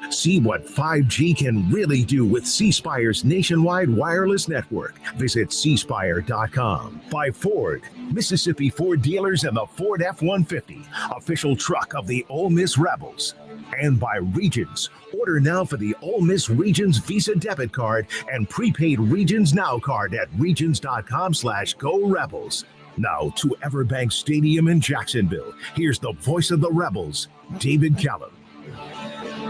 See what 5G can really do with C Spire's nationwide wireless network. Visit cspire.com. By Ford, Mississippi Ford dealers and the Ford F-150, official truck of the Ole Miss Rebels. And by Regions. Order now for the Ole Miss Regions Visa debit card and prepaid Regions Now card at regions.com/Go Rebels. Now to Everbank Stadium in Jacksonville. Here's the voice of the Rebels, David Callum.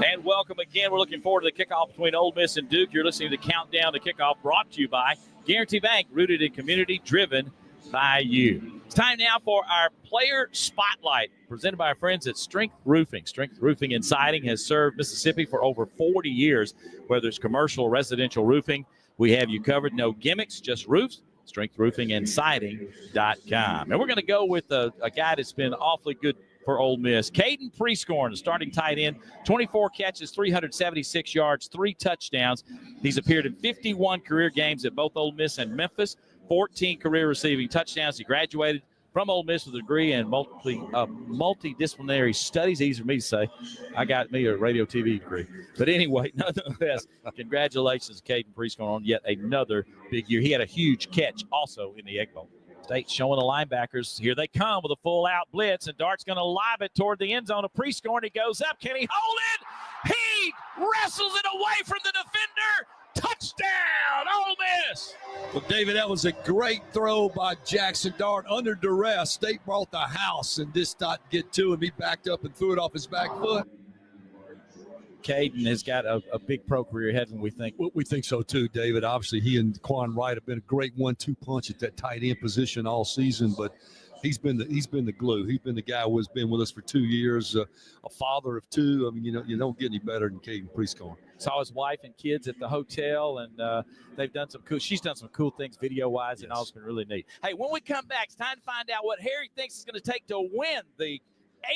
And welcome again. We're looking forward to the kickoff between Ole Miss and Duke. You're listening to Countdown to Kickoff, brought to you by Guarantee Bank, rooted in community, driven by you. It's time now for our Player Spotlight, presented by our friends at Strength Roofing. Strength Roofing and Siding has served Mississippi for over 40 years. Whether it's commercial or residential roofing, we have you covered. No gimmicks, just roofs. StrengthRoofingandSiding.com. And we're going to go with a guy that's been awfully good for Ole Miss. Caden Prescorn, the starting tight end, 24 catches, 376 yards, 3 touchdowns. He's appeared in 51 career games at both Ole Miss and Memphis, 14 career receiving touchdowns. He graduated from Ole Miss with a degree in multidisciplinary studies. Easy for me to say. I got me a radio TV degree. But anyway, nonetheless, congratulations to Caden Prescorn on yet another big year. He had a huge catch also in the Egg Bowl. State showing the linebackers. Here they come with a full-out blitz, and Dart's going to lob it toward the end zone of Prescorn. He goes up. Can he hold it? He wrestles it away from the defender. Touchdown, Ole Miss. Well, David, that was a great throw by Jackson Dart under duress. State brought the house and just did not get to him. He backed up and threw it off his back foot. Caden has got a big pro career ahead, and we think. Well, we think so too, David. Obviously, he and Quan Wright have been a great 1-2 punch at that tight end position all season, but he's been the glue. He's been the guy who has been with us for 2 years, a father of 2. I mean, you don't get any better than Caden Prescorn. Saw his wife and kids at the hotel, and they've done some cool. She's done some cool things video-wise, and all. It's been really neat. Hey, when we come back, it's time to find out what Harry thinks it's going to take to win the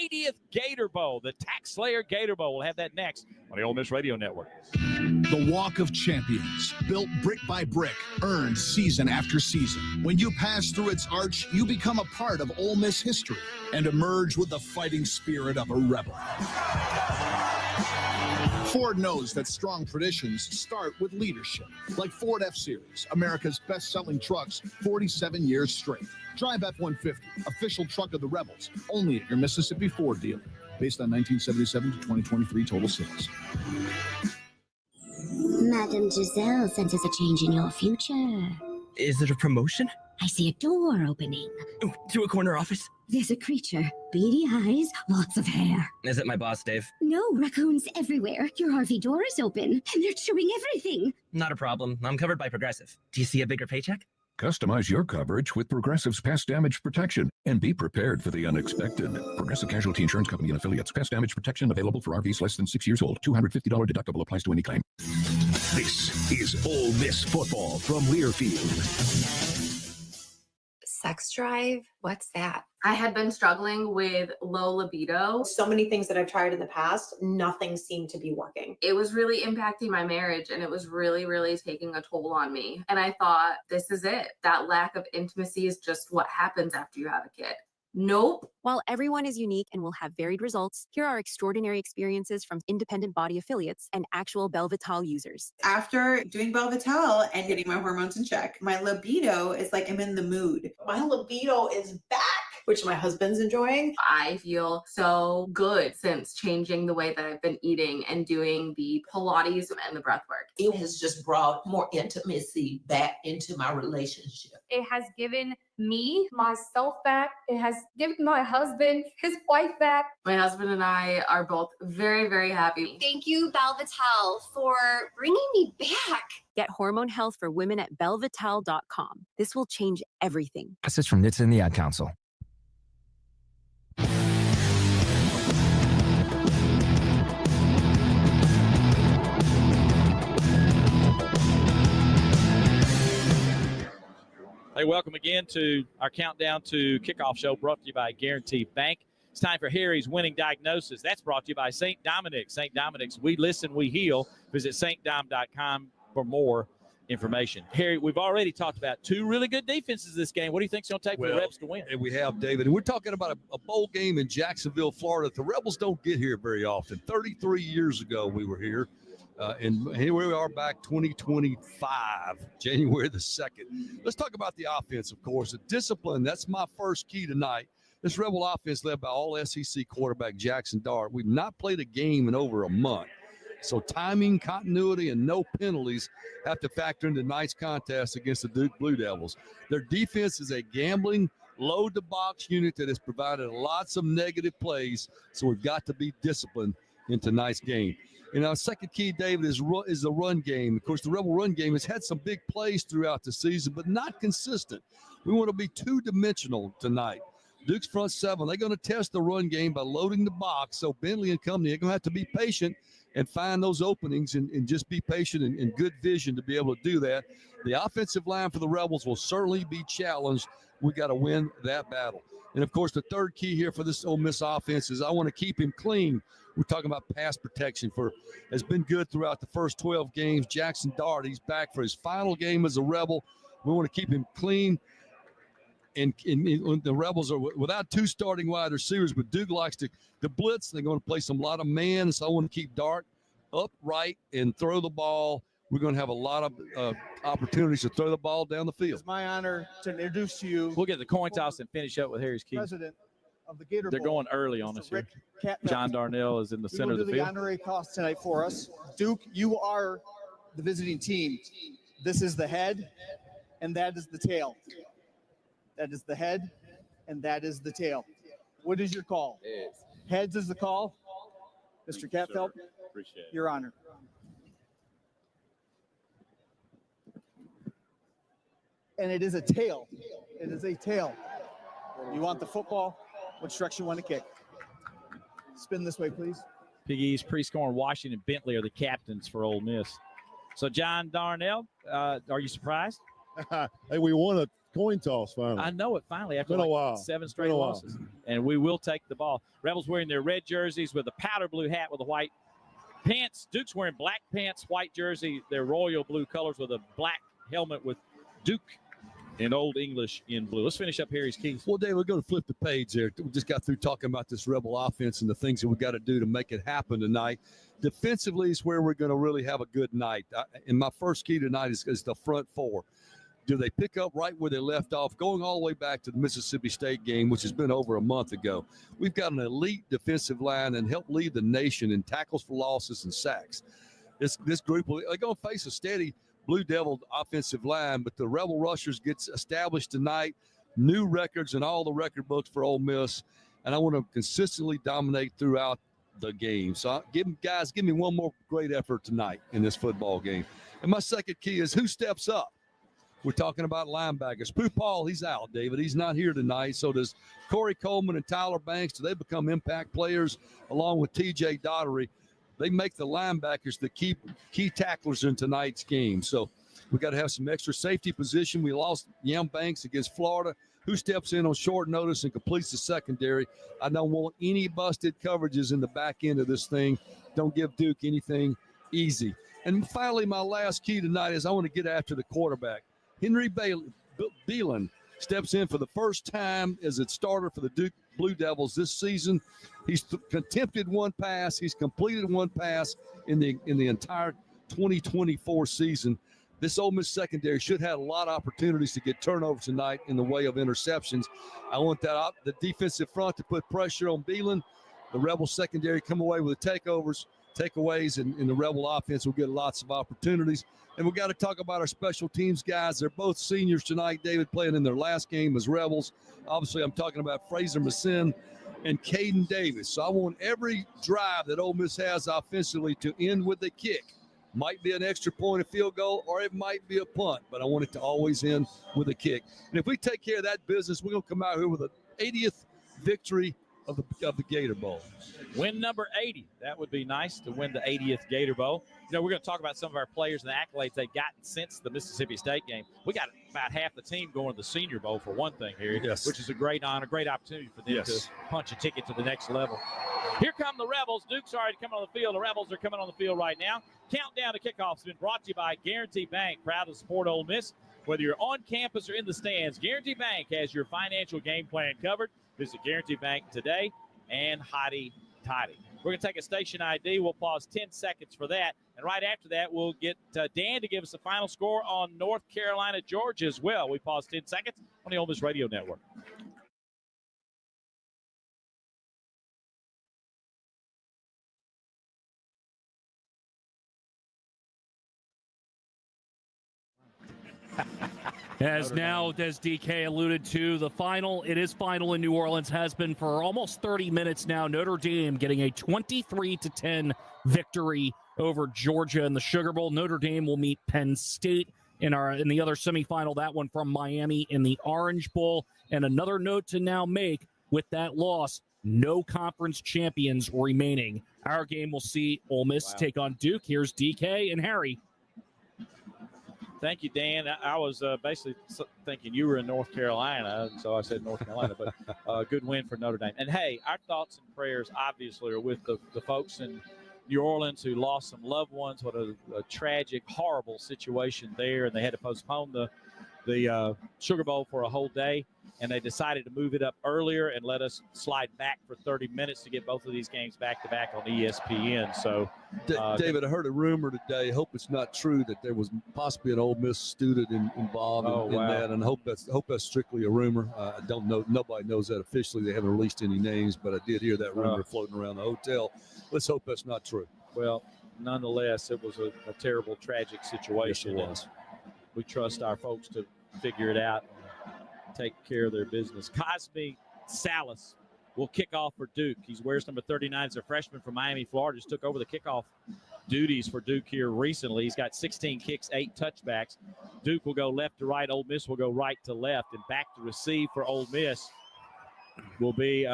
80th Gator Bowl, the Tax Slayer Gator Bowl. We'll have that next on the Ole Miss Radio Network. The Walk of Champions, built brick by brick, earned season after season. When you pass through its arch, you become a part of Ole Miss history and emerge with the fighting spirit of a rebel. Ford knows that strong traditions start with leadership, like Ford F-Series, America's best-selling trucks 47 years straight. Drive F-150, official truck of the Rebels, only at your Mississippi Ford dealer, based on 1977 to 2023 total sales. Madame Giselle senses a change in your future. Is it a promotion? I see a door opening. To a corner office? There's a creature. Beady eyes, lots of hair. Is it my boss, Dave? No, raccoons everywhere. Your RV door is open, and they're chewing everything. Not a problem. I'm covered by Progressive. Do you see a bigger paycheck? Customize your coverage with Progressive's Pest Damage Protection and be prepared for the unexpected. Progressive Casualty Insurance Company and Affiliates. Pest Damage Protection available for RVs less than 6 years old. $250 deductible applies to any claim. This is Ole Miss football from Learfield. Sex drive? What's that? I had been struggling with low libido. So many things that I've tried in the past, nothing seemed to be working. It was really impacting my marriage, and it was really, really taking a toll on me. And I thought, this is it. That lack of intimacy is just what happens after you have a kid. Nope. While everyone is unique and will have varied results, here are extraordinary experiences from independent body affiliates and actual Belvital users. After doing Belvital and getting my hormones in check, my libido is like I'm in the mood. My libido is back, which my husband's enjoying. I feel so good since changing the way that I've been eating and doing the Pilates and the breath work. It has just brought more intimacy back into my relationship. It has given me myself back. It has given my husband his wife back. My husband and I are both very, very happy. Thank you, Belvital, for bringing me back. Get hormone health for women at belvital.com. This will change everything. Message from NHTSA and the Ad Council. Hey, welcome again to our Countdown to Kickoff show, brought to you by Guarantee Bank. It's time for Harry's Winning Diagnosis. That's brought to you by St. Dominic's. St. Dominic's, we listen, we heal. Visit stdom.com for more information. Harry, we've already talked about two really good defenses this game. What do you think it's going to take for the Rebs to win? And we have, David. And we're talking about a bowl game in Jacksonville, Florida. The Rebels don't get here very often. 33 years ago we were here. And here we are back 2025, January the 2nd. Let's talk about the offense, of course. The discipline, that's my first key tonight. This Rebel offense led by all SEC quarterback Jackson Dart. We've not played a game in over a month. So timing, continuity, and no penalties have to factor into tonight's contest against the Duke Blue Devils. Their defense is a gambling, load-the-box unit that has provided lots of negative plays, so we've got to be disciplined in tonight's game. And our second key, David, is the run game. Of course, the Rebel run game has had some big plays throughout the season, but not consistent. We want to be two-dimensional tonight. Duke's front seven, they're going to test the run game by loading the box, so Bentley and company are going to have to be patient and find those openings and just be patient and good vision to be able to do that. The offensive line for the Rebels will certainly be challenged. We got to win that battle. And, of course, the third key here for this Ole Miss offense is I want to keep him clean. We're talking about pass protection has been good throughout the first 12 games. Jackson Dart, he's back for his final game as a Rebel. We want to keep him clean. And the Rebels are without two starting wide receivers, but Duke likes to blitz. They're going to play some lot of man, so I want to keep Dart upright and throw the ball. We're going to have a lot of opportunities to throw the ball down the field. It's my honor to introduce to you. We'll get the coin toss and finish up with Harry's key. President of the Gator They're Bowl, going early on us here. Cat John Darnell is in the center of the field. The honorary toss tonight for us. Duke, you are the visiting team. This is the head, and that is the tail. That is the head, and that is the tail. What is your call? Heads is the call. Mr. Catfeld, appreciate it. Your honor. And it is a tail. It is a tail. You want the football? Which direction you want to kick? Spin this way, please. Big East, Prescorn, Washington, Bentley are the captains for Ole Miss. So, John Darnell, are you surprised? Hey, we won a coin toss finally. I know it finally after Been a while. 7 straight losses. And we will take the ball. Rebels wearing their red jerseys with a powder blue hat with a white pants. Duke's wearing black pants, white jersey, their royal blue colors with a black helmet with Duke in Old English in blue. Let's finish up Harry's keys. Well, Dave, we're going to flip the page there. We just got through talking about this Rebel offense and the things that we got to do to make it happen tonight. Defensively is where we're going to really have a good night. And my first key tonight is the front four. Do they pick up right where they left off, going all the way back to the Mississippi State game, which has been over a month ago? We've got an elite defensive line and help lead the nation in tackles for losses and sacks. This group, they're going to face a steady Blue Devil offensive line, but the Rebel Rushers gets established tonight, new records in all the record books for Ole Miss, and I want to consistently dominate throughout the game. So give me one more great effort tonight in this football game. And my second key is who steps up. We're talking about linebackers. Pooh Paul, he's out, David. He's not here tonight. So does Corey Coleman and Tyler Banks. Do they become impact players along with T.J. Daugherty? They make the linebackers the key tacklers in tonight's game. So we got to have some extra safety position. We lost Yam Banks against Florida. Who steps in on short notice and completes the secondary? I don't want any busted coverages in the back end of this thing. Don't give Duke anything easy. And finally, my last key tonight is I want to get after the quarterback. Henry Beelan steps in for the first time as a starter for the Duke Blue Devils this season. He's attempted one pass. He's completed one pass in the entire 2024 season. This Ole Miss secondary should have a lot of opportunities to get turnovers tonight in the way of interceptions. I want the defensive front to put pressure on Beelan. The Rebel secondary come away with the takeaways, and the Rebel offense will get lots of opportunities. And we got to talk about our special teams guys. They're both seniors tonight, David, playing in their last game as Rebels. Obviously, I'm talking about Fraser Massin and Caden Davis. So I want every drive that Ole Miss has offensively to end with a kick. Might be an extra point, a field goal, or it might be a punt, but I want it to always end with a kick. And if we take care of that business, we're going to come out here with an 80th victory of the Gator Bowl. Win number 80. That would be nice to win the 80th Gator Bowl. You know, we're going to talk about some of our players and the accolades they've gotten since the Mississippi State game. We got about half the team going to the Senior Bowl for one thing here, yes, which is a great honor, great opportunity for them to punch a ticket to the next level. Here come the Rebels. Duke's already coming on the field. The Rebels are coming on the field right now. Countdown to kickoff has been brought to you by Guarantee Bank, proud to support Ole Miss. Whether you're on campus or in the stands, Guarantee Bank has your financial game plan covered. Visit Guarantee Bank today and hotty toddy. We're going to take a station ID. We'll pause 10 seconds for that. And right after that, we'll get Dan to give us a final score on North Carolina, Georgia as well. We pause 10 seconds on the Ole Miss Radio Network. As DK alluded to, the final, it is final in New Orleans, has been for almost 30 minutes now. Notre Dame getting a 23-10 victory over Georgia in the Sugar Bowl. Notre Dame will meet Penn State in the other semifinal, that one from Miami in the Orange Bowl. And another note to now make with that loss, no conference champions remaining. Our game will see Ole Miss take on Duke. Here's DK and Harry. Thank you, Dan. I was basically thinking you were in North Carolina, so I said North Carolina, but a good win for Notre Dame. And, hey, our thoughts and prayers obviously are with the folks in New Orleans who lost some loved ones. What a tragic, horrible situation there, and they had to postpone the Sugar Bowl for a whole day, and they decided to move it up earlier and let us slide back for 30 minutes to get both of these games back-to-back on ESPN. So, David, I heard a rumor today. Hope it's not true that there was possibly an Ole Miss student involved in that, and I hope that's strictly a rumor. I don't know. Nobody knows that officially. They haven't released any names, but I did hear that rumor floating around the hotel. Let's hope that's not true. Well, nonetheless, it was a terrible, tragic situation. Yes, it was. We trust our folks to figure it out and take care of their business. Cosme Salas will kick off for Duke. He wears number 39 as a freshman from Miami, Florida. Just took over the kickoff duties for Duke here recently. He's got 16 kicks, 8 touchbacks. Duke will go left to right. Ole Miss will go right to left. And back to receive for Ole Miss will be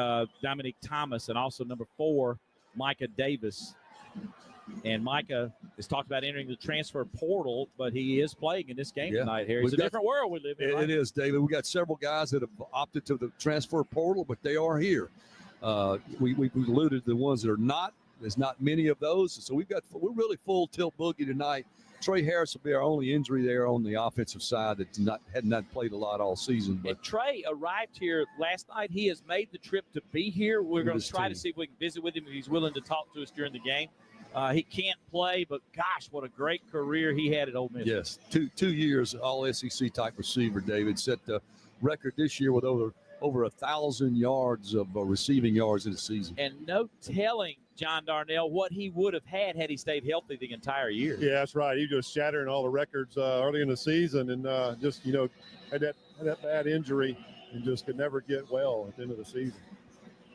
Dominique Thomas and also number 4, Micah Davis. And Micah has talked about entering the transfer portal, but he is playing in this game tonight, Harry. It's a different world we live in. It is, David. We got several guys that have opted to the transfer portal, but they are here. We alluded to the ones that are not. There's not many of those, so we're really full tilt boogie tonight. Trey Harris will be our only injury there on the offensive side that had not played a lot all season. But and Trey arrived here last night. He has made the trip to be here. We're going to try to see if we can visit with him if he's willing to talk to us during the game. He can't play, but gosh, what a great career he had at Ole Miss. Yes, two years all SEC type receiver. David set the record this year with over 1,000 yards of receiving yards in the season. And no telling John Darnell what he would have had he stayed healthy the entire year. Yeah, that's right. He was shattering all the records early in the season, and just had that bad injury and just could never get well at the end of the season.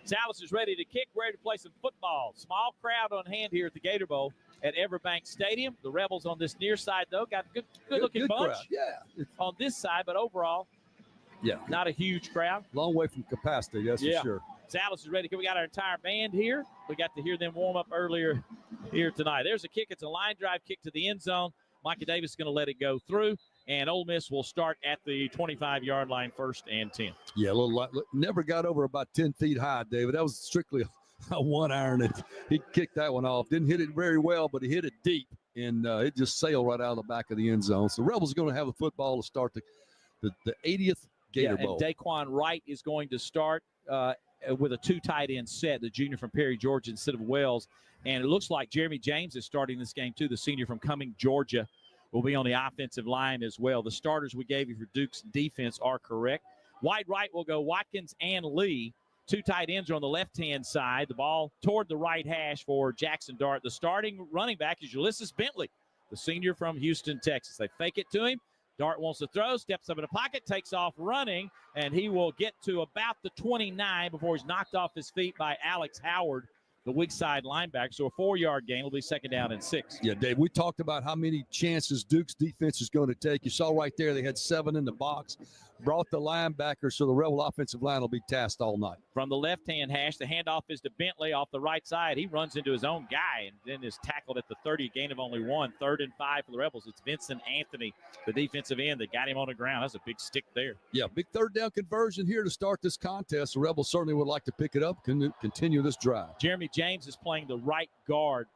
Salas is ready to kick, ready to play some football. Small crowd on hand here at the Gator Bowl at Everbank Stadium. The Rebels on this near side, though, got a good-looking bunch on this side, but overall, not a huge crowd. Long way from capacity, that's for sure. Salas is ready. We got our entire band here. We got to hear them warm up earlier here tonight. There's a kick. It's a line drive kick to the end zone. Micah Davis is going to let it go through. And Ole Miss will start at the 25-yard line, 1st and 10. Yeah, never got over about 10 feet high, David. That was strictly a one-iron. And he kicked that one off. Didn't hit it very well, but he hit it deep, and it just sailed right out of the back of the end zone. So the Rebels are going to have a football to start the 80th Gator Bowl. And Daquan Wright is going to start with a 2 tight end set, the junior from Perry, Georgia, instead of Wells. And it looks like Jeremy James is starting this game, too, the senior from Cumming, Georgia. Will be on the offensive line as well. The starters we gave you for Duke's defense are correct. Wide right will go Watkins and Lee. 2 tight ends are on the left-hand side. The ball toward the right hash for Jackson Dart. The starting running back is Ulysses Bentley, the senior from Houston, Texas. They fake it to him. Dart wants to throw, steps up in the pocket, takes off running, and he will get to about the 29 before he's knocked off his feet by Alex Howard, the weak side linebacker. So a 4-yard gain will be 2nd down and 6. Yeah, Dave, we talked about how many chances Duke's defense is going to take. You saw right there they had 7 in the box. brought the linebacker, so the Rebel offensive line will be tasked all night. From the left-hand hash, the handoff is to Bentley off the right side. He runs into his own guy and then is tackled at the 30, a gain of only 1. 3rd and 5 for the Rebels. It's Vincent Anthony, the defensive end, that got him on the ground. That's a big stick there. Yeah, big third down conversion here to start this contest. The Rebels certainly would like to pick it up, continue this drive. Jeremy James is playing the right guard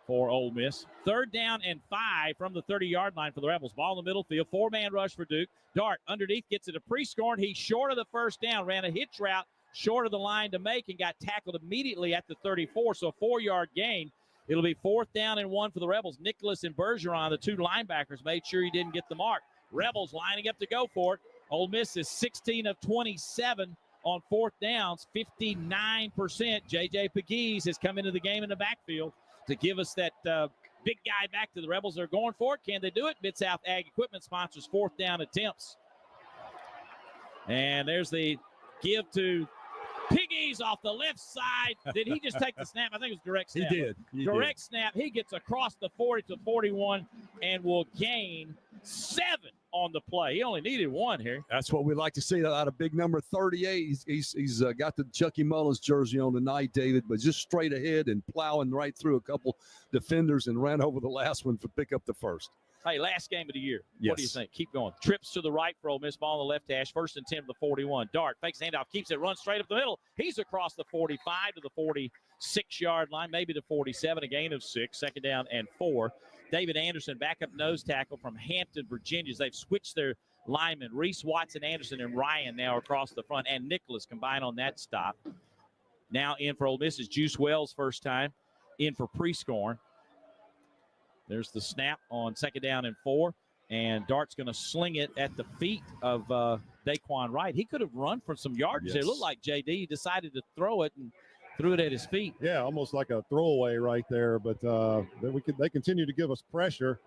for Ole Miss. 3rd down and 5 from the 30-yard line for the Rebels. Ball in the middle field. 4-man rush for Duke. Dart underneath, gets it to Prescorn. He's short of the first down. Ran a hitch route short of the line to make and got tackled immediately at the 34. So a 4-yard gain. It'll be 4th down and 1 for the Rebels. Nicholas and Bergeron, the two linebackers, made sure he didn't get the mark. Rebels lining up to go for it. Ole Miss is 16 of 27 on 4th downs, 59%. J.J. Pegues has come into the game in the backfield to give us that big guy back to the Rebels. They're going for it. Can they do it? Mid-South Ag Equipment sponsors 4th down attempts. And there's the give to Piggies off the left side. Did he just take the snap? I think it was direct snap. He did. Direct snap. He gets across the 40 to 41 and will gain 7 on the play. He only needed 1 here. That's what we like to see out of big number 38. He's got the Chucky Mullins jersey on tonight, David, but just straight ahead and plowing right through a couple defenders and ran over the last one to pick up the first. Hey, last game of the year. Yes. What do you think? Keep going. Trips to the right for Ole Miss. Ball on the left hash. 1st and 10 to the 41. Dart fakes handoff, keeps it, runs straight up the middle. He's across the 45 to the 46-yard line, maybe to 47, a gain of 6. 2nd down and 4. David Anderson, backup nose tackle from Hampton, Virginia. They've switched their linemen. Reese Watson, Anderson, and Ryan now across the front, and Nicholas combined on that stop. Now in for Ole Miss is Juice Wells, first time in for Prescorn. There's the snap on 2nd down and 4, and Dart's going to sling it at the feet of Daquan Wright. He could have run for some yardage. It looked like J.D. decided to throw it and threw it at his feet. Yeah, almost like a throwaway right there, but they continue to give us pressure,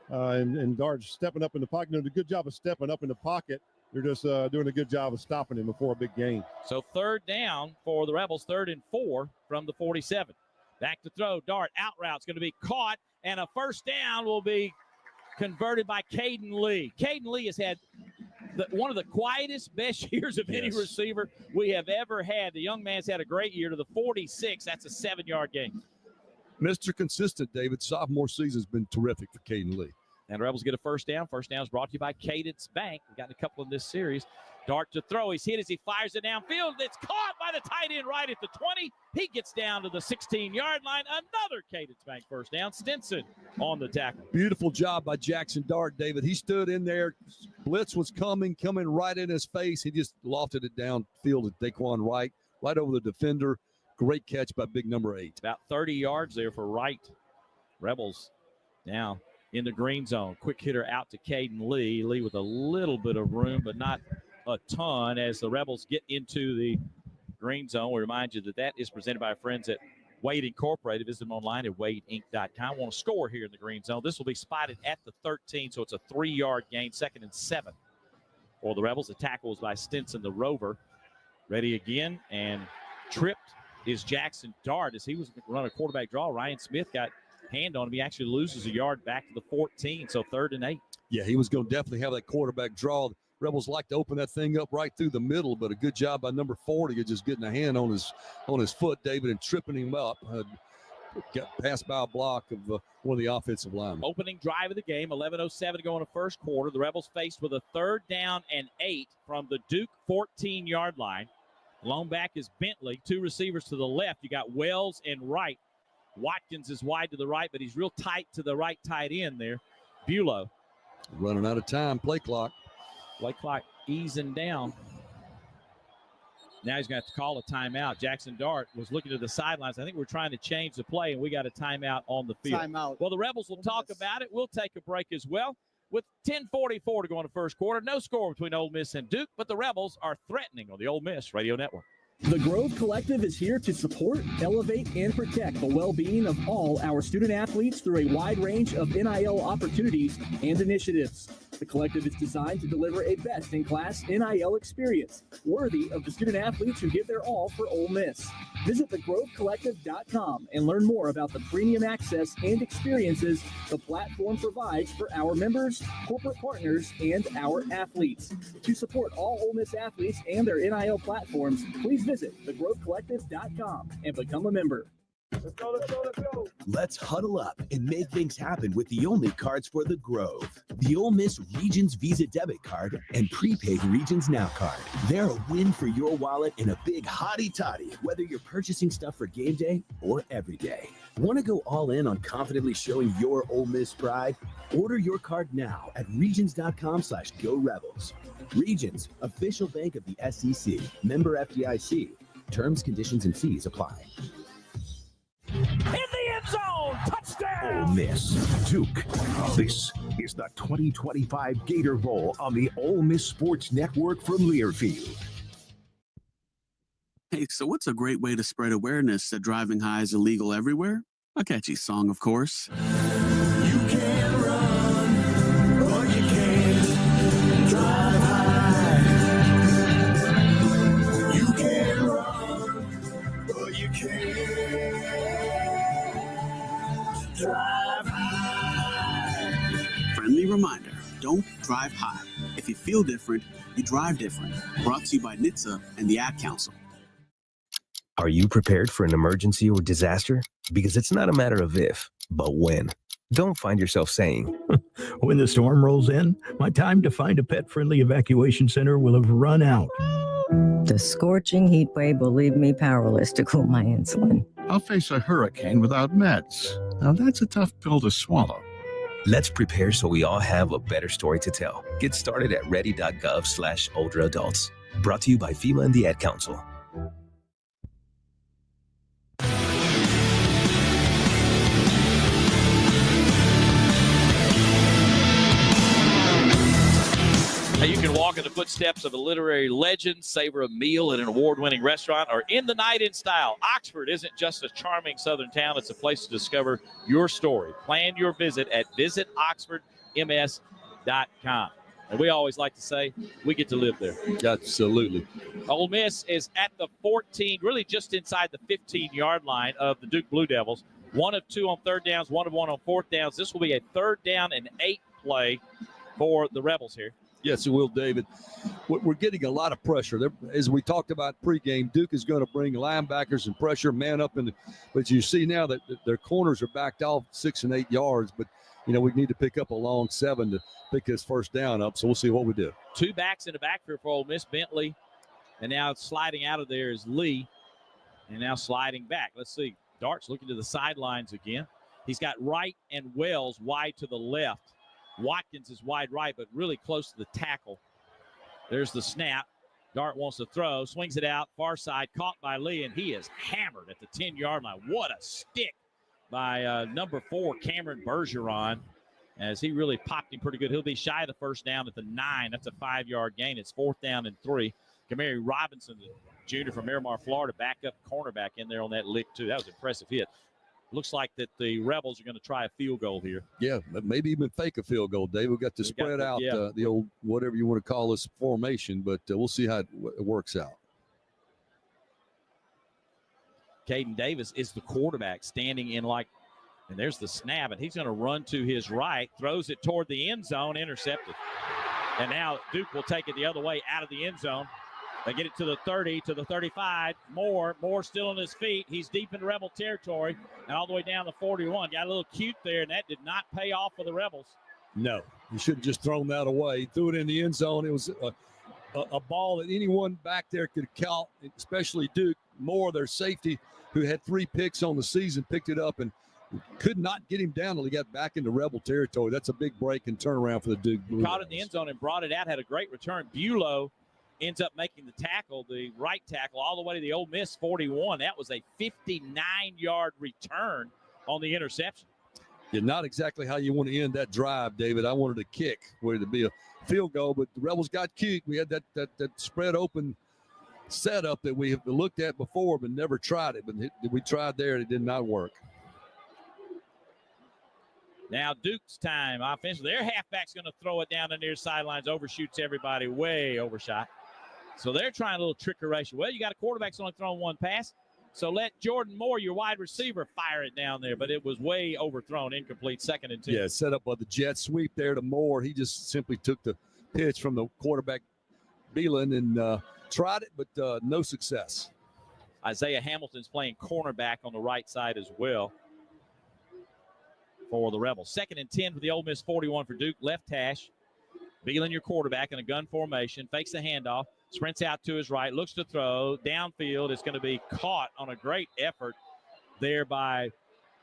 and Dart's stepping up in the pocket. Doing a good job of stepping up in the pocket. They're just doing a good job of stopping him before a big gain. So 3rd down for the Rebels, 3rd and 4 from the 47. Back to throw. Dart out route's going to be caught, and a 1st down will be converted by Caden Lee. Caden Lee has had one of the quietest, best years of any receiver we have ever had. The young man's had a great year to the 46. That's a 7-yard gain. Mr. Consistent, David. Sophomore season's been terrific for Caden Lee. And Rebels get a 1st down. 1st down is brought to you by Cadence Bank. We've gotten a couple in this series. Dart to throw. He's hit as he fires it downfield. It's caught by the tight end right at the 20. He gets down to the 16-yard line. Another Cadence Bank 1st down. Stinson on the tackle. Beautiful job by Jackson Dart, David. He stood in there. Blitz was coming right in his face. He just lofted it downfield at Daquan Wright, right over the defender. Great catch by big number 8. About 30 yards there for Wright. Rebels now in the green zone. Quick hitter out to Caden Lee. Lee with a little bit of room, but not a ton as the Rebels get into the green zone. We remind you that is presented by our friends at Wade Incorporated. Visit them online at wadeinc.com. Want to score here in the green zone. This will be spotted at the 13, so it's a 3-yard gain, 2nd and 7 for the Rebels. The tackle was by Stinson, the rover. Ready again, and tripped is Jackson Dart as he was running a quarterback draw. Ryan Smith got hand on him. He actually loses a yard back to the 14, so 3rd and 8. Yeah, he was going to definitely have that quarterback draw. Rebels like to open that thing up right through the middle, but a good job by number 40 of just getting a hand on his foot, David, and tripping him up. Got passed by a block of one of the offensive linemen. Opening drive of the game, 11:07 to go in the first quarter. The Rebels faced with a 3rd down and 8 from the Duke 14-yard line. Lone back is Bentley. 2 receivers to the left. You got Wells and Wright. Watkins is wide to the right, but he's real tight to the right tight end there. Bulow. Running out of time. Play clock. Play clock easing down. Now he's going to have to call a timeout. Jackson Dart was looking to the sidelines. I think we're trying to change the play, and we got a timeout on the field. Timeout. Well, the Rebels will talk about it. We'll take a break as well. With 10:44 to go in the first quarter, no score between Ole Miss and Duke, but the Rebels are threatening on the Ole Miss Radio Network. The Grove Collective is here to support, elevate, and protect the well-being of all our student athletes through a wide range of NIL opportunities and initiatives. The collective is designed to deliver a best-in-class NIL experience, worthy of the student athletes who give their all for Ole Miss. Visit thegrovecollective.com and learn more about the premium access and experiences the platform provides for our members, corporate partners, and our athletes. To support all Ole Miss athletes and their NIL platforms, please visit thegrovecollective.com and become a member. Let's go, let's go, let's go. Let's huddle up and make things happen with the only cards for the Grove. The Ole Miss Regions Visa Debit Card and Prepaid Regions Now Card. They're a win for your wallet and a big hottie toddy, whether you're purchasing stuff for game day or every day. Want to go all in on confidently showing your Ole Miss pride? Order your card now at regions.com/Go Rebels. Regions, official bank of the SEC. Member FDIC. Terms, conditions, and fees apply. In the end zone, touchdown! Ole Miss, Duke. This is the 2025 Gator Bowl on the Ole Miss Sports Network from Learfield. Hey, so what's a great way to spread awareness that driving high is illegal everywhere? A catchy song, of course. You can run, or you can drive high. You can run, or you can drive high. Friendly reminder, don't drive high. If you feel different, you drive different. Brought to you by NHTSA and the Ad Council. Are you prepared for an emergency or disaster? Because it's not a matter of if, but when. Don't find yourself saying, when the storm rolls in, my time to find a pet-friendly evacuation center will have run out. The scorching heat wave will leave me powerless to cool my insulin. I'll face a hurricane without meds. Now that's a tough pill to swallow. Let's prepare so we all have a better story to tell. Get started at ready.gov/older adults. Brought to you by FEMA and the Ad Council. Now, you can walk in the footsteps of a literary legend, savor a meal at an award-winning restaurant, or end the night in style. Oxford isn't just a charming southern town. It's a place to discover your story. Plan your visit at visitoxfordms.com. And we always like to say, we get to live there. Absolutely. Ole Miss is at the 14, really just inside the 15-yard line of the Duke Blue Devils. 1 of 2 on third downs, 1 of 1 on fourth downs. This will be a 3rd down and 8 play for the Rebels here. Yes, it will, David. We're getting a lot of pressure. As we talked about pregame, Duke is going to bring linebackers and pressure, man up. But you see now that their corners are backed off 6 and 8 yards. But, we need to pick up a long 7 to pick this first down up. So we'll see what we do. 2 backs in the backfield for Ole Miss, Bentley. And now sliding out of there is Lee. And now sliding back. Let's see. Dart's looking to the sidelines again. He's got Wright and Wells wide to the left. Watkins is wide right, but really close to the tackle. There's the snap. Dart wants to throw, swings it out, far side, caught by Lee, and he is hammered at the 10-yard line. What a stick by number 4, Cameron Bergeron, as he really popped him pretty good. He'll be shy of the first down at the 9. That's a 5-yard gain. It's 4th down and 3. Kamari Robinson, the junior from Miramar, Florida, backup cornerback in there on that lick, too. That was an impressive hit. Looks like that the Rebels are going to try a field goal here. Yeah, maybe even fake a field goal, Dave. We've got to spread out the old, whatever you want to call this formation, but we'll see how it works out. Caden Davis is the quarterback standing in and there's the snap, and he's going to run to his right, throws it toward the end zone, intercepted. And now Duke will take it the other way out of the end zone. They get it to the 30, to the 35. Moore still on his feet. He's deep in Rebel territory and all the way down to 41. Got a little cute there, and that did not pay off for the Rebels. No, you should have just thrown that away. He threw it in the end zone. It was a ball that anyone back there could count, especially Duke. Moore, their safety, who had 3 picks on the season, picked it up and could not get him down until he got back into Rebel territory. That's a big break and turnaround for the Duke Blue Caught it in the end zone and brought it out, had a great return. Bulow ends up making the tackle, the right tackle, all the way to the Ole Miss 41. That was a 59-yard return on the interception. Yeah, not exactly how you want to end that drive, David. I wanted a kick where it'd be a field goal, but the Rebels got cute. We had that spread open setup that we have looked at before but never tried it. But we tried there and it did not work. Now Duke's time offensively. Their halfback's going to throw it down the near sidelines, overshoots everybody, way overshot. So they're trying a little trickeration. Well, you got a quarterback that's only thrown one pass. So let Jordan Moore, your wide receiver, fire it down there. But it was way overthrown, incomplete, 2nd and 2. Yeah, set up by the jet sweep there to Moore. He just simply took the pitch from the quarterback, Beelan, and tried it, but no success. Isaiah Hamilton's playing cornerback on the right side as well for the Rebels. 2nd and 10 for the Ole Miss 41 for Duke. Left hash. Beelan, your quarterback, in a gun formation. Fakes the handoff. Sprints out to his right. Looks to throw. Downfield. It's going to be caught on a great effort there by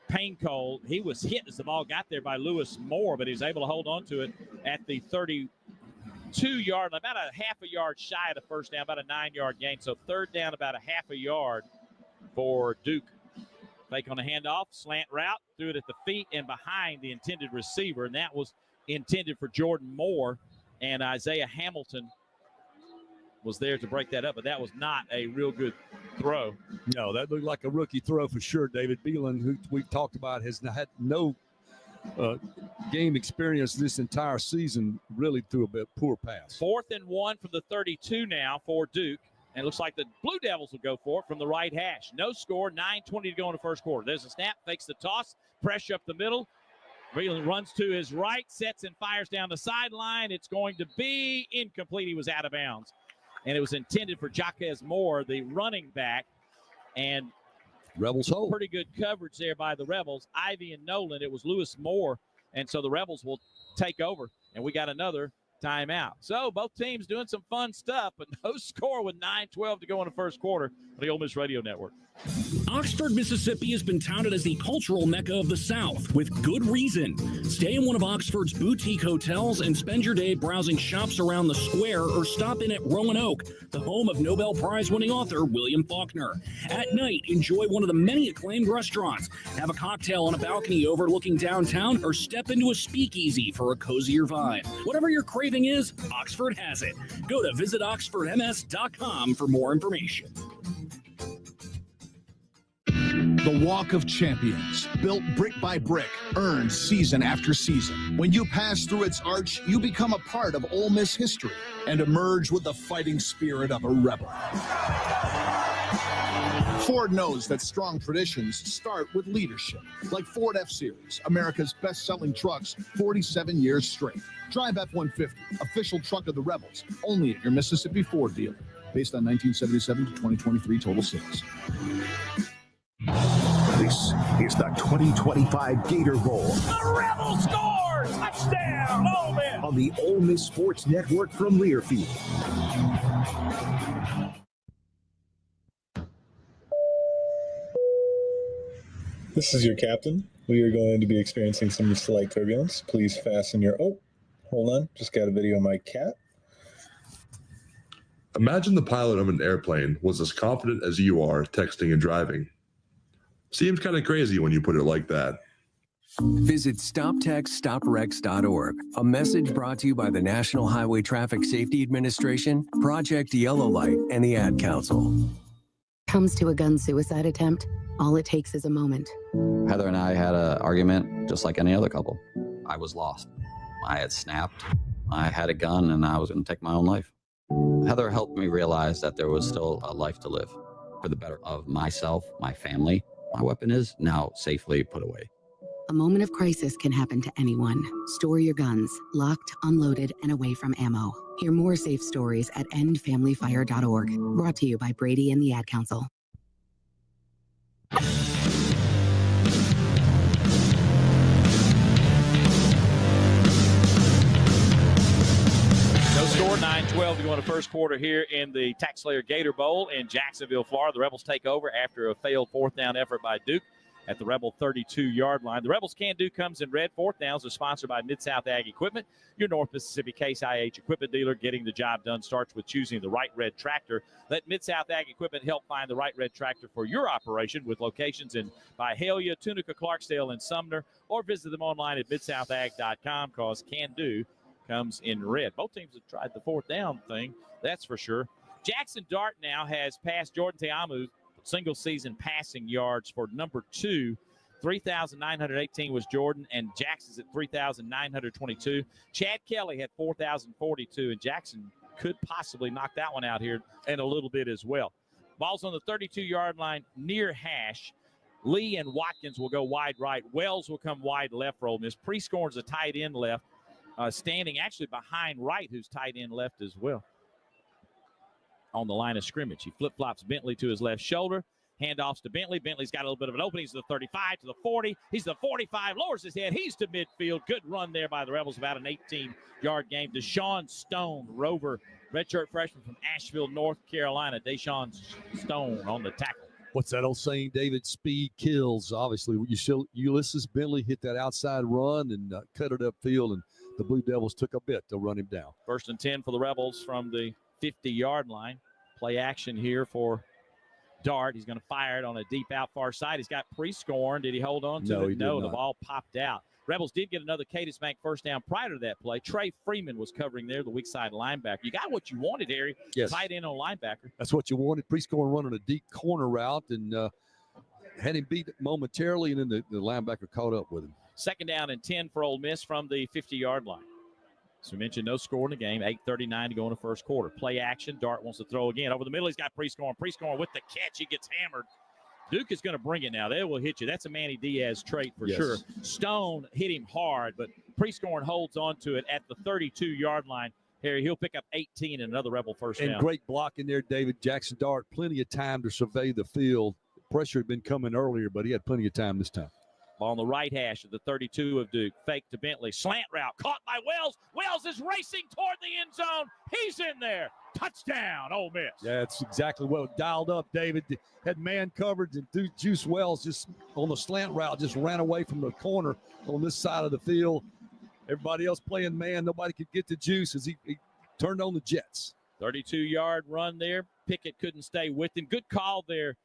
Paincold. He was hit as the ball got there by Lewis Moore, but he was able to hold on to it at the 32-yard, about a half a yard shy of the first down, about a 9-yard gain. So 3rd down, about a half a yard for Duke. Fake on the handoff, slant route, threw it at the feet and behind the intended receiver, and that was intended for Jordan Moore, and Isaiah Hamilton was there to break that up, but that was not a real good throw. No, that looked like a rookie throw for sure. David Beelan, who we've talked about, has had no game experience this entire season, really threw a bit poor pass. 4th and 1 from the 32 now for Duke. And it looks like the Blue Devils will go for it from the right hash. No score, 9:20 to go in the first quarter. There's a snap, fakes the toss, pressure up the middle. Beelan runs to his right, sets and fires down the sideline. It's going to be incomplete. He was out of bounds. And it was intended for Jaquez Moore, the running back. And Rebels hold. Pretty good coverage there by the Rebels. Ivy and Nolan, it was Lewis Moore. And so the Rebels will take over. And we got another timeout. So both teams doing some fun stuff, but no score with 9:12 to go in the first quarter on the Ole Miss Radio Network. Oxford, Mississippi has been touted as the cultural mecca of the South, with good reason. Stay in one of Oxford's boutique hotels and spend your day browsing shops around the square, or stop in at Roanoke, the home of Nobel Prize-winning author William Faulkner. At night, enjoy one of the many acclaimed restaurants. Have a cocktail on a balcony overlooking downtown, or step into a speakeasy for a cozier vibe. Whatever your craving is, Oxford has it. Go to visitoxfordms.com for more information. The Walk of Champions, built brick by brick, earned season after season. When you pass through its arch, you become a part of Ole Miss history and emerge with the fighting spirit of a rebel. Ford knows that strong traditions start with leadership, like Ford F-Series, America's best-selling trucks 47 years straight. Drive F-150, official truck of the Rebels, only at your Mississippi Ford dealer, based on 1977 to 2023 total sales. This is the 2025 Gator Bowl. The Rebels score! Touchdown! Ole Miss! On the Ole Miss Sports Network from Learfield. This is your captain. We are going to be experiencing some slight turbulence. Please fasten your... Oh, hold on. Just got a video of my cat. Imagine the pilot of an airplane was as confident as you are texting and driving. Seems kind of crazy when you put it like that. Visit StopTextStopWrecks.org. A message brought to you by the National Highway Traffic Safety Administration, Project Yellow Light, and the Ad Council. Comes to a gun suicide attempt, all it takes is a moment. Heather and I had an argument just like any other couple. I was lost. I had snapped. I had a gun and I was going to take my own life. Heather helped me realize that there was still a life to live for the better of myself, my family. My weapon is now safely put away. A moment of crisis can happen to anyone. Store your guns, locked, unloaded, and away from ammo. Hear more safe stories at endfamilyfire.org. Brought to you by Brady and the Ad Council. No score, 9-12 to go in the first quarter here in the TaxSlayer Gator Bowl in Jacksonville, Florida. The Rebels take over after a failed fourth down effort by Duke at the Rebel 32-yard line. The Rebels Can Do comes in red. Fourth downs are sponsored by Mid-South Ag Equipment, your North Mississippi Case IH equipment dealer. Getting the job done starts with choosing the right red tractor. Let Mid-South Ag Equipment help find the right red tractor for your operation with locations in Byhalia, Tunica, Clarksdale, and Sumner, or visit them online at midsouthag.com because Can Do comes in red. Both teams have tried the fourth down thing, that's for sure. Jackson Dart now has passed Jordan Teamu single-season passing yards for number 2. 3,918 was Jordan, and Jackson's at 3,922. Chad Kelly had 4,042, and Jackson could possibly knock that one out here in a little bit as well. Ball's on the 32-yard line near hash. Lee and Watkins will go wide right. Wells will come wide left for Ole Miss. Prescorn's a tight end left, standing actually behind Wright, who's tight end left as well on the line of scrimmage. He flip-flops Bentley to his left shoulder. Handoffs to Bentley. Bentley's got a little bit of an opening. He's to the 35, to the 40. He's to the 45, lowers his head. He's to midfield. Good run there by the Rebels, about an 18-yard game. Deshaun Stone, Rover, redshirt freshman from Asheville, North Carolina. Deshaun Stone on the tackle. What's that old saying, David? Speed kills. Obviously, Ulysses Bentley hit that outside run and cut it upfield, and the Blue Devils took a bit to run him down. 1st and 10 for the Rebels from the 50-yard line. Play action here for Dart. He's going to fire it on a deep out far side. He's got Prescorn. Did he hold on to it? No, he did not. The ball popped out. Rebels did get another Cadiz Bank first down prior to that play. Trey Freeman was covering there, the weak side linebacker. You got what you wanted, Harry. Yes. Tight end on linebacker. That's what you wanted. Prescorn running a deep corner route and had him beat momentarily, and then the linebacker caught up with him. 2nd down and 10 for Ole Miss from the 50-yard line. So we mentioned no score in the game, 8:39 to go in the first quarter. Play action. Dart wants to throw again. Over the middle, he's got Prescorn. Prescorn with the catch. He gets hammered. Duke is going to bring it now. They will hit you. That's a Manny Diaz trait for sure. Stone hit him hard, but Prescorn holds on to it at the 32-yard line. Harry, he'll pick up 18 and another Rebel first down. And great block in there, David. Jackson Dart, plenty of time to survey the field. Pressure had been coming earlier, but he had plenty of time this time. Ball on the right hash of the 32 of Duke. Fake to Bentley. Slant route. Caught by Wells. Wells is racing toward the end zone. He's in there. Touchdown, Ole Miss. Yeah, that's exactly what dialed up, David. Had man coverage, and Juice Wells just on the slant route just ran away from the corner on this side of the field. Everybody else playing man. Nobody could get to Juice as he turned on the Jets. 32-yard run there. Pickett couldn't stay with him. Good call there,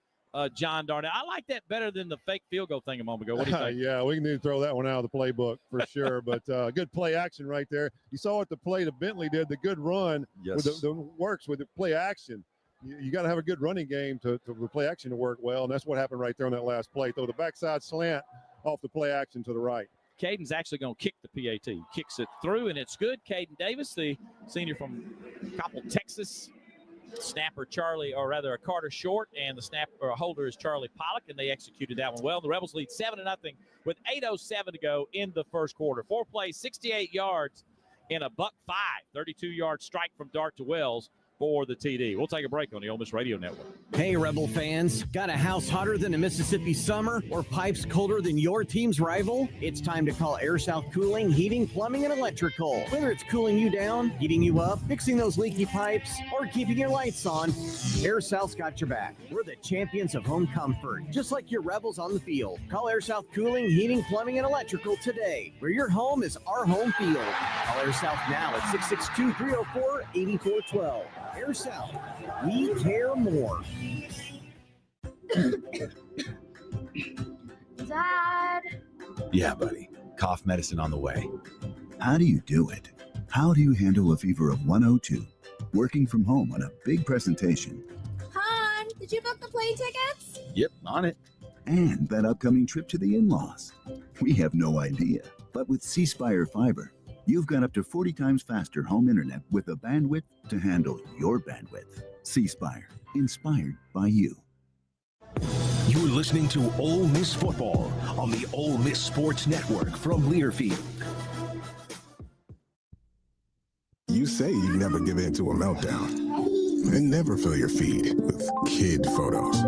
John Darnell. I like that better than the fake field goal thing a moment ago. What do you think? Yeah, we need to throw that one out of the playbook for sure. But good play action right there. You saw what the play to Bentley did, the good run. Yes. With the works with the play action. You got to have a good running game to the play action to work well, and that's what happened right there on that last play. Throw the backside slant off the play action to the right. Caden's actually going to kick the PAT. He kicks it through, and it's good. Caden Davis, the senior from Coppell, Texas. Snapper Carter Short, and the holder is Charlie Pollock, and they executed that one well. The Rebels lead 7-0 with 8:07 to go in the first quarter. 4 plays, 68 yards in a buck 5. 32-yard strike from Dart to Wells for the TD. We'll take a break on the Ole Miss Radio Network. Hey, Rebel fans. Got a house hotter than a Mississippi summer or pipes colder than your team's rival? It's time to call Air South Cooling, Heating, Plumbing, and Electrical. Whether it's cooling you down, heating you up, fixing those leaky pipes, or keeping your lights on, Air South's got your back. We're the champions of home comfort, just like your Rebels on the field. Call Air South Cooling, Heating, Plumbing, and Electrical today, where your home is our home field. Call Air South now at 662-304-8412. Air South, we care more. Dad. Yeah, buddy. Cough medicine on the way. How do you do it? How do you handle a fever of 102? Working from home on a big presentation. Hon, did you book the plane tickets? Yep, on it. And that upcoming trip to the in-laws. We have no idea. But with C Spire Fiber, you've got up to 40 times faster home internet with the bandwidth to handle your bandwidth. C Spire, inspired by you. You're listening to Ole Miss Football on the Ole Miss Sports Network from Learfield. You say you never give in to a meltdown and never fill your feed with kid photos.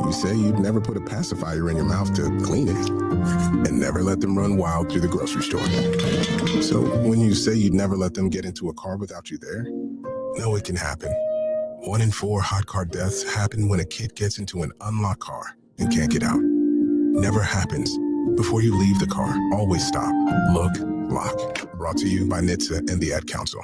You say you'd never put a pacifier in your mouth to clean it and never let them run wild through the grocery store. So when you say you'd never let them get into a car without you there, no, it can happen. 1 in 4 hot car deaths happen when a kid gets into an unlocked car and can't get out. Never happens. Before you leave the car, always stop, look, lock. Brought to you by NHTSA and the Ad Council.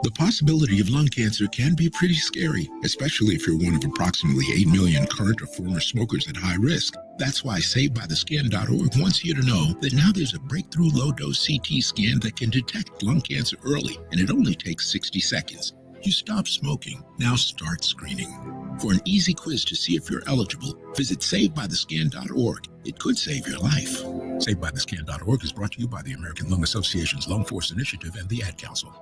The possibility of lung cancer can be pretty scary, especially if you're one of approximately 8 million current or former smokers at high risk. That's why SaveByTheScan.org wants you to know that now there's a breakthrough low-dose CT scan that can detect lung cancer early, and it only takes 60 seconds. You stopped smoking. Now start screening. For an easy quiz to see if you're eligible, visit SaveByTheScan.org. It could save your life. SaveByTheScan.org is brought to you by the American Lung Association's Lung Force Initiative and the Ad Council.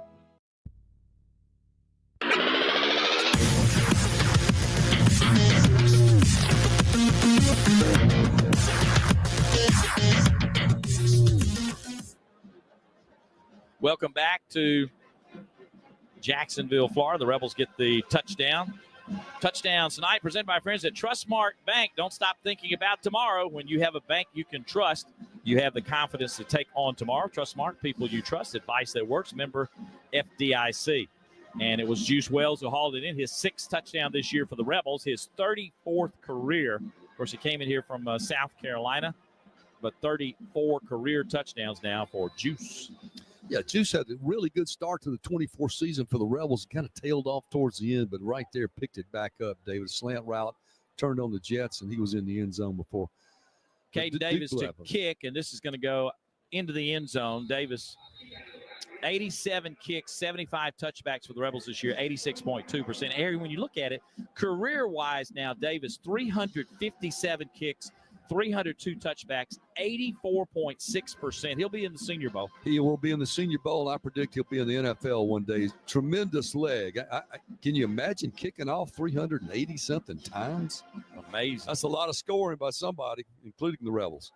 Welcome back to Jacksonville, Florida. The Rebels get the touchdown. Touchdowns tonight presented by our friends at Trustmark Bank. Don't stop thinking about tomorrow. When you have a bank you can trust, you have the confidence to take on tomorrow. Trustmark, people you trust, advice that works. Member FDIC. And it was Juice Wells who hauled it in, his 6th touchdown this year for the Rebels, his 34th career. Of course, he came in here from South Carolina, but 34 career touchdowns now for Juice. Yeah, Juice had a really good start to the 24 season for the Rebels. Kind of tailed off towards the end, but right there picked it back up, David. Slant route, turned on the Jets, and he was in the end zone before. Caden Davis to kick, and this is going to go into the end zone. Davis, 87 kicks, 75 touchbacks for the Rebels this year, 86.2%. Harry, when you look at it, career-wise now, Davis, 357 kicks, 302 touchbacks, 84.6%. He'll be in the Senior Bowl. He will be in the Senior Bowl. I predict he'll be in the NFL one day. Tremendous leg. Can you imagine kicking off 380-something times? Amazing. That's a lot of scoring by somebody, including the Rebels.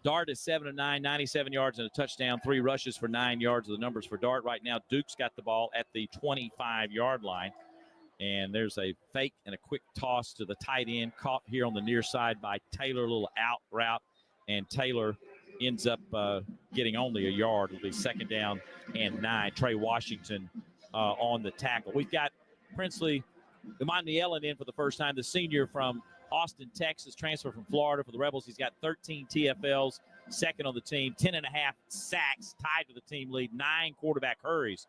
Dart is 7 of 9, 97 yards and a touchdown, 3 rushes for 9 yards of the numbers for Dart. Right now, Duke's got the ball at the 25-yard line. And there's a fake and a quick toss to the tight end, caught here on the near side by Taylor, a little out route. And Taylor ends up getting only a yard. It'll be 2nd down and 9. Trey Washington on the tackle. We've got Princely Emmanuel in for the first time, the senior from Austin, Texas, transfer from Florida for the Rebels. He's got 13 TFLs, 2nd on the team, 10.5 sacks, tied to the team lead, 9 quarterback hurries.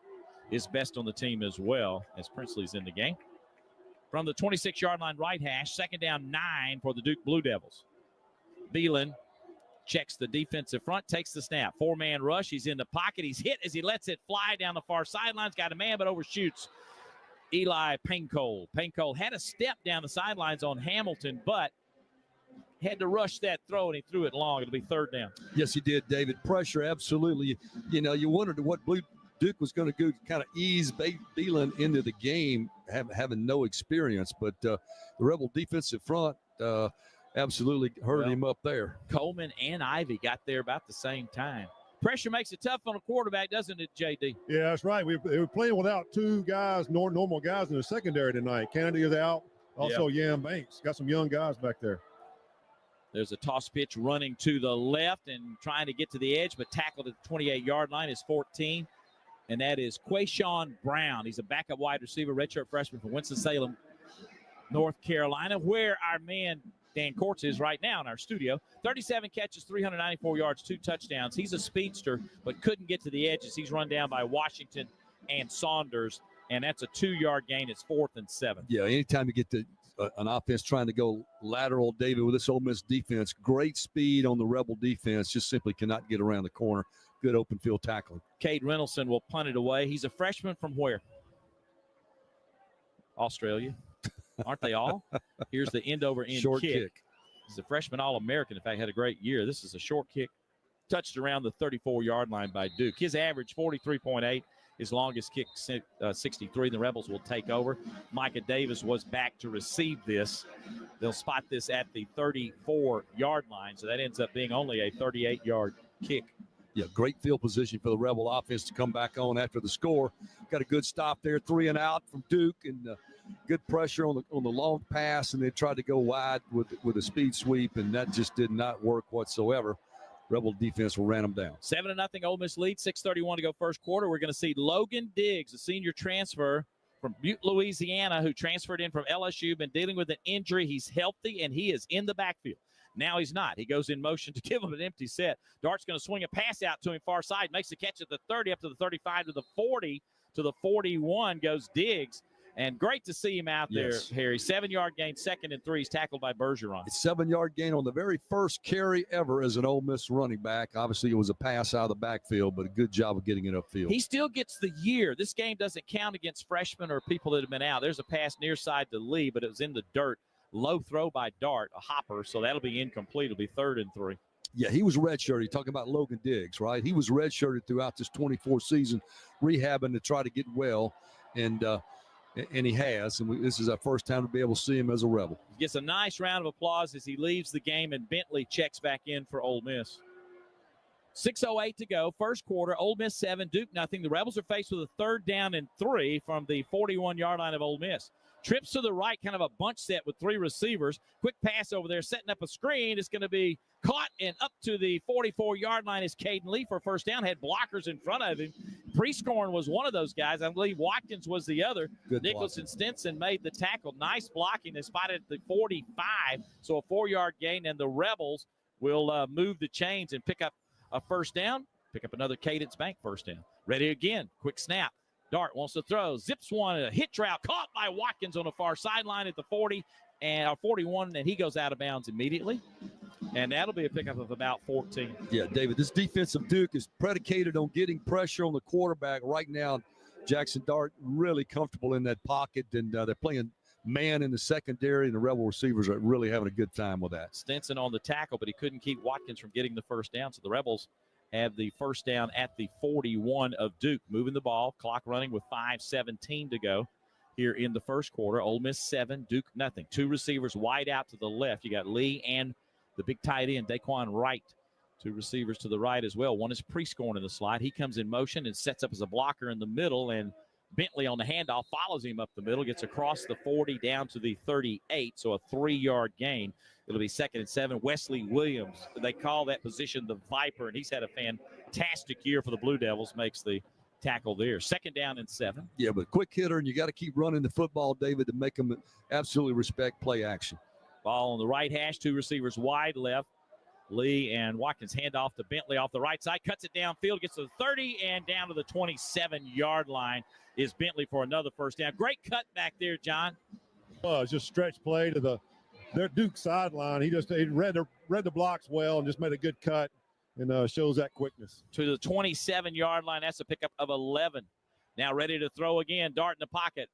Is best on the team as well, as Princely's in the game. From the 26-yard line right hash, 2nd down 9 for the Duke Blue Devils. Beelan checks the defensive front, takes the snap. 4-man rush. He's in the pocket. He's hit as he lets it fly down the far sidelines. Got a man, but overshoots Eli Paincold. Paincold had a step down the sidelines on Hamilton, but had to rush that throw, and he threw it long. It'll be 3rd down. Yes, he did, David. Pressure, absolutely. You know, you wondered what Duke was going to do to kind of ease Beelan into the game, having no experience. But the Rebel defensive front absolutely hurt him up there. Coleman and Ivy got there about the same time. Pressure makes it tough on a quarterback, doesn't it, JD? Yeah, that's right. We were playing without 2 guys, normal guys in the secondary tonight. Kennedy is out. Also, Yam Banks. Got some young guys back there. There's a toss pitch running to the left and trying to get to the edge, but tackled at the 28-yard line is 14. And that is Quayshawn Brown. He's a backup wide receiver, redshirt freshman from Winston-Salem, North Carolina, where our man Dan Courts is right now in our studio. 37 catches, 394 yards, 2 touchdowns. He's a speedster, but couldn't get to the edges. He's run down by Washington and Saunders, and that's a 2-yard gain. It's 4th and 7. Yeah, anytime you get to an offense trying to go lateral, David, with this Ole Miss defense, great speed on the Rebel defense, just simply cannot get around the corner. Good open field tackling. Cade Reynolson will punt it away. He's a freshman from where? Australia. Aren't they all? Here's the end-over-end short kick. He's a freshman All-American. In fact, had a great year. This is a short kick touched around the 34-yard line by Duke. His average, 43.8. His longest kick, 63. The Rebels will take over. Micah Davis was back to receive this. They'll spot this at the 34-yard line, so that ends up being only a 38-yard kick. Yeah, great field position for the Rebel offense to come back on after the score. Got a good stop there, 3 and out from Duke, and good pressure on the long pass, and they tried to go wide with a speed sweep, and that just did not work whatsoever. Rebel defense will ran them down. 7-0 Ole Miss lead, 6:31 to go first quarter. We're going to see Logan Diggs, a senior transfer from Butte, Louisiana, who transferred in from LSU, been dealing with an injury. He's healthy, and he is in the backfield. Now he's not. He goes in motion to give him an empty set. Dart's going to swing a pass out to him far side, makes the catch at the 30, up to the 35, to the 40, to the 41 goes Diggs. And great to see him out there, Harry. 7-yard gain, 2nd and 3. He's tackled by Bergeron. It's 7-yard gain on the very first carry ever as an Ole Miss running back. Obviously, it was a pass out of the backfield, but a good job of getting it upfield. He still gets the year. This game doesn't count against freshmen or people that have been out. There's a pass near side to Lee, but it was in the dirt. Low throw by Dart, a hopper, so that'll be incomplete. It'll be 3rd and 3. Yeah, he was redshirted. You're talking about Logan Diggs, right? He was redshirted throughout this 24 season, rehabbing to try to get well, and he has. And this is our first time to be able to see him as a Rebel. He gets a nice round of applause as he leaves the game, and Bentley checks back in for Ole Miss. 6:08 to go, first quarter. Ole Miss 7, Duke nothing. The Rebels are faced with a 3rd down and 3 from the 41-yard line of Ole Miss. Trips to the right, kind of a bunch set with 3 receivers. Quick pass over there, setting up a screen. It's going to be caught and up to the 44-yard line is Caden Lee for a first down. Had blockers in front of him. Prescorn was one of those guys. I believe Watkins was the other. Good Nicholson Stinson made the tackle. Nice blocking. They spotted at the 45, so a 4-yard gain, and the Rebels will move the chains and pick up a first down, pick up another Cadence Bank first down. Ready again. Quick snap. Dart wants to throw. Zips one. A hitch route caught by Watkins on the far sideline at the 40 and 41, and he goes out of bounds immediately. And that'll be a pickup of about 14. Yeah, David, this defensive Duke is predicated on getting pressure on the quarterback. Right now, Jackson Dart really comfortable in that pocket, and they're playing man in the secondary, and the Rebel receivers are really having a good time with that. Stinson on the tackle, but he couldn't keep Watkins from getting the first down, so the Rebels have the first down at the 41 of Duke. Moving the ball, clock running with 5:17 to go here in the first quarter. Ole Miss 7, Duke nothing. 2 receivers wide out to the left. You got Lee and the big tight end, Daquan Wright. 2 receivers to the right as well. One is Prescorn in the slot. He comes in motion and sets up as a blocker in the middle, and Bentley on the handoff follows him up the middle, gets across the 40 down to the 38, so a 3-yard gain. It'll be 2nd and 7. Wesley Williams, they call that position the Viper, and he's had a fantastic year for the Blue Devils, makes the tackle there. 2nd down and 7. Yeah, but quick hitter, and you got to keep running the football, David, to make them absolutely respect play action. Ball on the right hash, 2 receivers wide left. Lee and Watkins hand off to Bentley off the right side, cuts it downfield, gets to the 30 and down to the 27-yard line is Bentley for another first down. Great cut back there, John. Well, it's just stretch play to their Duke sideline. He read the blocks well and just made a good cut and shows that quickness. To the 27-yard line, that's a pickup of 11. Now ready to throw again. Dart in the pocket.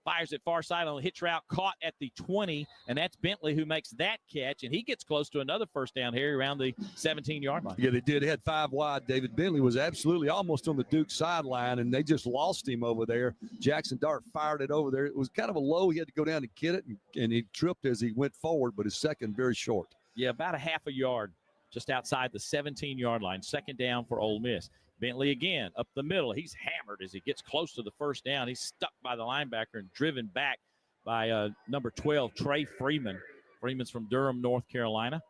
Fires it far side on the hitch route, caught at the 20, and that's Bentley who makes that catch, and he gets close to another first down here around the 17-yard line. Yeah, they did. They had 5 wide. David Bentley was absolutely almost on the Duke sideline, and they just lost him over there. Jackson Dart fired it over there. It was kind of a low. He had to go down and get it, and he tripped as he went forward, but his second very short. Yeah, about a half a yard just outside the 17-yard line. 2nd down for Ole Miss. Bentley again up the middle. He's hammered as he gets close to the first down. He's stuck by the linebacker and driven back by number 12, Trey Freeman. Freeman's from Durham, North Carolina.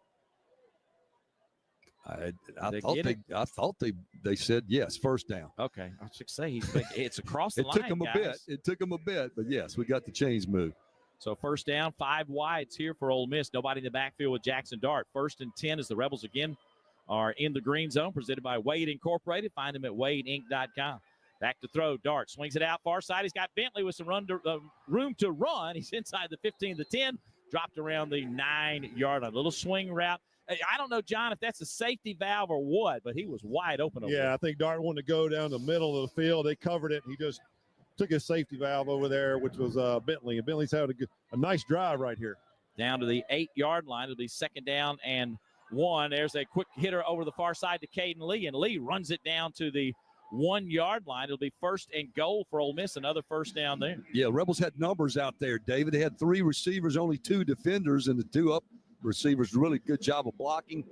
I thought they said yes, first down. Okay, I should say it's across the line. It took him a bit, but yes, we got the chains moved. So first down, 5 wides here for Ole Miss. Nobody in the backfield with Jackson Dart. 1st and 10 as the Rebels again are in the green zone, presented by Wade Incorporated. Find them at wadeinc.com. Back to throw. Dart swings it out far side. He's got Bentley with some room to run. He's inside the 15, the 10, dropped around the 9-yard line. A little swing route. I don't know, John, if that's a safety valve or what, but he was wide open over there. I think Dart wanted to go down the middle of the field. They covered it. He just took his safety valve over there, which was Bentley. And Bentley's had a nice drive right here. Down to the 8-yard line. It'll be 2nd down and 1. There's a quick hitter over the far side to Caden Lee, and Lee runs it down to the 1-yard line. It'll be 1st and goal for Ole Miss. Another first down there. Yeah, Rebels had numbers out there, David. They had 3 receivers, only 2 defenders, and the 2 up receivers really good job of blocking.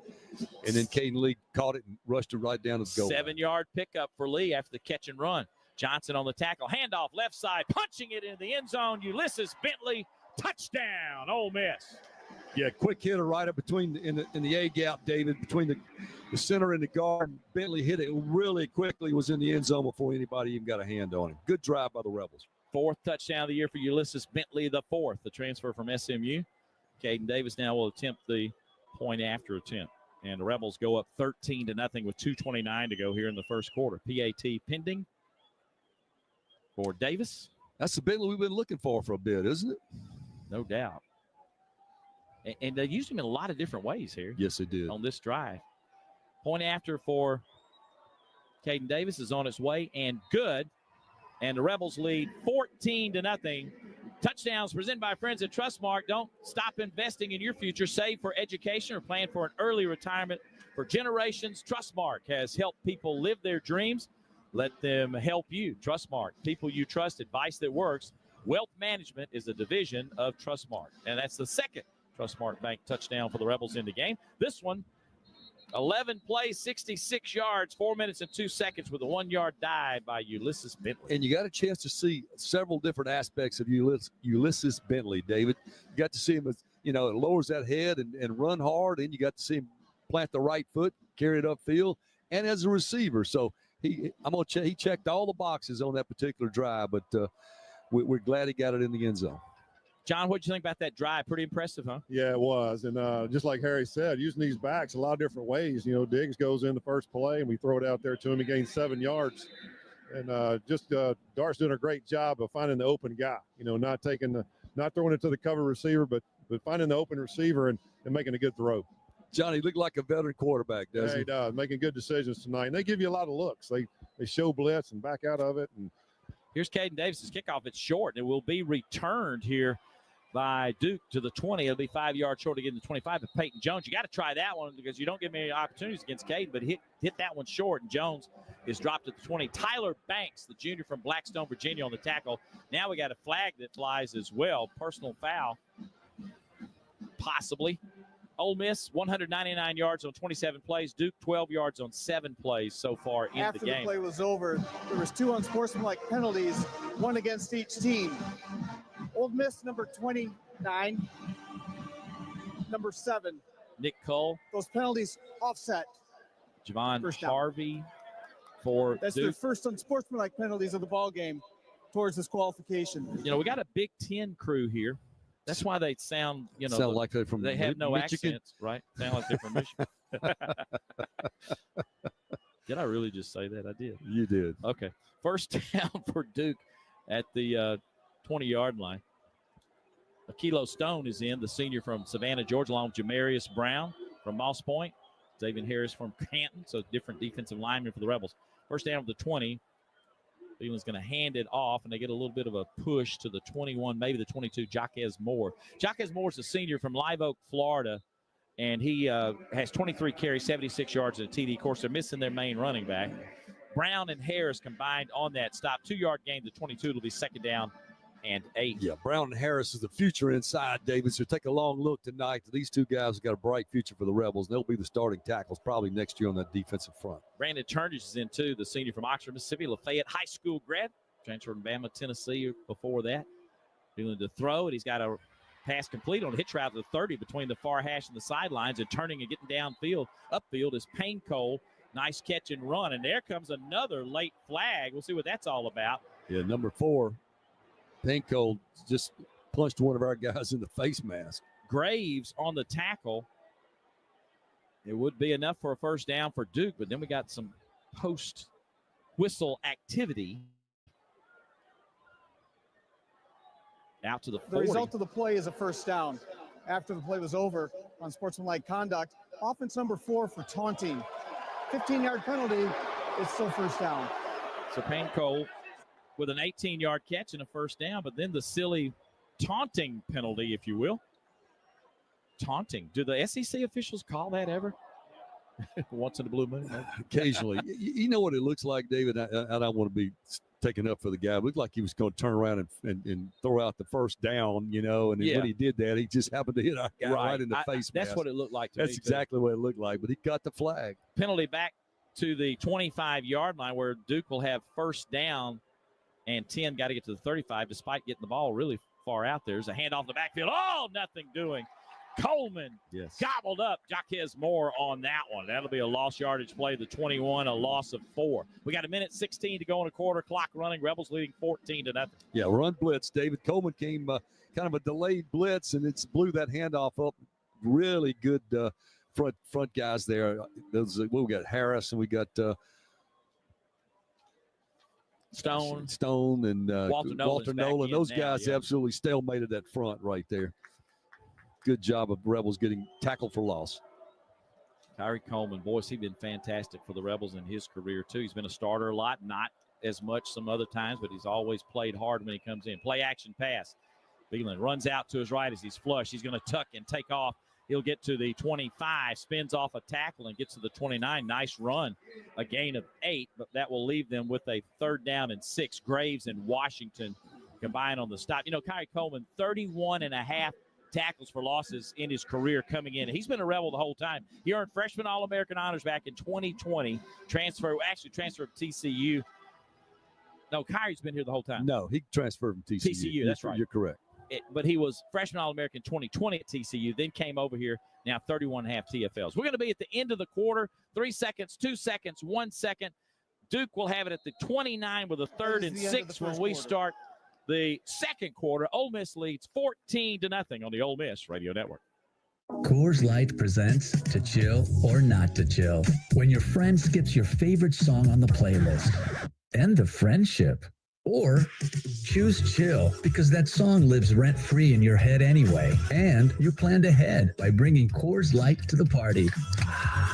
And then Caden Lee caught it and rushed it right down to the goal. 7-yard pickup for Lee after the catch and run. Johnson on the tackle. Handoff left side, punching it into the end zone. Ulysses Bentley, touchdown, Ole Miss. Yeah, quick hitter right up between in the A gap, David, between the center and the guard. Bentley hit it really quickly, was in the end zone before anybody even got a hand on him. Good drive by the Rebels. 4th touchdown of the year for Ulysses Bentley, the 4th, the transfer from SMU. Caden Davis now will attempt the point after attempt. And the Rebels go up 13-0 with 2:29 to go here in the first quarter. PAT pending for Davis. That's the Bentley we've been looking for a bit, isn't it? No doubt. And they used him in a lot of different ways here. Yes, they did. On this drive. Point after for Caden Davis is on its way and good. And the Rebels lead 14-0. Touchdowns presented by friends at Trustmark. Don't stop investing in your future. Save for education or plan for an early retirement. For generations, Trustmark has helped people live their dreams. Let them help you. Trustmark, people you trust, advice that works. Wealth management is a division of Trustmark. And that's the second Trustmark Bank touchdown for the Rebels in the game. This one, 11 plays, 66 yards, 4 minutes and 2 seconds with a 1-yard dive by Ulysses Bentley. And you got a chance to see several different aspects of Ulysses Bentley, David. You got to see him, it lowers that head and run hard, and you got to see him plant the right foot, carry it upfield, and as a receiver. So he checked all the boxes on that particular drive, but we're glad he got it in the end zone. John, what did you think about that drive? Pretty impressive, huh? Yeah, it was. And just like Harry said, using these backs a lot of different ways. Diggs goes in the first play, and we throw it out there to him. He gains 7 yards. And Dart's doing a great job of finding the open guy, not throwing it to the cover receiver, but finding the open receiver and making a good throw. Johnny looked like a veteran quarterback, doesn't he? He does, making good decisions tonight. And they give you a lot of looks. They show blitz and back out of it. And here's Caden Davis's kickoff. It's short, and it will be returned here by Duke to the 20. It'll be 5 yards short to get to the 25. But Peyton Jones, you got to try that one because you don't get many opportunities against Caden, but hit that one short, and Jones is dropped at the 20. Tyler Banks, the junior from Blackstone, Virginia, on the tackle. Now we got a flag that flies as well. Personal foul, possibly. Ole Miss, 199 yards on 27 plays. Duke, 12 yards on 7 plays so far in After the game. After the play was over, there was 2 unsportsmanlike penalties, one against each team. Ole Miss, number 29, number 7. Nick Cole. Those penalties offset. Javon Harvey for That's Duke. their first unsportsmanlike penalties of the ball game towards disqualification. We got a Big Ten crew here. That's why they sound, sound like they're from they have no Michigan. accents, right? Sound like they're from Michigan. Did I really just say that? I did. You did. Okay. First down for Duke at the 20-yard line. Akilo Stone is in, the senior from Savannah, Georgia, along with Jamarius Brown from Moss Point, David Harris from Canton, so different defensive linemen for the Rebels. First down of the 20. Cleveland's going to hand it off, and they get a little bit of a push to the 21, maybe the 22, Jaquez Moore. Jaquez Moore is a senior from Live Oak, Florida, and he has 23 carries, 76 yards and a TD. Of course, they're missing their main running back. Brown and Harris combined on that stop. 2-yard gain to 22. It'll be second down and 8. Yeah, Brown and Harris is the future inside, David. So take a long look tonight. These two guys have got a bright future for the Rebels. They'll be the starting tackles probably next year on that defensive front. Brandon Turnage is in, too, the senior from Oxford, Mississippi, Lafayette High School grad. Transferred from Bama, Tennessee before that. Feeling to throw it. He's got a pass complete on a hitch route to the 30 between the far hash and the sidelines, and turning and getting downfield. Upfield is Payne Cole. Nice catch and run. And there comes another late flag. We'll see what that's all about. Yeah, number 4. Pinko just punched one of our guys in the face mask. Graves on the tackle. It would be enough for a first down for Duke, but then we got some post-whistle activity. Out to the 40. The result of the play is a first down. After the play was over on sportsmanlike conduct, offense number 4 for taunting. 15-yard penalty, it's still first down. So Payne Cole with an 18-yard catch and a first down, but then the silly taunting penalty, if you will. Taunting. Do the SEC officials call that ever? Once in a blue moon? Occasionally. You know what it looks like, David? I don't want to be taken up for the guy. It looked like he was going to turn around and throw out the first down, and when he did that, he just happened to hit our guy right in the face mask. That's what it looked like to me. That's exactly what it looked like, but he got the flag. Penalty back to the 25-yard line where Duke will have first down, and 10 got to get to the 35 despite getting the ball really far out there. There's a handoff the backfield. Oh, nothing doing. Coleman gobbled up Jaquez Moore on that one. That'll be a lost yardage play. The 21, a loss of 4. We got 1:16 to go in a quarter. Clock running. Rebels leading 14-0. Yeah, run blitz. David Coleman came kind of a delayed blitz, and it's blew that handoff up. Really good front guys there. We got Harris, and we got Stone and Walter Nolan. Those guys absolutely stalemated that front right there. Good job of Rebels getting tackled for loss. Kyrie Coleman, boys, he's been fantastic for the Rebels in his career, too. He's been a starter a lot, not as much some other times, but he's always played hard when he comes in. Play action pass. Beeland runs out to his right as he's flush. He's going to tuck and take off. He'll get to the 25, spins off a tackle and gets to the 29. Nice run, a gain of 8, but that will leave them with a 3rd down and 6. Graves and Washington combine on the stop. You know, Kyrie Coleman, 31.5 tackles for losses in his career coming in. He's been a Rebel the whole time. He earned freshman All-American honors back in 2020. Transferred to TCU. No, Kyrie's been here the whole time. No, he transferred from TCU. TCU, that's right. You're correct. But he was freshman All-American 2020 at TCU, then came over here, now 31.5 TFLs. We're going to be at the end of the quarter, 3 seconds, 2 seconds, 1 second. Duke will have it at the 29 with a 3rd and 6 when we start the second quarter. Ole Miss leads 14-0 on the Ole Miss Radio Network. Coors Light presents To Chill or Not to Chill. When your friend skips your favorite song on the playlist. End of friendship. Or choose chill because that song lives rent-free in your head anyway. And you planned ahead by bringing Coors Light to the party.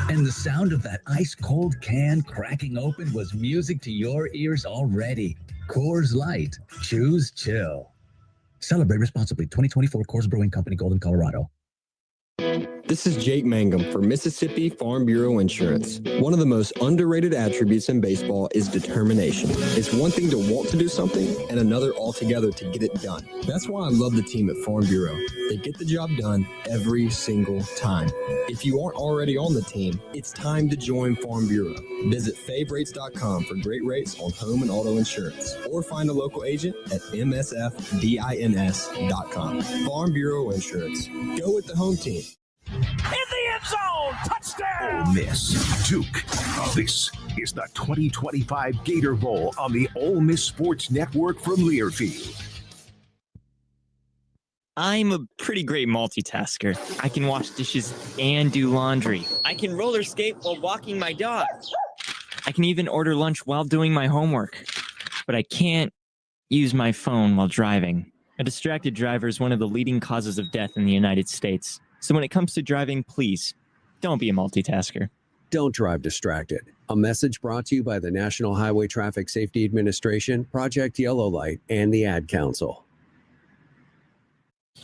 And the sound of that ice-cold can cracking open was music to your ears already. Coors Light. Choose chill. Celebrate responsibly. 2024 Coors Brewing Company, Golden, Colorado. This is Jake Mangum for Mississippi Farm Bureau Insurance. One of the most underrated attributes in baseball is determination. It's one thing to want to do something and another altogether to get it done. That's why I love the team at Farm Bureau. They get the job done every single time. If you aren't already on the team, it's time to join Farm Bureau. Visit favrates.com for great rates on home and auto insurance or find a local agent at msfdins.com. Farm Bureau Insurance. Go with the home team. In the end zone, touchdown! Ole Miss, Duke. This is the 2025 Gator Bowl on the Ole Miss Sports Network from Learfield. I'm a pretty great multitasker. I can wash dishes and do laundry. I can roller skate while walking my dog. I can even order lunch while doing my homework. But I can't use my phone while driving. A distracted driver is one of the leading causes of death in the United States. So when it comes to driving, please, don't be a multitasker. Don't drive distracted. A message brought to you by the National Highway Traffic Safety Administration, Project Yellow Light, and the Ad Council.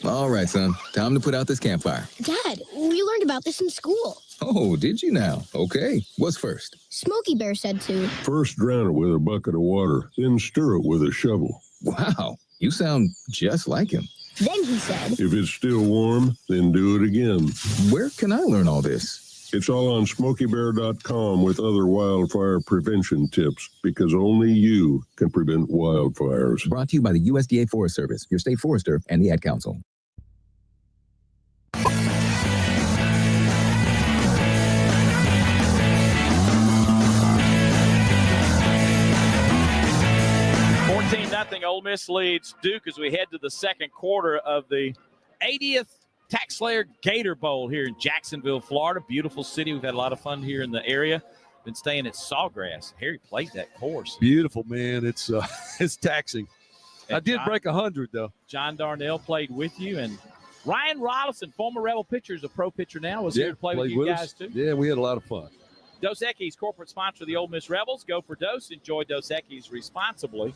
All right, son. Time to put out this campfire. Dad, we learned about this in school. Oh, did you now? Okay. What's first? Smokey Bear said to. First drown it with a bucket of water, then stir it with a shovel. Wow, you sound just like him. Then he said, if it's still warm, then do it again. Where can I learn all this? It's all on SmokeyBear.com with other wildfire prevention tips, because only you can prevent wildfires. Brought to you by the USDA Forest Service, your state forester, and the Ad Council. Nothing. Ole Miss leads Duke as we head to the second quarter of the 80th Tax Slayer Gator Bowl here in Jacksonville, Florida. Beautiful city. We've had a lot of fun here in the area. Been staying at Sawgrass. Harry played that course. Beautiful, man. It's taxing. And I did break 100 though. John Darnell played with you, and Ryan Rollison, former Rebel pitcher, is a pro pitcher now. Was here to play with you guys too. Yeah, we had a lot of fun. Dos Equis, corporate sponsor of the Ole Miss Rebels. Go for Dos. Enjoy Dos Equis responsibly.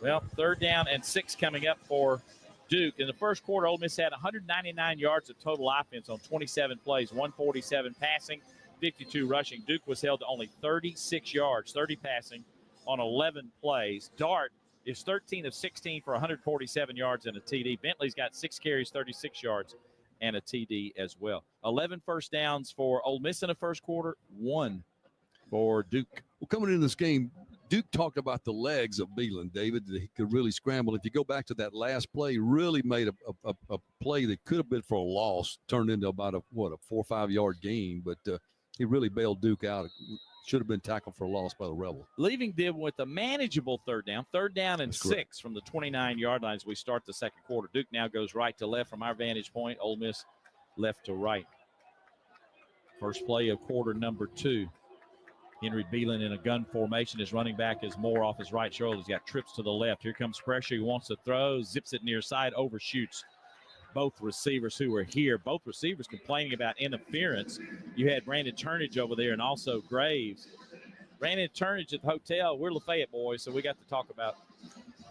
Well, 3rd down and 6 coming up for Duke. In the first quarter, Ole Miss had 199 yards of total offense on 27 plays, 147 passing, 52 rushing. Duke was held to only 36 yards, 30 passing on 11 plays. Dart is 13 of 16 for 147 yards and a TD. Bentley's got 6 carries, 36 yards, and a TD as well. 11 first downs for Ole Miss in the first quarter, 1 for Duke. Well, coming into this game, Duke talked about the legs of Beeland, David, that he could really scramble. If you go back to that last play, really made a play that could have been for a loss, turned into about a 4 or 5 yard gain, but he really bailed Duke out. It should have been tackled for a loss by the Rebels. Leaving them with a manageable 3rd down and 6 from the 29-yard line as we start the second quarter. Duke now goes right to left from our vantage point. Ole Miss left to right. First play of quarter number 2. Henry Beelan in a gun formation. His running back is Moore off his right shoulder. He's got trips to the left. Here comes pressure. He wants to throw, zips it near side, overshoots both receivers who are here. Both receivers complaining about interference. You had Brandon Turnage over there and also Graves. Brandon Turnage at the hotel. We're Lafayette boys, so we got to talk about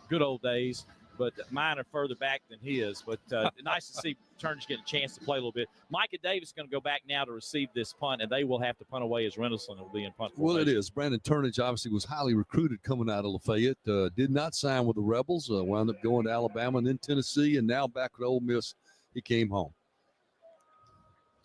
good old days. But mine are further back than his. But nice to see Turnage get a chance to play a little bit. Micah Davis is going to go back now to receive this punt, and they will have to punt away as Rendleson will be in punt formation. Well, it is. Brandon Turnage obviously was highly recruited coming out of Lafayette. Did not sign with the Rebels. Wound up going to Alabama and then Tennessee, and now back at Ole Miss. He came home.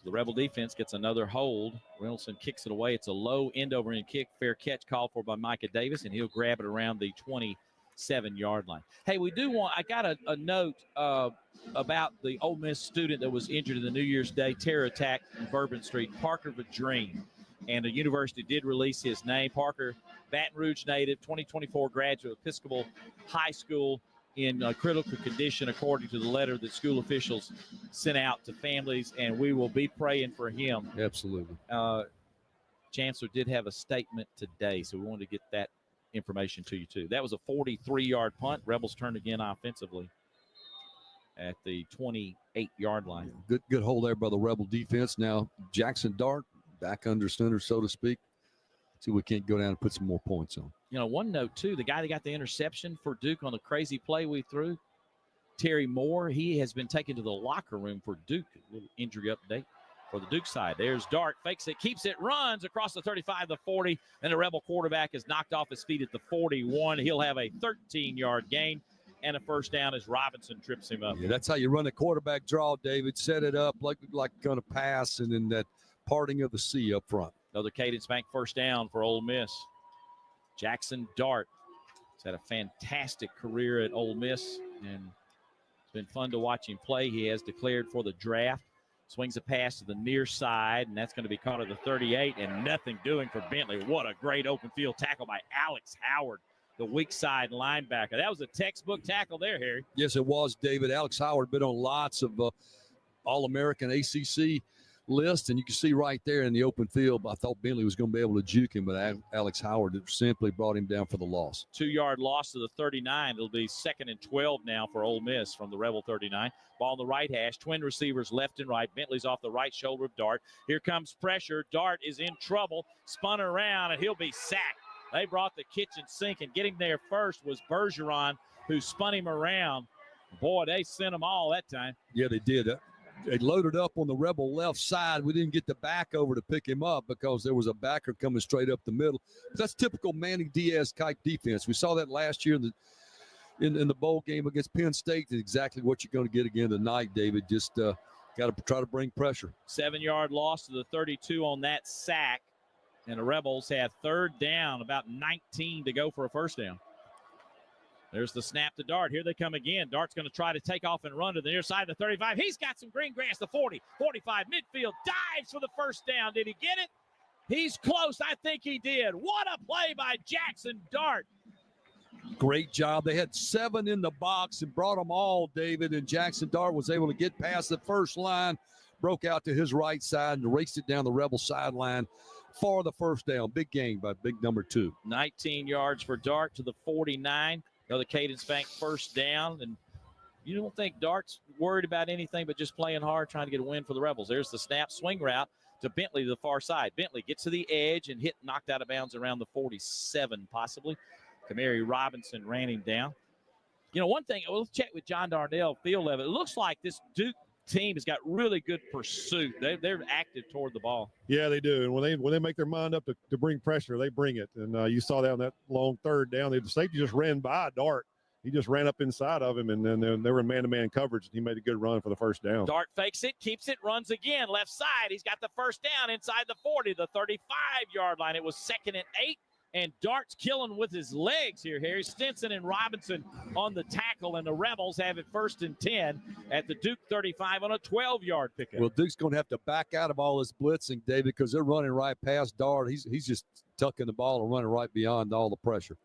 The Rebel defense gets another hold. Rendleson kicks it away. It's a low end-over-end kick. Fair catch called for by Micah Davis, and he'll grab it around the 27-yard line. Hey, I got a note about the Ole Miss student that was injured in the New Year's Day terror attack in Bourbon Street, Parker Vadrine. And the university did release his name. Parker, Baton Rouge native, 2024 graduate of Episcopal High School in critical condition, according to the letter that school officials sent out to families, and we will be praying for him. Absolutely. Chancellor did have a statement today, so we wanted to get that information to you too. That was a 43-yard punt. Rebels turned again offensively at the 28-yard line. Good hold there by the Rebel defense. Now Jackson Dart back under center, so to speak. See if we can't go down and put some more points on. One note too, the guy that got the interception for Duke on the crazy play we threw, Terry Moore, he has been taken to the locker room for Duke. A little injury update for the Duke side. There's Dart, fakes it, keeps it, runs across the 35, the 40, and the Rebel quarterback is knocked off his feet at the 41. He'll have a 13-yard gain and a first down as Robinson trips him up. Yeah, that's how you run a quarterback draw, David. Set it up like going to pass, and then that parting of the sea up front. Another Cadence Bank first down for Ole Miss. Jackson Dart has had a fantastic career at Ole Miss, and it's been fun to watch him play. He has declared for the draft. Swings a pass to the near side, and that's going to be caught at the 38, and nothing doing for Bentley. What a great open field tackle by Alex Howard, the weak side linebacker. That was a textbook tackle there, Harry. Yes, it was, David. Alex Howard been on lots of All-American ACC list, and you can see right there in the open field, I thought Bentley was going to be able to juke him, but Alex Howard simply brought him down for the loss. 2-yard loss to the 39. It'll be 2nd and 12 now for Ole Miss from the Rebel 39. Ball on the right hash, twin receivers left and right. Bentley's off the right shoulder of Dart. Here comes pressure. Dart is in trouble, spun around, and he'll be sacked. They brought the kitchen sink, and getting there first was Bergeron, who spun him around. Boy, they sent them all that time. Yeah, they did. They loaded up on the Rebel left side. We didn't get the back over to pick him up because there was a backer coming straight up the middle. But that's typical Manny Diaz type defense. We saw that last year in the bowl game against Penn State. That's exactly what you're going to get again tonight, David. Just got to try to bring pressure. 7-yard loss to the 32 on that sack, and the Rebels have 3rd down, about 19 to go for a first down. There's the snap to Dart. Here they come again. Dart's going to try to take off and run to the near side of the 35. He's got some green grass. The 40, 45, midfield, dives for the first down. Did he get it? He's close. I think he did. What a play by Jackson Dart. Great job. They had 7 in the box and brought them all, David, and Jackson Dart was able to get past the first line, broke out to his right side and raced it down the Rebel sideline for the first down. Big gain by big number 2. 19 yards for Dart to the 49. Another Cadence Bank first down, and you don't think Dart's worried about anything but just playing hard, trying to get a win for the Rebels. There's the snap swing route to Bentley to the far side. Bentley gets to the edge and knocked out of bounds around the 47 possibly. Kamari Robinson ran him down. One thing, we'll check with John Darnell, field level. It looks like this Duke team has got really good pursuit. They're active toward the ball. Yeah, they do. And when they make their mind up to bring pressure, they bring it. And you saw that on that long 3rd down. The safety just ran by Dart. He just ran up inside of him, and then they were in man-to-man coverage, and he made a good run for the first down. Dart fakes it, keeps it, runs again. Left side, he's got the first down inside the 40, the 35-yard line. It was 2nd and 8. And Dart's killing with his legs here, Harry. Stinson and Robinson on the tackle, and the Rebels have it 1st and 10 at the Duke 35 on a 12-yard pickup. Well, Duke's going to have to back out of all this blitzing, David, because they're running right past Dart. He's just tucking the ball and running right beyond all the pressure.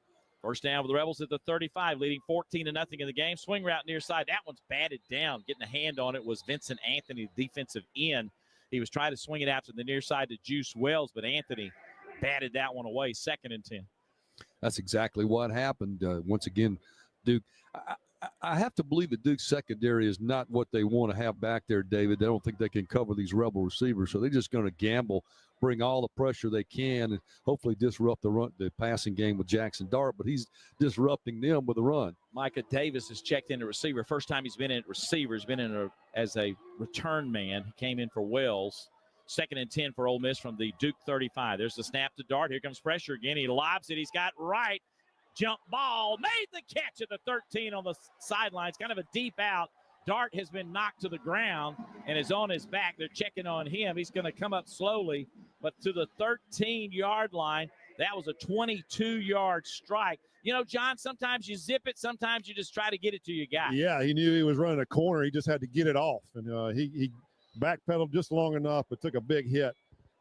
First down with the Rebels at the 35, leading 14-0 in the game. Swing route near side. That one's batted down. Getting a hand on it was Vincent Anthony, defensive end. He was trying to swing it out to the near side to Juice Wells, but Anthony batted that one away, 2nd and 10. That's exactly what happened. Once again, Duke, I have to believe that Duke's secondary is not what they want to have back there, David. They don't think they can cover these Rebel receivers, so they're just going to gamble, bring all the pressure they can, and hopefully disrupt the passing game with Jackson Dart, but he's disrupting them with a run. Micah Davis has checked in at receiver. First time he's been in at receiver. He's been in as a return man. He came in for Wells. 2nd and 10 for Ole Miss from the Duke 35. There's the snap to Dart. Here comes pressure again. He lobs it. He's got right. Jump ball. Made the catch at the 13 on the sidelines. Kind of a deep out. Dart has been knocked to the ground and is on his back. They're checking on him. He's going to come up slowly, but to the 13-yard line. That was a 22-yard strike. You know, John, sometimes you zip it. Sometimes you just try to get it to your guy. Yeah, he knew he was running a corner. He just had to get it off. And he backpedaled just long enough, but took a big hit.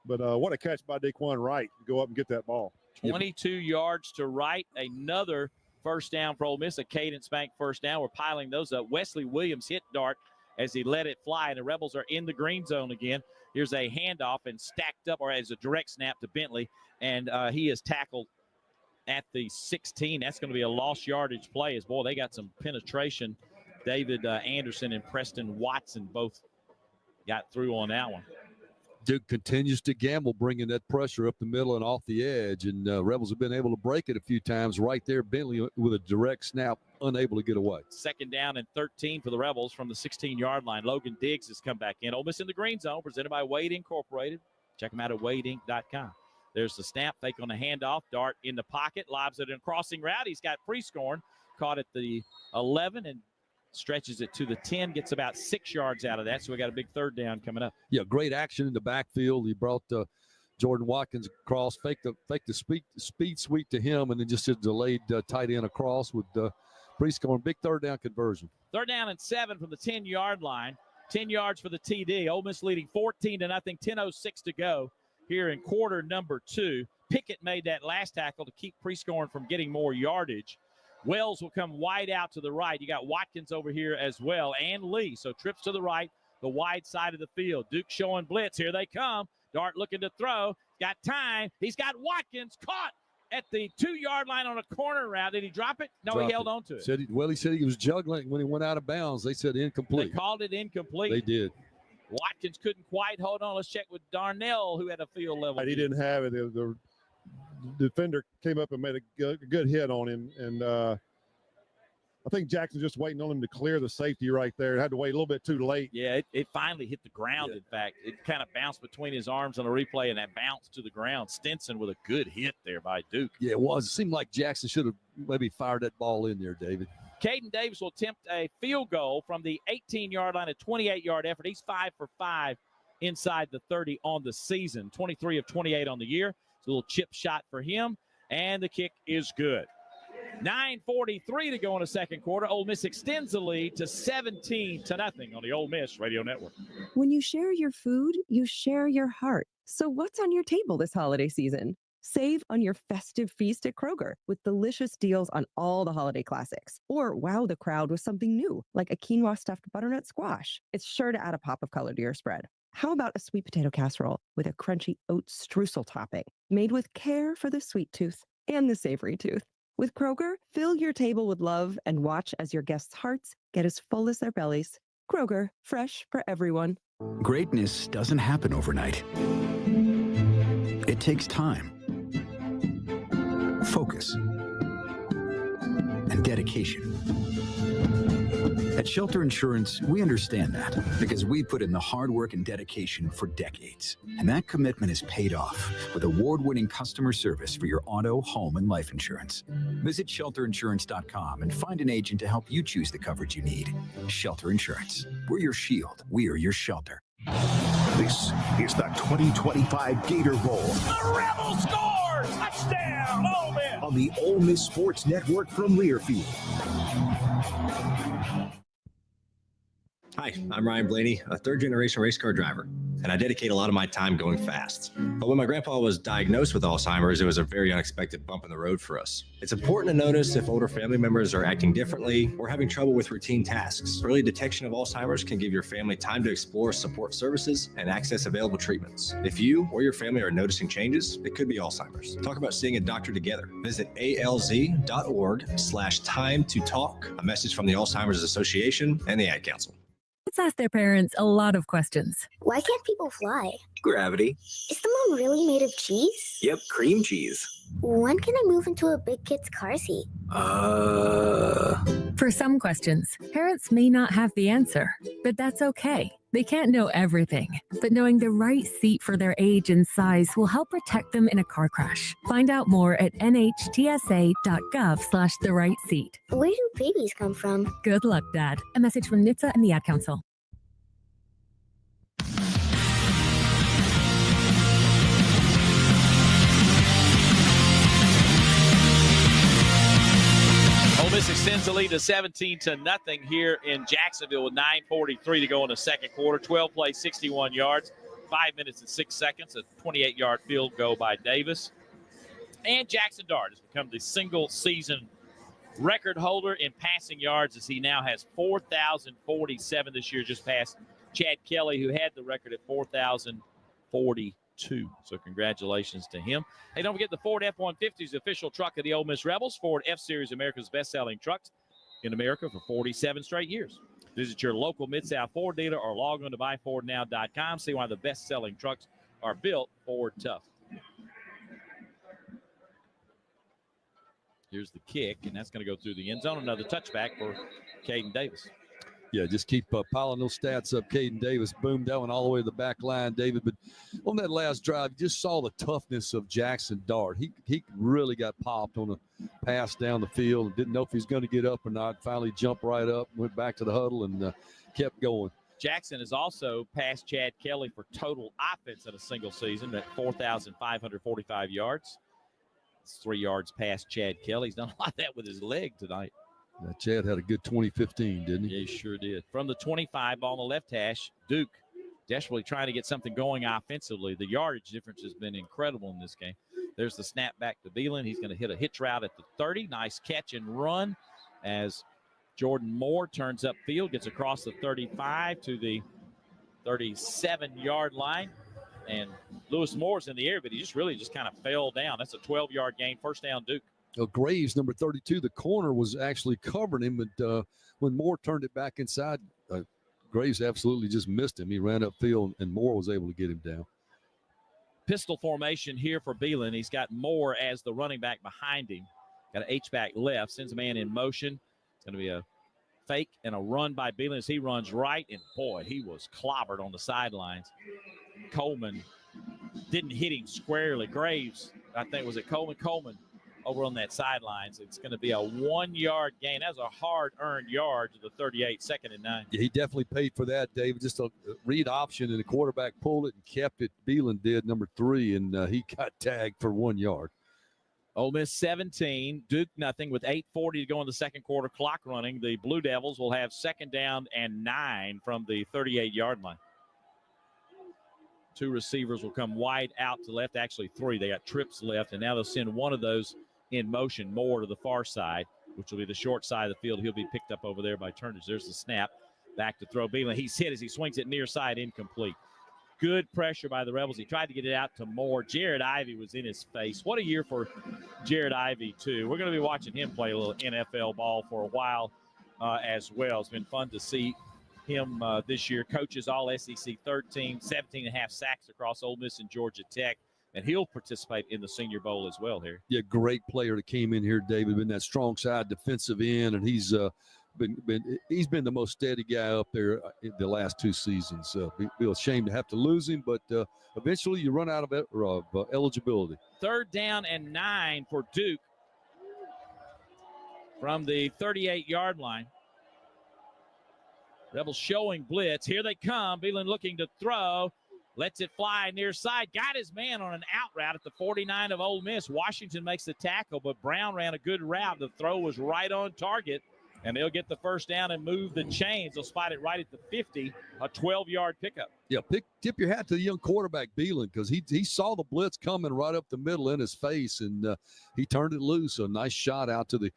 But what a catch by Daquan Wright to go up and get that ball. 22 yards to right. Another first down for Ole Miss, a Cadence Bank first down. We're piling those up. Wesley Williams hit Dart as he let it fly, and the Rebels are in the green zone again. Here's a handoff and stacked up, or as a direct snap to Bentley, and he is tackled at the 16. That's going to be a lost yardage play. As, boy, they got some penetration. David Anderson and Preston Watson both got through on that one. Duke continues to gamble, bringing that pressure up the middle and off the edge, and Rebels have been able to break it a few times. Right there, Bentley with a direct snap, unable to get away. 2nd down and 13 for the Rebels from the 16-yard line. Logan Diggs has come back in. Ole Miss in the green zone, presented by Wade Incorporated. Check them out at wadeinc.com. There's the snap, fake on the handoff. Dart in the pocket, lobs it in a crossing route. He's got Prescorn caught at the 11 and stretches it to the 10, gets about 6 yards out of that. So we got a big 3rd down coming up. Yeah, great action in the backfield. He brought Jordan Watkins across, faked the speed sweep to him, and then just a delayed tight end across with Prescorn. Big 3rd down conversion. 3rd down and 7 from the 10-yard line. 10 yards for the TD. Ole Miss leading 14-0. 10:06 to go here in quarter number 2. Pickett made that last tackle to keep Prescorn from getting more yardage. Wells will come wide out to the right. You got Watkins over here as well, and Lee. So trips to the right, the wide side of the field. Duke showing blitz. Here they come. Dart looking to throw. Got time. He's got Watkins caught at the 2-yard line on a corner route. Did he drop it? No, he held on to it. He said he was juggling when he went out of bounds. They said incomplete. They called it incomplete. They did. Watkins couldn't quite hold on. Let's check with Darnell, who had a field level. He didn't have it. The defender came up and made a good hit on him, and I think Jackson's just waiting on him to clear the safety right there. Had to wait a little bit too late. Yeah, it finally hit the ground, in fact. It kind of bounced between his arms on a replay, and that bounced to the ground. Stinson with a good hit there by Duke. Yeah, it was. It seemed like Jackson should have maybe fired that ball in there, David. Caden Davis will attempt a field goal from the 18-yard line, a 28-yard effort. He's 5 for 5 inside the 30 on the season, 23 of 28 on the year. It's a little chip shot for him, and the kick is good. 9:43 to go in the second quarter. Ole Miss extends the lead to 17-0 on the Ole Miss Radio Network. When you share your food, you share your heart. So what's on your table this holiday season? Save on your festive feast at Kroger with delicious deals on all the holiday classics. Or wow the crowd with something new, like a quinoa stuffed butternut squash. It's sure to add a pop of color to your spread. How about a sweet potato casserole with a crunchy oat streusel topping, made with care for the sweet tooth and the savory tooth? With Kroger, fill your table with love and watch as your guests' hearts get as full as their bellies. Kroger, fresh for everyone. Greatness doesn't happen overnight. It takes time, focus, and dedication. At Shelter Insurance, we understand that because we put in the hard work and dedication for decades. And that commitment is paid off with award-winning customer service for your auto, home, and life insurance. Visit shelterinsurance.com and find an agent to help you choose the coverage you need. Shelter Insurance. We're your shield. We're your shelter. This is the 2025 Gator Bowl. The Rebels score! Touchdown, Ole Miss! On the Ole Miss Sports Network from Learfield. Hi, I'm Ryan Blaney, a third-generation race car driver, and I dedicate a lot of my time going fast. But when my grandpa was diagnosed with Alzheimer's, it was a very unexpected bump in the road for us. It's important to notice if older family members are acting differently or having trouble with routine tasks. Early detection of Alzheimer's can give your family time to explore support services and access available treatments. If you or your family are noticing changes, it could be Alzheimer's. Talk about seeing a doctor together. Visit alz.org/time to talk. A message from the Alzheimer's Association and the Ad Council. Kids ask their parents a lot of questions. Why can't people fly? Gravity. Is the moon really made of cheese? Yep, cream cheese. When can I move into a big kid's car seat? For some questions, parents may not have the answer, but that's okay. They can't know everything, but knowing the right seat for their age and size will help protect them in a car crash. Find out more at nhtsa.gov/the-right-seat. Where do babies come from? Good luck, Dad. A message from NHTSA and the Ad Council. Ole Miss extends the lead to 17-0 here in Jacksonville with 9:43 to go in the second quarter. 12 plays, 61 yards, 5 minutes and 6 seconds. A 28-yard field goal by Davis. And Jackson Dart has become the single-season record holder in passing yards as he now has 4,047 this year, just past Chad Kelly, who had the record at 4,042. So congratulations to him. Hey, don't forget the Ford F-150 is the official truck of the Ole Miss Rebels. Ford F-Series, America's best-selling trucks in America for 47 straight years. Visit your local Mid-South Ford dealer or log on to buyfordnow.com. See why the best-selling trucks are built Ford tough. Here's the kick, and that's going to go through the end zone. Another touchback for Caden Davis. Yeah, just keep piling those stats up. Caden Davis, boom, that one all the way to the back line, David. But on that last drive, you just saw the toughness of Jackson Dart. He really got popped on a pass down the field and didn't know if he was going to get up or not. Finally jumped right up, went back to the huddle, and kept going. Jackson has also passed Chad Kelly for total offense in a single season at 4,545 yards. It's 3 yards past Chad Kelly. He's done a lot of that with his leg tonight. Chad had a good 2015, didn't he? Yeah, he sure did. From the 25, ball on the left hash, Duke desperately trying to get something going offensively. The yardage difference has been incredible in this game. There's the snap back to Beelan. He's going to hit a hitch route at the 30. Nice catch and run as Jordan Moore turns upfield, gets across the 35 to the 37-yard line. And Lewis Moore's in the air, but he just kind of fell down. That's a 12-yard gain. First down, Duke. Graves, number 32, the corner was actually covering him, but when Moore turned it back inside, Graves absolutely just missed him. He ran upfield, and Moore was able to get him down. Pistol formation here for Beelan. He's got Moore as the running back behind him. Got an H-back left, sends a man in motion. It's going to be a fake and a run by Beelan as he runs right, and boy, he was clobbered on the sidelines. Coleman didn't hit him squarely. Graves, I think, was it Coleman over on that sidelines. It's going to be a 1-yard gain. That's a hard-earned yard to the 38, 2nd and 9. Yeah, he definitely paid for that, David. Just a read option, and the quarterback pulled it and kept it. Beelan did, number 3, and he got tagged for 1 yard. Ole Miss 17, Duke nothing with 8:40 to go in the second quarter, clock running. The Blue Devils will have 2nd down and 9 from the 38-yard line. 2 receivers will come wide out to left, actually 3. They got trips left, and now they'll send one of those in motion more to the far side, which will be the short side of the field. He'll be picked up over there by Turnage. There's the snap. Back to throw. Beelan, he's hit as he swings it near side, incomplete. Good pressure by the Rebels. He tried to get it out to Moore. Jared Ivey was in his face. What a year for Jared Ivey, too. We're going to be watching him play a little NFL ball for a while as well. It's been fun to see him this year. Coaches all SEC third team, 17.5 sacks across Ole Miss and Georgia Tech. And he'll participate in the Senior Bowl as well here. Yeah, great player that came in here, David. Been that strong side defensive end, and he's been the most steady guy up there in the last 2 seasons. Be a shame to have to lose him, but eventually you run out of eligibility. 3rd down and 9 for Duke from the 38-yard line. Rebels showing blitz. Here they come. Beelan looking to throw. Lets it fly near side. Got his man on an out route at the 49 of Ole Miss. Washington makes the tackle, but Brown ran a good route. The throw was right on target. And they'll get the first down and move the chains. They'll spot it right at the 50, a 12-yard pickup. Yeah, tip your hat to the young quarterback, Beelan, because he saw the blitz coming right up the middle in his face, and he turned it loose. A nice shot out to the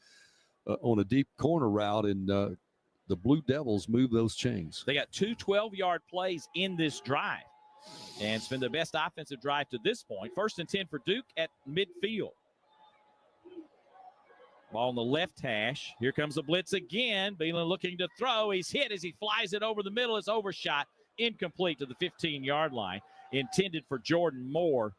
on a deep corner route, and the Blue Devils move those chains. They got 2 12-yard plays in this drive, and it's been the best offensive drive to this point. 1st and 10 for Duke at midfield. Ball on the left hash. Here comes the blitz again. Beelan looking to throw. He's hit as he flies it over the middle. It's overshot. Incomplete to the 15-yard line. Intended for Jordan Moore,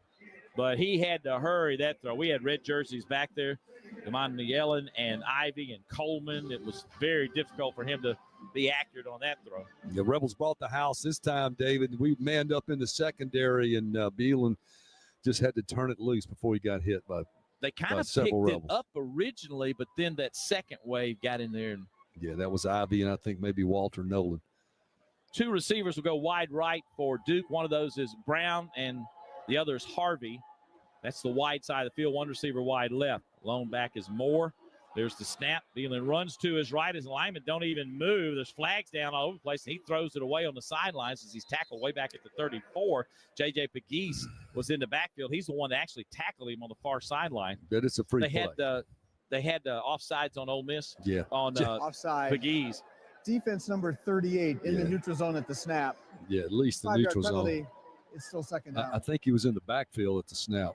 but he had to hurry that throw. We had red jerseys back there. Damon Yellen and Ivy and Coleman. It was very difficult for him to be accurate on that throw. The Rebels brought the house this time, David. We manned up in the secondary, and Beelan just had to turn it loose before he got hit by They kind of picked it up originally, but then that second wave got in there. Yeah, that was Ivy and I think maybe Walter Nolan. 2 receivers will go wide right for Duke. One of those is Brown, and the other is Harvey. That's the wide side of the field. 1 receiver wide left. Lone back is Moore. There's the snap. Beelan runs to his right. His linemen don't even move. There's flags down all over the place, and he throws it away on the sidelines as he's tackled way back at the 34. J.J. Pegues was in the backfield. He's the one that actually tackled him on the far sideline. But it's a free play. They had the offsides on Ole Miss. Yeah. On offside. Pegues. Defense number 38 in the neutral zone at the snap. Yeah, at least the neutral zone. It's still second down. I think he was in the backfield at the snap.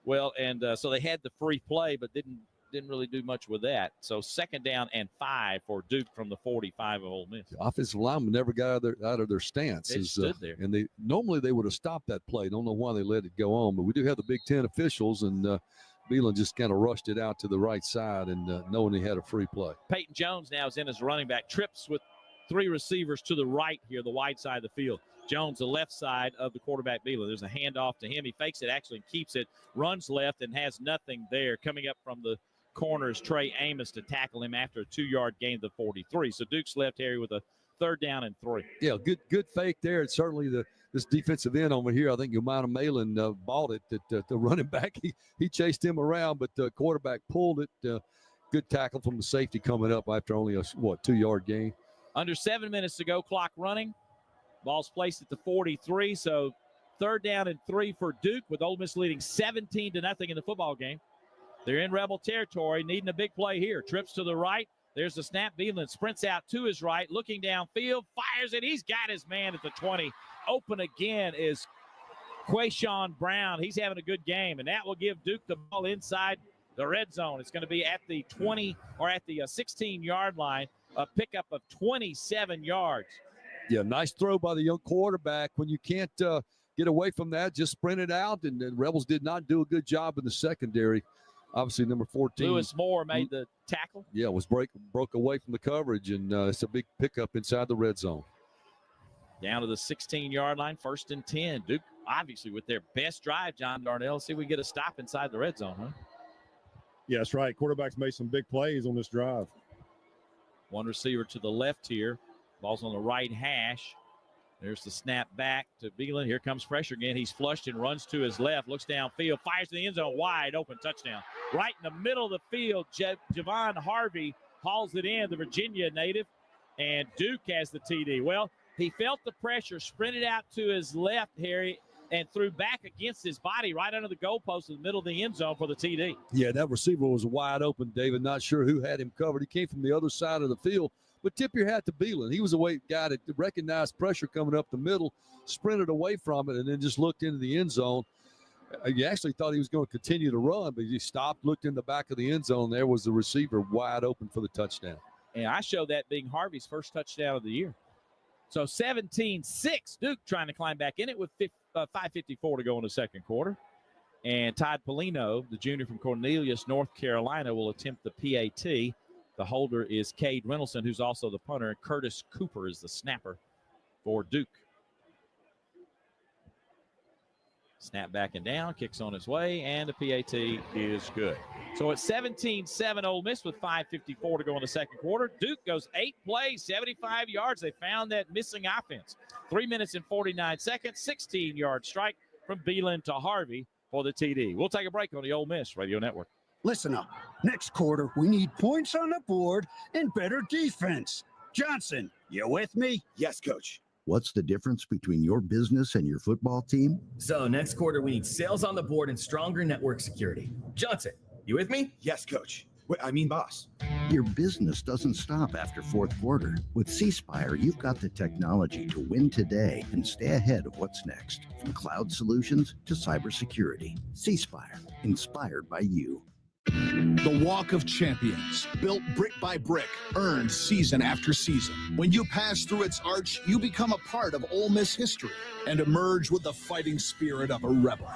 Well, and so they had the free play, but didn't really do much with that. So 2nd down and 5 for Duke from the 45 of Ole Miss. The offensive linemen never got out of their stance. They stood there. And normally they would have stopped that play. Don't know why they let it go on, but we do have the Big Ten officials, and Beelan just kind of rushed it out to the right side, and knowing he had a free play. Peyton Jones now is in as running back. Trips with 3 receivers to the right here, the wide side of the field. Jones, the left side of the quarterback, Beelan. There's a handoff to him. He fakes it, actually, and keeps it. Runs left and has nothing there. Coming up from the corner is Trey Amos to tackle him after a 2-yard gain to the 43. So Duke's left Harry with a 3rd down and 3. Yeah, good fake there. And certainly this defensive end over here, I think Yomana Malin bought it. The running back, he chased him around, but the quarterback pulled it. Good tackle from the safety coming up after only a 2-yard gain. Under 7 minutes to go, clock running. Ball's placed at the 43, so 3rd down and 3 for Duke, with Ole Miss leading 17-0 in the football game. They're in Rebel territory, needing a big play here. Trips to the right. There's the snap. Beelan sprints out to his right, looking downfield, fires it. He's got his man at the 20. Open again is Quayshawn Brown. He's having a good game, and that will give Duke the ball inside the red zone. It's going to be at the 20 or at the 16-yard line, a pickup of 27 yards. Yeah, nice throw by the young quarterback. When you can't get away from that, just sprint it out, and the Rebels did not do a good job in the secondary. Obviously, number 14. Lewis Moore made the tackle. Yeah, was broke away from the coverage, and it's a big pickup inside the red zone. Down to the 16-yard line, 1st and 10. Duke, obviously, with their best drive, John Darnell. Let's see if we get a stop inside the red zone, huh? Yeah, that's right. Quarterbacks made some big plays on this drive. 1 receiver to the left here. Ball's on the right hash. There's the snap back to Beelan. Here comes pressure again. He's flushed and runs to his left. Looks downfield. Fires to the end zone. Wide open touchdown. Right in the middle of the field, Javon Harvey hauls it in, the Virginia native. And Duke has the TD. Well, he felt the pressure, sprinted out to his left, Harry, and threw back against his body right under the goalpost in the middle of the end zone for the TD. Yeah, that receiver was wide open, David. Not sure who had him covered. He came from the other side of the field. But tip your hat to Beelan. He was a guy that recognized pressure coming up the middle, sprinted away from it, and then just looked into the end zone. You actually thought he was going to continue to run, but he stopped, looked in the back of the end zone. There was the receiver wide open for the touchdown. And I show that being Harvey's first touchdown of the year. So 17-6, Duke trying to climb back in it with 5:54 to go in the second quarter. And Todd Polino, the junior from Cornelius, North Carolina, will attempt the PAT. The holder is Cade Rendelson, who's also the punter, and Curtis Cooper is the snapper for Duke. Snap back and down, kicks on his way, and the PAT is good. So it's 17-7 Ole Miss with 5:54 to go in the second quarter. Duke goes 8 plays, 75 yards. They found that missing offense. 3 minutes and 49 seconds, 16-yard strike from Beelan to Harvey for the TD. We'll take a break on the Ole Miss Radio Network. Listen up. Next quarter, we need points on the board and better defense. Johnson, you with me? Yes, Coach. What's the difference between your business and your football team? So next quarter, we need sales on the board and stronger network security. Johnson, you with me? Yes, Coach. Boss. Your business doesn't stop after fourth quarter. With C Spire, you've got the technology to win today and stay ahead of what's next. From cloud solutions to cybersecurity. C Spire, inspired by you. The Walk of Champions, built brick by brick, earned season after season. When you pass through its arch, you become a part of Ole Miss history and emerge with the fighting spirit of a rebel.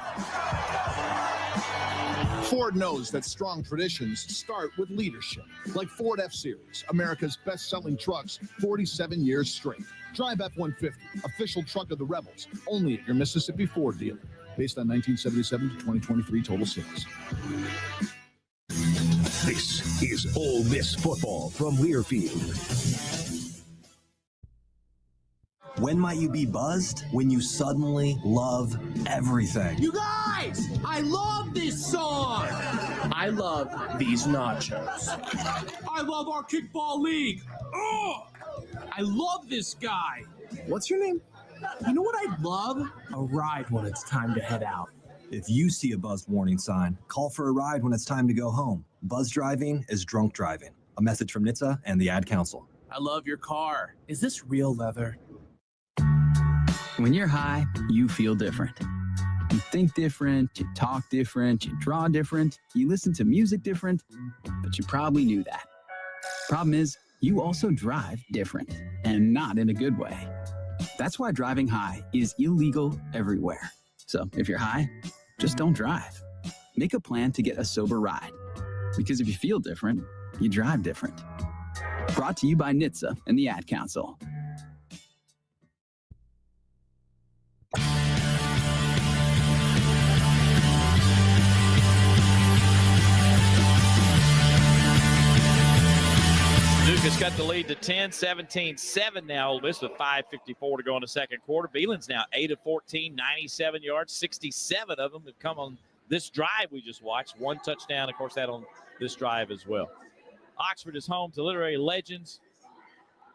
Ford knows that strong traditions start with leadership, like Ford F-Series, America's best-selling trucks 47 years straight. Drive F-150, official truck of the Rebels, only at your Mississippi Ford dealer, based on 1977 to 2023 total sales. This is Ole Miss football from Learfield. When might you be buzzed? When you suddenly love everything. You guys, I love this song. I love these nachos. I love our kickball league. Oh, I love this guy. What's your name? You know what I'd love? A ride when it's time to head out. If you see a buzzed warning sign, call for a ride when it's time to go home. Buzz driving is drunk driving. A message from NHTSA and the Ad Council. I love your car. Is this real leather? When you're high, you feel different. You think different, you talk different, you draw different, you listen to music different, but you probably knew that. Problem is, you also drive different, and not in a good way. That's why driving high is illegal everywhere. So if you're high, just don't drive. Make a plan to get a sober ride. Because if you feel different, you drive different. Brought to you by NHTSA and the Ad Council. Duke has cut the lead to 10, 17-7 now. Ole Miss with 5:54 to go in the second quarter. Beeland's now 8 of 14, 97 yards. 67 of them have come on this drive we just watched. One touchdown, of course, that on this drive as well. Oxford is home to literary legends,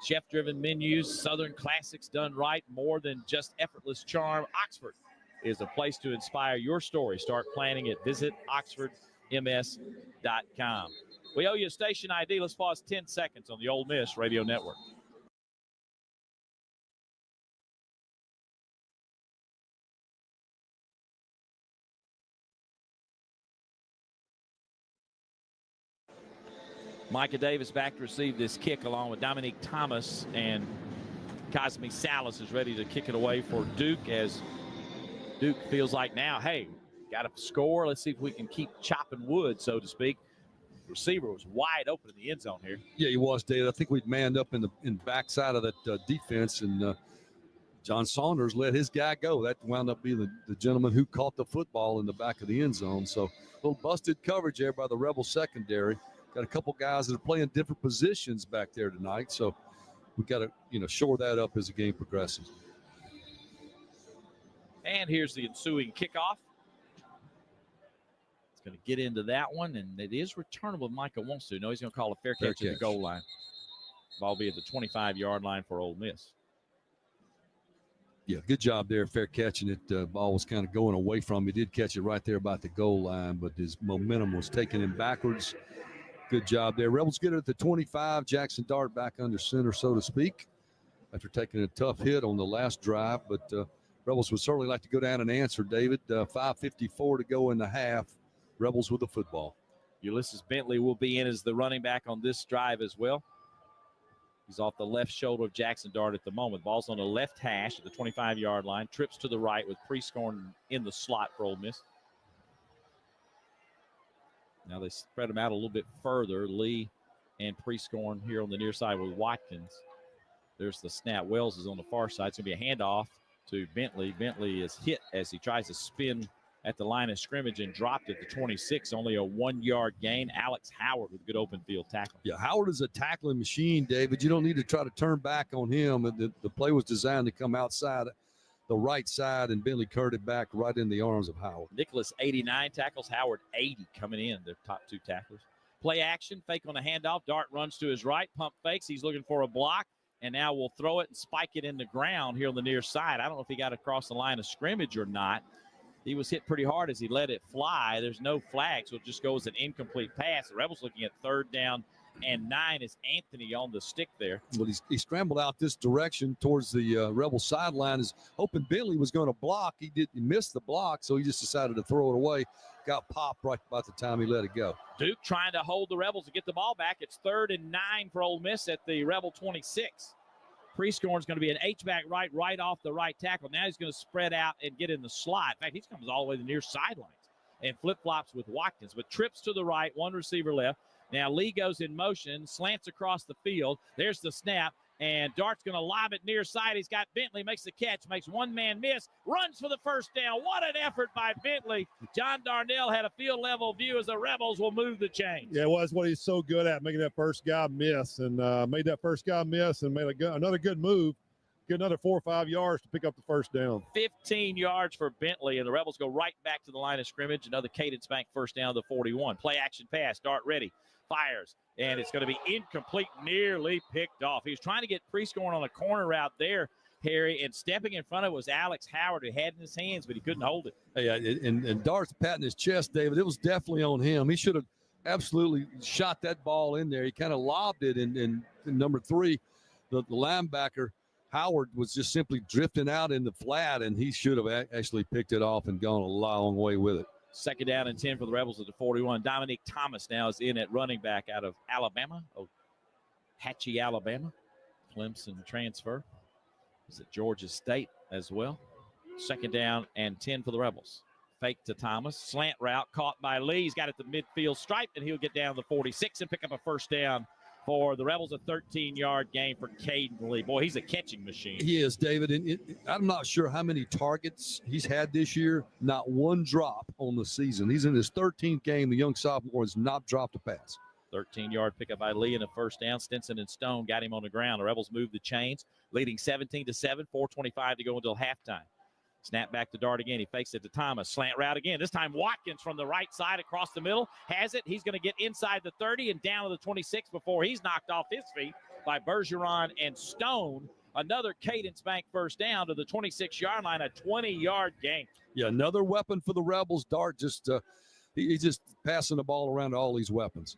chef-driven menus, Southern classics done right, more than just effortless charm. Oxford is a place to inspire your story. Start planning at visitoxfordms.com. We owe you a station ID. Let's pause 10 seconds on the Ole Miss Radio Network. Micah Davis back to receive this kick along with Dominique Thomas, and Cosme Salas is ready to kick it away for Duke, as Duke feels like now, hey, got to score. Let's see if we can keep chopping wood, so to speak. Receiver was wide open in the end zone here. Yeah, he was, David. I think we'd manned up in the backside of that defense, and John Saunders let his guy go. That wound up being the gentleman who caught the football in the back of the end zone. So a little busted coverage there by the Rebel secondary. Got a couple guys that are playing different positions back there tonight. So we got to, shore that up as the game progresses. And here's the ensuing kickoff. Going to get into that one, and it is returnable if Micah wants to. No, he's going to call a fair catch at the goal line. Ball be at the 25-yard line for Ole Miss. Yeah, good job there, fair catching it. Ball was kind of going away from him. He did catch it right there about the goal line, but his momentum was taking him backwards. Good job there. Rebels get it at the 25. Jackson Dart back under center, so to speak, after taking a tough hit on the last drive. But Rebels would certainly like to go down and answer, David. 5:54 to go in the half. Rebels with the football. Ulysses Bentley will be in as the running back on this drive as well. He's off the left shoulder of Jackson Dart at the moment. Ball's on the left hash at the 25-yard line. Trips to the right with Prescorn in the slot for Ole Miss. Now they spread them out a little bit further. Lee and Prescorn here on the near side with Watkins. There's the snap. Wells is on the far side. It's going to be a handoff to Bentley. Bentley is hit as he tries to spin at the line of scrimmage and dropped at the 26, only a 1-yard gain. Alex Howard with a good open field tackle. Yeah, Howard is a tackling machine, David. You don't need to try to turn back on him. The play was designed to come outside the right side, and Bentley curved it back right in the arms of Howard. Nicholas, 89 tackles. Howard, 80 coming in, their top two tacklers. Play action, fake on the handoff. Dart runs to his right, pump fakes. He's looking for a block, and now we'll throw it and spike it in the ground here on the near side. I don't know if he got across the line of scrimmage or not. He was hit pretty hard as he let it fly. There's no flag, so it just goes an incomplete pass. The Rebels looking at 3rd down and 9 is Anthony on the stick there. Well, he scrambled out this direction towards the Rebel sideline, is hoping Bentley was going to block. He missed the block, so he just decided to throw it away. Got popped right about the time he let it go. Duke trying to hold the Rebels to get the ball back. It's 3rd and 9 for Ole Miss at the Rebel 26. Prescorn is going to be an H-back right off the right tackle. Now he's going to spread out and get in the slot. In fact, he comes all the way to the near sidelines and flip-flops with Watkins, but trips to the right, one receiver left. Now Lee goes in motion, slants across the field. There's the snap, and Dart's going to lob it near side. He's got Bentley, makes the catch, makes one man miss, runs for the first down. What an effort by Bentley. John Darnell had a field-level view as the Rebels will move the chains. Yeah, well, that's what he's so good at, making that first guy miss, and made that first guy miss and made another good move. Get another 4 or 5 yards to pick up the first down. 15 yards for Bentley, and the Rebels go right back to the line of scrimmage. Another Cadence Bank first down to the 41. Play action pass, Dart ready, fires, and it's going to be incomplete, nearly picked off. He was trying to get Prescorn on a corner route there, Harry, and stepping in front of it was Alex Howard, who had it in his hands, but he couldn't hold it. Yeah, and Dart's patting his chest, David. It was definitely on him. He should have absolutely shot that ball in there. He kind of lobbed it, and number 3, the linebacker, Howard, was just simply drifting out in the flat, and he should have actually picked it off and gone a long way with it. 2nd down and 10 for the Rebels at the 41. Dominique Thomas now is in at running back out of Alabama. Hatchie, Alabama. Clemson transfer. Is at Georgia State as well. 2nd down and 10 for the Rebels. Fake to Thomas. Slant route caught by Lee. He's got it at the midfield stripe, and he'll get down to the 46 and pick up a first down for the Rebels. A 13-yard gain for Caden Lee. Boy, he's a catching machine. He is, David. And I'm not sure how many targets he's had this year. Not one drop on the season. He's in his 13th game. The young sophomore has not dropped a pass. 13-yard pickup by Lee and a first down. Stinson and Stone got him on the ground. The Rebels move the chains, leading 17-7, 4:25 to go until halftime. Snap back to Dart again. He fakes it to Thomas. Slant route again. This time Watkins from the right side across the middle. Has it. He's going to get inside the 30 and down to the 26 before he's knocked off his feet by Bergeron and Stone. Another Cadence Bank first down to the 26-yard line, a 20-yard gain. Yeah, another weapon for the Rebels. Dart just he's just passing the ball around to all these weapons.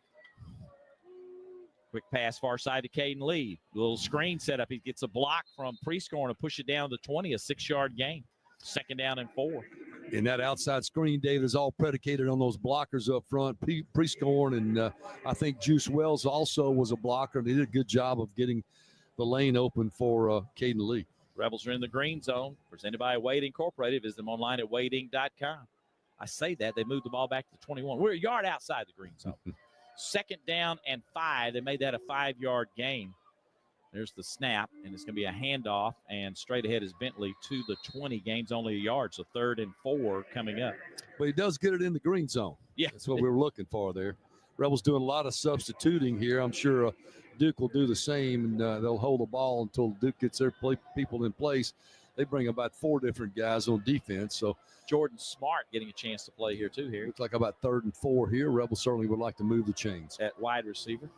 Quick pass far side to Caden Lee. Little screen set up. He gets a block from Prescorn and push it down to 20, a 6-yard gain. 2nd down and 4. And that outside screen, David, is all predicated on those blockers up front. Prescorn and I think Juice Wells also was a blocker. They did a good job of getting the lane open for Caden Lee. Rebels are in the green zone, presented by Wade Incorporated. Visit them online at wadeinc.com. I say that. They moved the ball back to 21. We're a yard outside the green zone. 2nd down and 5. They made that a 5-yard gain. There's the snap, and it's going to be a handoff, and straight ahead is Bentley to the 20, gains only a yard, so 3rd and 4 coming up. But he does get it in the green zone. Yeah. That's what we were looking for there. Rebels doing a lot of substituting here. I'm sure Duke will do the same, and they'll hold the ball until Duke gets their people in place. They bring about 4 different guys on defense. So Jordan Smart getting a chance to play here too. Here looks like about 3rd and 4 here. Rebels certainly would like to move the chains. At wide receiver.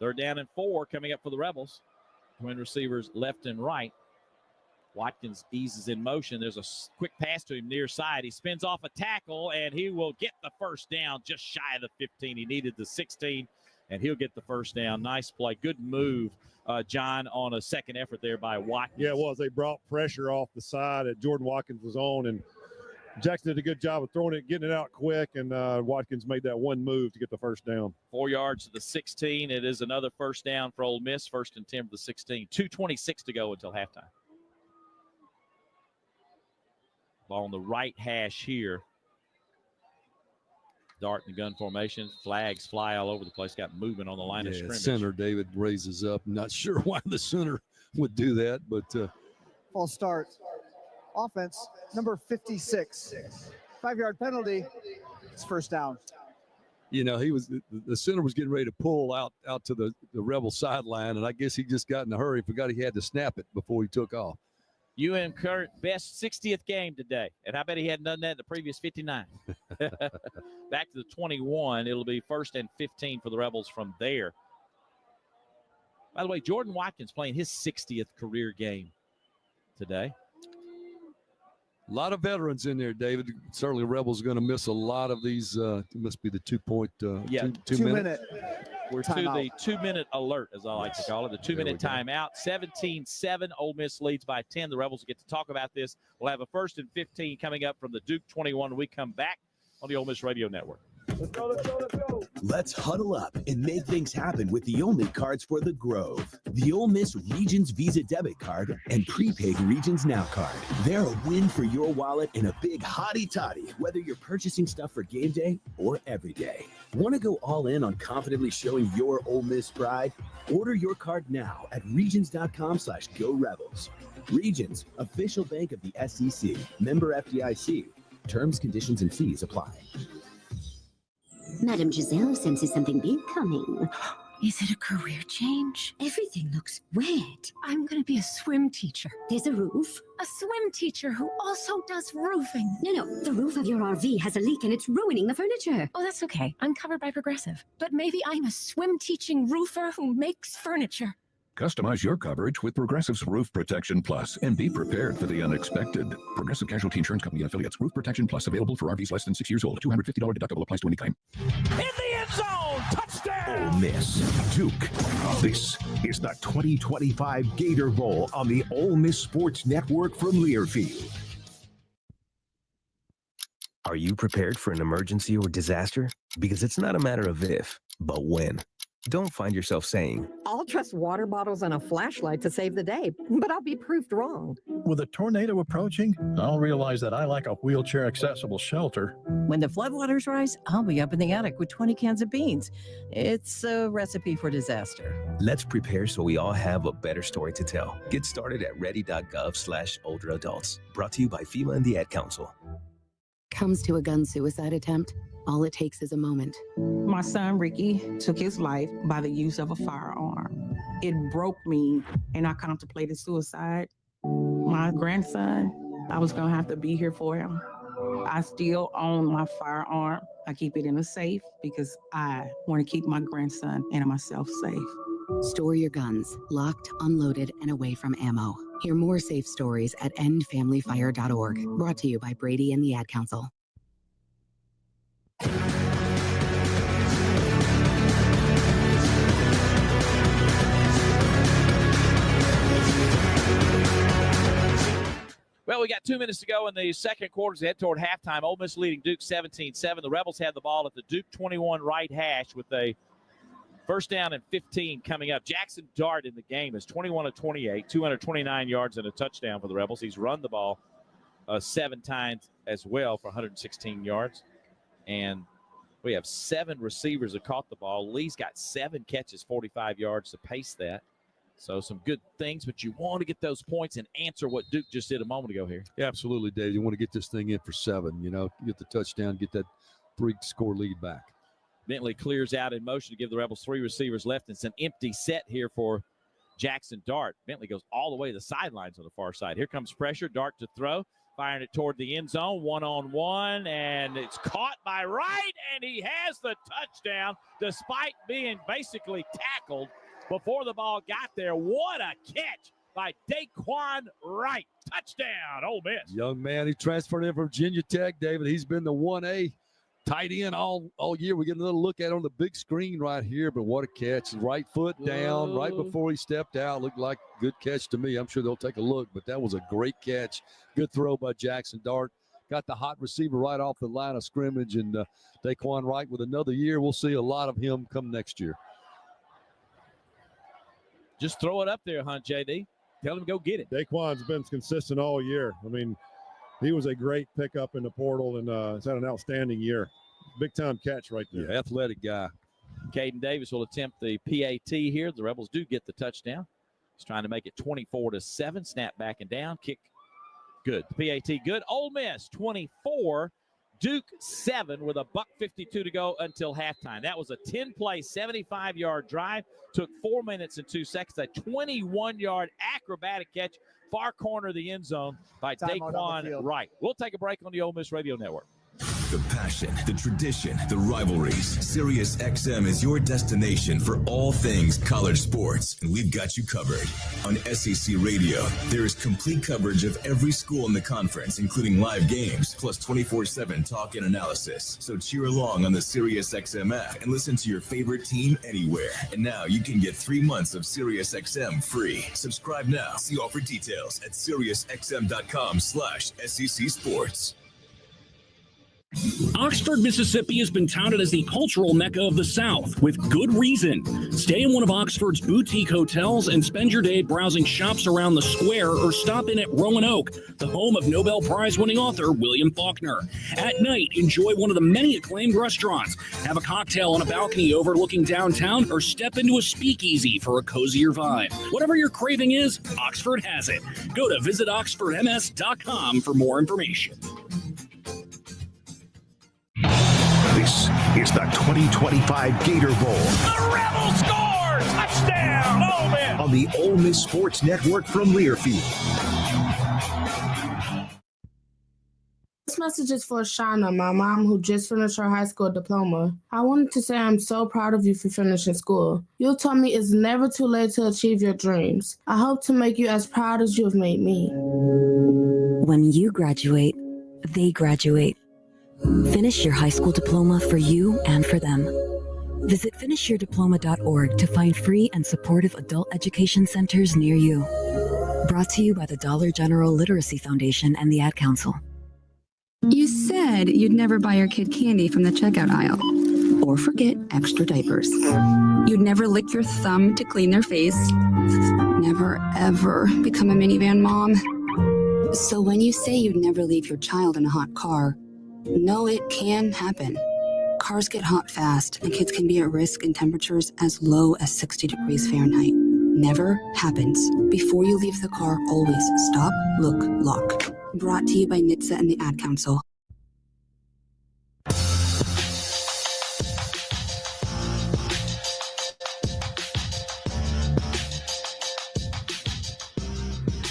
3rd down and 4 coming up for the Rebels. Twin receivers left and right. Watkins eases in motion. There's a quick pass to him near side. He spins off a tackle, and he will get the first down just shy of the 15. He needed the 16, and he'll get the first down. Nice play. Good move, John, on a second effort there by Watkins. Yeah, it was. They brought pressure off the side that Jordan Watkins was on, and Jackson did a good job of throwing it, getting it out quick, and Watkins made that one move to get the first down. 4 yards to the 16. It is another first down for Ole Miss, 1st and 10 for the 16. 2:26 to go until halftime. Ball on the right hash here. Dart in the gun formation. Flags fly all over the place. Got movement on the line of scrimmage. Center David raises up. Not sure why the center would do that, but false start. Offense, number 56. 5-yard penalty. It's first down. You know, the center was getting ready to pull out to the Rebel sideline, and I guess he just got in a hurry, forgot he had to snap it before he took off. Current best 60th game today. And I bet he hadn't done that in the previous 59. Back to the 21. It'll be 1st and 15 for the Rebels from there. By the way, Jordan Watkins playing his 60th career game today. A lot of veterans in there, David. Certainly Rebels going to miss a lot of these. It must be the 2 point, two minute. We're to the 2-minute alert, as I like to call it, the 2-minute timeout. 17-7, Ole Miss leads by 10. The Rebels get to talk about this. We'll have a 1st and 15 coming up from the Duke 21 when we come back on the Ole Miss Radio Network. Let's go, let's go, let's go. Let's huddle up and make things happen with the only cards for the Grove. The Ole Miss Regions Visa Debit Card and Prepaid Regions Now Card. They're a win for your wallet and a big hottie toddy, whether you're purchasing stuff for game day or every day. Want to go all in on confidently showing your Ole Miss pride? Order your card now at regions.com/go Rebels. Regions, official bank of the SEC. Member FDIC. Terms, conditions, and fees apply. Madame Giselle senses something big coming. Is it a career change? Everything looks wet. I'm going to be a swim teacher. There's a roof. A swim teacher who also does roofing. No, the roof of your RV has a leak and it's ruining the furniture. Oh, that's okay. I'm covered by Progressive. But maybe I'm a swim teaching roofer who makes furniture. Customize your coverage with Progressive's Roof Protection Plus and be prepared for the unexpected. Progressive Casualty Insurance Company and affiliates. Roof Protection Plus available for RVs less than 6 years old. $250 deductible applies to any claim. In the end zone, touchdown! Ole Miss, Duke. This is the 2025 Gator Bowl on the Ole Miss Sports Network from Learfield. Are you prepared for an emergency or disaster? Because it's not a matter of if, but when. Don't find yourself saying, I'll trust water bottles and a flashlight to save the day, but I'll be proved wrong. With a tornado approaching, I'll realize that I lack a wheelchair-accessible shelter. When the floodwaters rise, I'll be up in the attic with 20 cans of beans. It's a recipe for disaster. let's prepare so we all have a better story to tell. Get started at ready.gov/older adults. Brought to you by FEMA and the Ad Council. Comes to a gun suicide attempt, all it takes is a moment. My son, Ricky, took his life by the use of a firearm. It broke me, and I contemplated suicide. My grandson, I was going to have to be here for him. I still own my firearm. I keep it in a safe because I want to keep my grandson and myself safe. Store your guns, locked, unloaded, and away from ammo. Hear more safe stories at endfamilyfire.org. Brought to you by Brady and the Ad Council. Well, we got 2 minutes to go in the second quarter as we head toward halftime. Ole Miss leading Duke 17-7. The Rebels have the ball at the Duke 21 right hash with a first down and 15 coming up. Jackson Dart in the game is 21 of 28, 229 yards and a touchdown for the Rebels. He's run the ball 7 times as well for 116 yards. And we have 7 receivers that caught the ball. Lee's got 7 catches, 45 yards to pace that. So some good things, but you want to get those points and answer what Duke just did a moment ago here. Yeah, absolutely, Dave. You want to get this thing in for 7, get the touchdown, get that 3-score lead back. Bentley clears out in motion to give the Rebels 3 receivers left. It's an empty set here for Jackson Dart. Bentley goes all the way to the sidelines on the far side. Here comes pressure. Dart to throw, firing it toward the end zone, one-on-one, and it's caught by Wright, and he has the touchdown despite being basically tackled before the ball got there. What a catch by Daquan Wright. Touchdown, Ole Miss. Young man, he transferred in from Virginia Tech, David. He's been the 1A tight end all year. We get a little look at it on the big screen right here, but what a catch. Right foot down right before he stepped out. Looked like a good catch to me. I'm sure they'll take a look, but that was a great catch. Good throw by Jackson Dart. Got the hot receiver right off the line of scrimmage, and Daquan Wright with another year. We'll see a lot of him come next year. Just throw it up there, JD. Tell him to go get it. Daquan's been consistent all year. I mean, he was a great pickup in the portal and has had an outstanding year. Big-time catch right there. Yeah, athletic guy. Caden Davis will attempt the PAT here. The Rebels do get the touchdown. He's trying to make it 24-7. Snap back and down. Kick good. The PAT good. Ole Miss 24. Duke 7 with $1:52 to go until halftime. That was a 10-play, 75-yard drive. Took 4 minutes and 2 seconds. A 21-yard acrobatic catch far corner of the end zone by Timeout on the Daquan field. Wright. We'll take a break on the Ole Miss Radio Network. The passion, the tradition, the rivalries. Sirius XM is your destination for all things college sports, and we've got you covered. On SEC Radio, there is complete coverage of every school in the conference, including live games, plus 24/7 talk and analysis. So cheer along on the Sirius XM app and listen to your favorite team anywhere. And now you can get 3 months of Sirius XM free. Subscribe now. See offer details at SiriusXM.com/SEC Sports. Oxford, Mississippi has been touted as the cultural mecca of the South, with good reason. Stay in one of Oxford's boutique hotels and spend your day browsing shops around the square, or stop in at Roanoke, the home of Nobel Prize-winning author William Faulkner. At night, enjoy one of the many acclaimed restaurants, have a cocktail on a balcony overlooking downtown, or step into a speakeasy for a cozier vibe. Whatever your craving is, Oxford has it. Go to visitoxfordms.com for more information. This is the 2025 Gator Bowl. The Rebels score! Touchdown! Ole Miss! On the Ole Miss Sports Network from Learfield. This message is for Shauna, my mom, who just finished her high school diploma. I wanted to say I'm so proud of you for finishing school. You told me it's never too late to achieve your dreams. I hope to make you as proud as you have made me. When you graduate, they graduate. Finish your high school diploma for you and for them. Visit finishyourdiploma.org to find free and supportive adult education centers near you. Brought to you by the Dollar General Literacy Foundation and the Ad Council. You said you'd never buy your kid candy from the checkout aisle or forget extra diapers. You'd never lick your thumb to clean their face. Never, ever become a minivan mom. So when you say you'd never leave your child in a hot car, no, it can happen. Cars get hot fast, and kids can be at risk in temperatures as low as 60 degrees Fahrenheit. Never happens. Before you leave the car, always stop, look, lock. Brought to you by NHTSA and the Ad Council.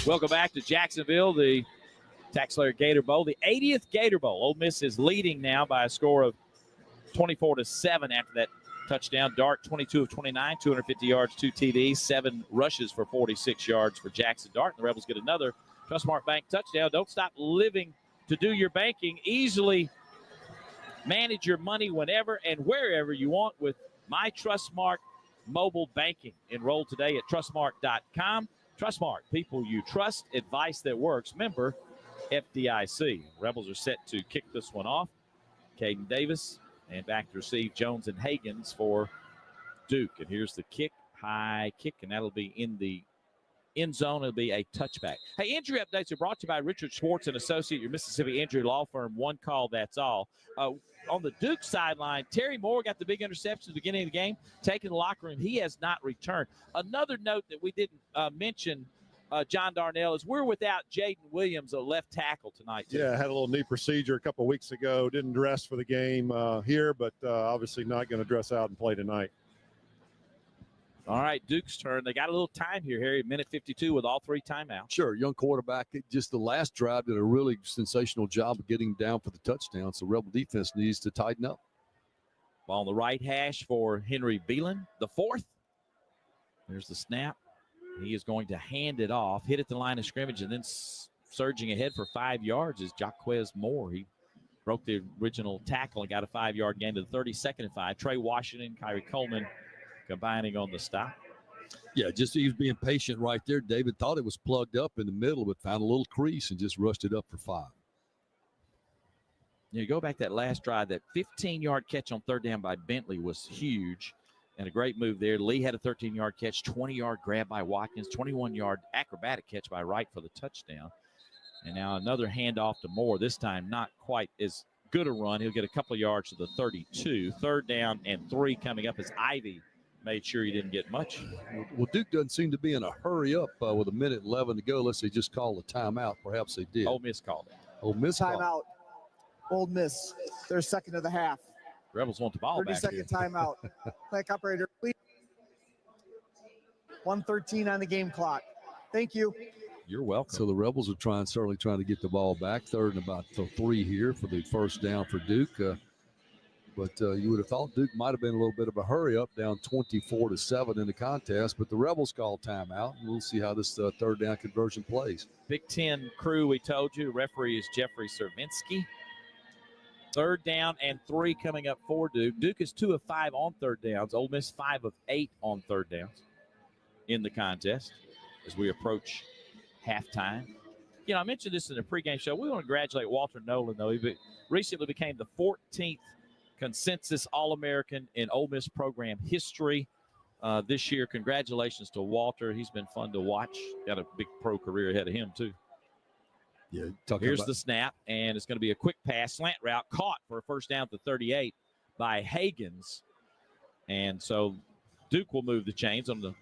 Welcome back to Jacksonville, the TaxSlayer Gator Bowl, the 80th Gator Bowl. Ole Miss is leading now by a score of 24-7 after that touchdown. Dart, 22 of 29, 250 yards, 2 TDs, 7 rushes for 46 yards for Jackson Dart. And the Rebels get another Trustmark Bank touchdown. Don't stop living to do your banking. Easily manage your money whenever and wherever you want with My Trustmark mobile banking. Enroll today at trustmark.com. Trustmark, people you trust, advice that works. Member FDIC. Rebels are set to kick this one off. Caden Davis, and back to receive Jones and Hagens for Duke. And here's the kick, high kick, and that'll be in the end zone. It'll be a touchback. Hey, injury updates are brought to you by Richard Schwartz and Associate, your Mississippi injury law firm. One call, that's all. On the Duke sideline, Terry Moore got the big interception at the beginning of the game, taking the locker room. He has not returned. Another note that we didn't mention, John Darnell, is we're without Jaden Williams, a left tackle tonight, too. Yeah, had a little knee procedure a couple of weeks ago. Didn't dress for the game here, but obviously not going to dress out and play tonight. All right, Duke's turn. They got a little time here, Harry, minute 52 with all 3 timeouts. Sure, young quarterback. Just the last drive did a really sensational job of getting down for the touchdown, so Rebel defense needs to tighten up. Ball on the right hash for Henry Beelan, the 4th. There's the snap. He is going to hand it off, hit at the line of scrimmage, and then surging ahead for 5 yards is Jaquez Moore. He broke the original tackle and got a 5-yard gain to the 32nd and 5. Trey Washington, Kyrie Coleman combining on the stop. Yeah, just he was being patient right there. David thought it was plugged up in the middle, but found a little crease and just rushed it up for 5. You go back that last drive, that 15-yard catch on 3rd down by Bentley was huge. And a great move there. Lee had a 13-yard catch, 20-yard grab by Watkins, 21-yard acrobatic catch by Wright for the touchdown. And now another handoff to Moore, this time not quite as good a run. He'll get a couple of yards to the 32. 3rd down and 3 coming up as Ivy made sure he didn't get much. Well, Duke doesn't seem to be in a hurry up with 1:11 to go. Let's say just call a timeout. Perhaps they did. Ole Miss called it. Ole Miss timeout. Ole Miss, their second of the half. Rebels want the ball back 30-second timeout. Clock operator, please. 1:13 on the game clock. Thank you. You're welcome. So the Rebels are certainly trying to get the ball back. 3rd and about 3 here for the first down for Duke. But you would have thought Duke might have been a little bit of a hurry up, down 24-7 in the contest. But the Rebels call timeout, and we'll see how this 3rd down conversion plays. Big Ten crew, we told you. Referee is Jeffrey Servinsky. 3rd down and 3 coming up for Duke. Duke is 2 of 5 on 3rd downs. Ole Miss 5 of 8 on 3rd downs in the contest as we approach halftime. You know, I mentioned this in the pregame show. We want to congratulate Walter Nolan, though. He recently became the 14th consensus All-American in Ole Miss program history this year. Congratulations to Walter. He's been fun to watch. Got a big pro career ahead of him, too. Yeah. Here's the snap, and it's going to be a quick pass, slant route, caught for a first down at the 38 by Hagens. And so Duke will move the chains on the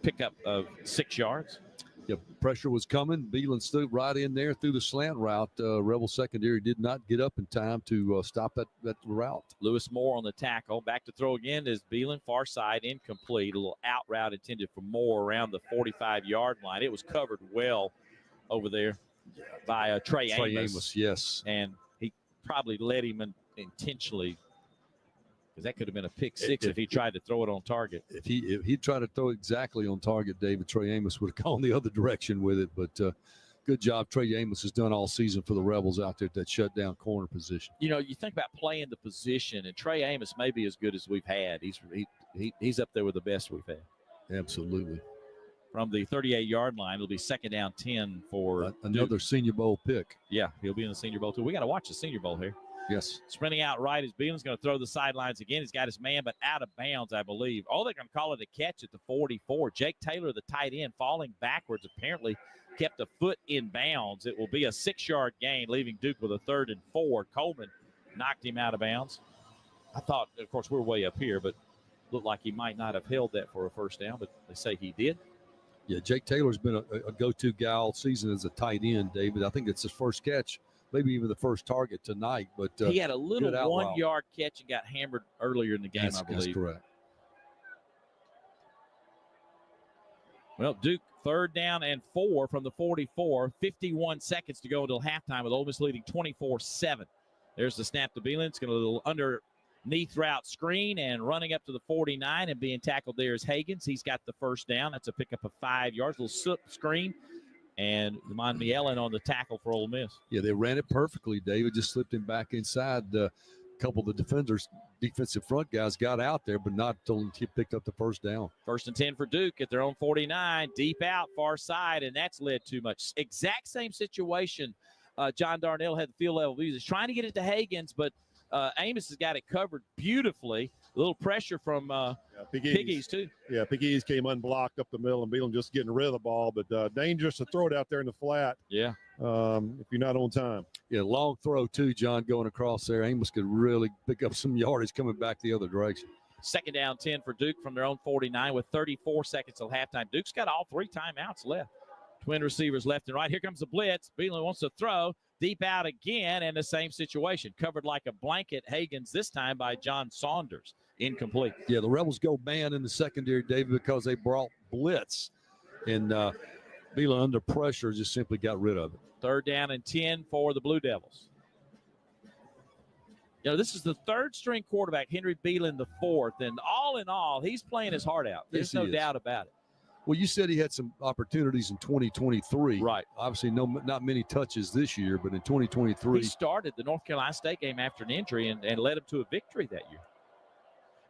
pickup of 6 yards. Yeah, pressure was coming. Beelan stood right in there through the slant route. Rebel secondary did not get up in time to stop that route. Lewis Moore on the tackle. Back to throw again is Beelan, far side, incomplete. A little out route intended for Moore around the 45-yard line. It was covered well over there by Trey Amos. Yes. And he probably led him intentionally, because that could have been a pick six if he tried to throw it on target. If he tried to throw exactly on target, David, Trey Amos would have gone the other direction with it. But good job Trey Amos has done all season for the Rebels out there at that shutdown corner position. You know, you think about playing the position, and Trey Amos may be as good as we've had. He's up there with the best we've had. Absolutely. From the 38-yard line, it'll be 2nd down 10 for another Duke. Senior Bowl pick. Yeah, he'll be in the Senior Bowl, too. We got to watch the Senior Bowl here. Yes. Sprinting out right is Beelan's going to throw the sidelines again. He's got his man, but out of bounds, I believe. Oh, they're going to call it a catch at the 44. Jake Taylor, the tight end, falling backwards, apparently kept a foot in bounds. It will be a 6-yard gain, leaving Duke with a 3rd and 4. Coleman knocked him out of bounds. I thought, of course, we're way up here, but looked like he might not have held that for a first down, but they say he did. Yeah, Jake Taylor's been a go-to guy all season as a tight end, David. I think it's his first catch, maybe even the first target tonight. But he had a little 1-yard catch and got hammered earlier in the game, I believe. That's correct. Well, Duke 3rd down and 4 from the 44. 51 seconds to go until halftime with Ole Miss leading 24-7. There's the snap to Beelan. It's going to a little underneath route screen and running up to the 49 and being tackled there is Hagens. He's got the first down. That's a pickup of 5 yards. A little slip screen. And Monty Ellen on the tackle for Ole Miss. Yeah, they ran it perfectly, David. Just slipped him back inside. A couple of the defensive front guys got out there, but not until he picked up the first down. 1st and 10 for Duke at their own 49. Deep out, far side, and that's led too much. Exact same situation. John Darnell had the field level views. He's trying to get it to Hagens, but Amos has got it covered beautifully. A little pressure from Piggies, too. Yeah, Piggies came unblocked up the middle, and Beelan just getting rid of the ball, but dangerous to throw it out there in the flat. Yeah. If you're not on time. Yeah, long throw, too, John, going across there. Amos could really pick up some yardage coming back the other direction. 2nd down 10 for Duke from their own 49 with 34 seconds till halftime. Duke's got all 3 timeouts left. Twin receivers left and right. Here comes the blitz. Beelan wants to throw. Deep out again, and the same situation. Covered like a blanket. Hagens this time by John Saunders. Incomplete. Yeah, the Rebels go man in the secondary, David, because they brought blitz. And Beelan under pressure just simply got rid of it. 3rd down and 10 for the Blue Devils. You know, this is the 3rd string quarterback, Henry Beelan the 4th. And all in all, he's playing his heart out. There's no doubt about it. Well, you said he had some opportunities in 2023. Right. Obviously, not many touches this year, but in 2023. He started the North Carolina State game after an injury and led him to a victory that year.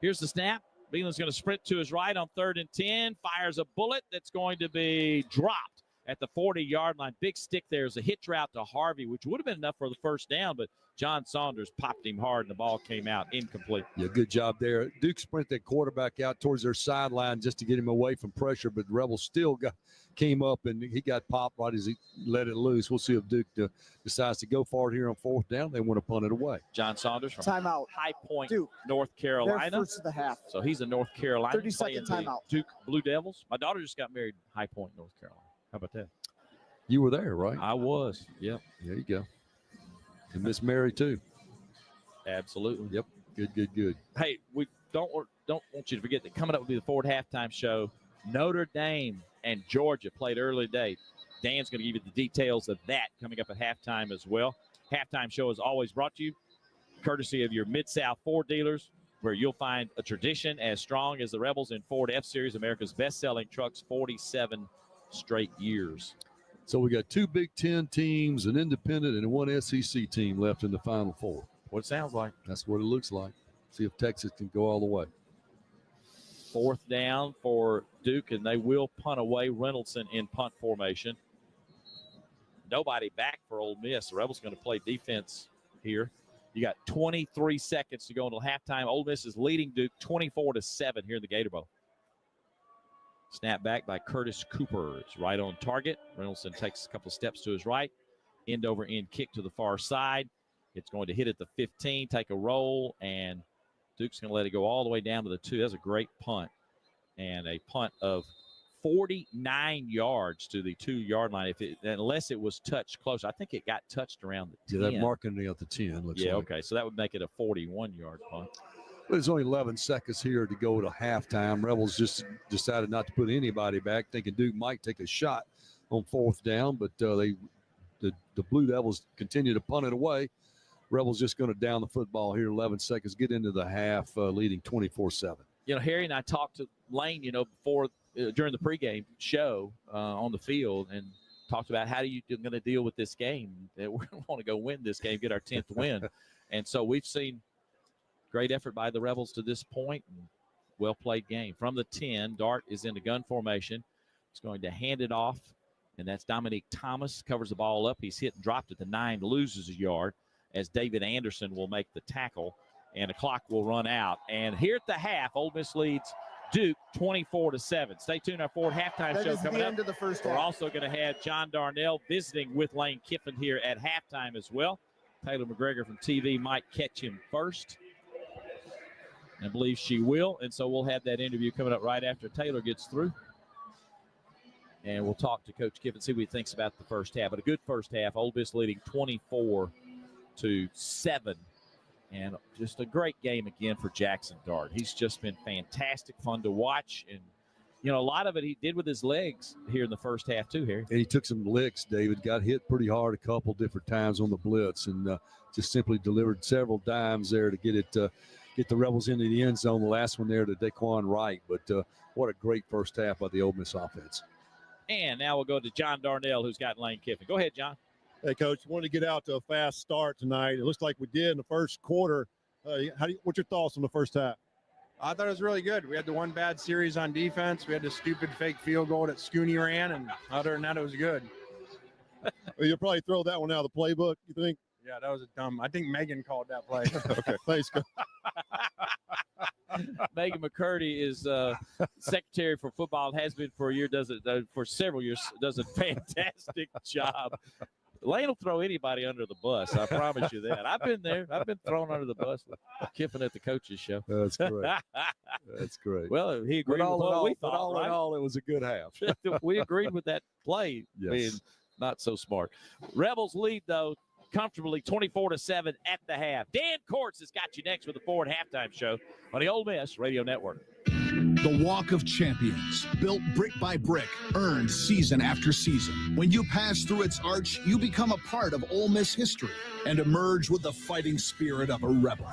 Here's the snap. Beelan's going to sprint to his right on 3rd and 10. Fires a bullet that's going to be dropped at the 40-yard line. Big stick there is a hitch route to Harvey, which would have been enough for the first down, but John Saunders popped him hard, and the ball came out incomplete. Yeah, good job there. Duke sprint that quarterback out towards their sideline just to get him away from pressure, but the Rebels still came up, and he got popped right as he let it loose. We'll see if Duke decides to go for it here on 4th down. They want to punt it away. John Saunders from timeout. High Point, Duke. North Carolina. They're first of the half. So he's a North Carolina. 30-second timeout. Duke Blue Devils. My daughter just got married in High Point, North Carolina. How about that? You were there, right? I was. Yep. There you go. And Miss Mary, too. Absolutely. Yep. Good. Hey, we don't want you to forget that coming up will be the Ford halftime show. Notre Dame and Georgia played early today. Dan's going to give you the details of that coming up at halftime as well. Halftime show is always brought to you courtesy of your Mid-South Ford dealers, where you'll find a tradition as strong as the Rebels in Ford F-Series, America's best-selling trucks, 47 straight years. So we got 2 Big Ten teams, an independent, and 1 SEC team left in the Final Four. What it sounds like. That's what it looks like. See if Texas can go all the way. 4th down for Duke, and they will punt away. Reynoldsson in punt formation. Nobody back for Ole Miss. The Rebels going to play defense here. You got 23 seconds to go until halftime. Ole Miss is leading Duke 24-7 here in the Gator Bowl. Snap back by Curtis Cooper. It's right on target. Reynoldsson takes a couple steps to his right. End over end kick to the far side. It's going to hit at the 15, take a roll, and Duke's going to let it go all the way down to the 2. That's a great punt. And a punt of 49 yards to the 2-yard line. Unless it was touched close. I think it got touched around the 10. Yeah, that marking at the 10 looks like. Okay. So that would make it a 41-yard punt. There's only 11 seconds here to go to halftime. Rebels just decided not to put anybody back, thinking Duke might take a shot on 4th down, but the Blue Devils continue to punt it away. Rebels just going to down the football here, 11 seconds, get into the half, leading 24-7. Harry and I talked to Lane, before during the pregame show on the field, and talked about how you're going to deal with this game. We're going to want to go win this game, get our 10th win. And so we've seen great effort by the Rebels to this point. Well-played game. From the 10, Dart is in the gun formation. He's going to hand it off, and that's Dominique Thomas. Covers the ball up. He's hit and dropped at the 9, loses a yard, as David Anderson will make the tackle, and the clock will run out. And here at the half, Ole Miss leads Duke 24-7. Stay tuned. Our Ford halftime show coming up. End of the first We're half. also going to have John Darnell visiting with Lane Kiffin here at halftime as well. Taylor McGregor from TV might catch him first. I believe she will. And so we'll have that interview coming up right after Taylor gets through. And we'll talk to Coach Kiffin, see what he thinks about the first half. But a good first half. Ole Miss leading 24-7. And just a great game again for Jackson Dart. He's just been fantastic, fun to watch. And, a lot of it he did with his legs here in the first half too, Harry. And he took some licks, David. Got hit pretty hard a couple different times on the blitz, and just simply delivered several dimes there to get the Rebels into the end zone. The last one there to Daquan Wright. But what a great first half by the Ole Miss offense. And now we'll go to John Darnell, who's got Lane Kiffin. Go ahead, John. Hey, Coach, wanted to get out to a fast start tonight. It looks like we did in the first quarter. What's your thoughts on the first half? I thought it was really good. We had the one bad series on defense. We had the stupid fake field goal that Scooney ran, and other than that, it was good. Well, you'll probably throw that one out of the playbook, you think? Yeah, that was a dumb. I think Megan called that play. Okay, thanks, Coach. Megan McCurdy is secretary for football, has been for a year, for several years, does a fantastic job. Lane will throw anybody under the bus. I promise you that. I've been there. I've been thrown under the bus with Kiffin at the coach's show. That's great. That's great. Well, he agreed with what we thought, all right? in all, it was a good half. We agreed with that play being not so smart. Rebels lead, though, comfortably 24-7 at the half. Dan Courts has got you next with the Ford halftime show on the Ole Miss Radio Network. The Walk of Champions, built brick by brick, earned season after season. When you pass through its arch, you become a part of Ole Miss history and emerge with the fighting spirit of a rebel.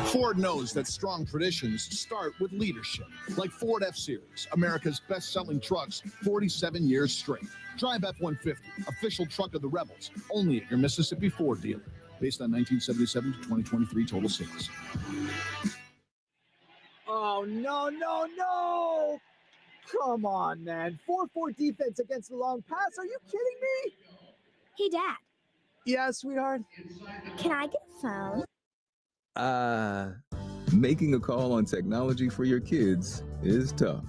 Ford knows that strong traditions start with leadership, like Ford F-Series, America's best-selling trucks 47 years straight. Drive F-150, official truck of the Rebels, only at your Mississippi Ford dealer, based on 1977 to 2023 total sales. Oh, no. Come on, man. 4-4 defense against the long pass. Are you kidding me? Hey, Dad. Yeah, sweetheart. Can I get a phone? Making a call on technology for your kids is tough.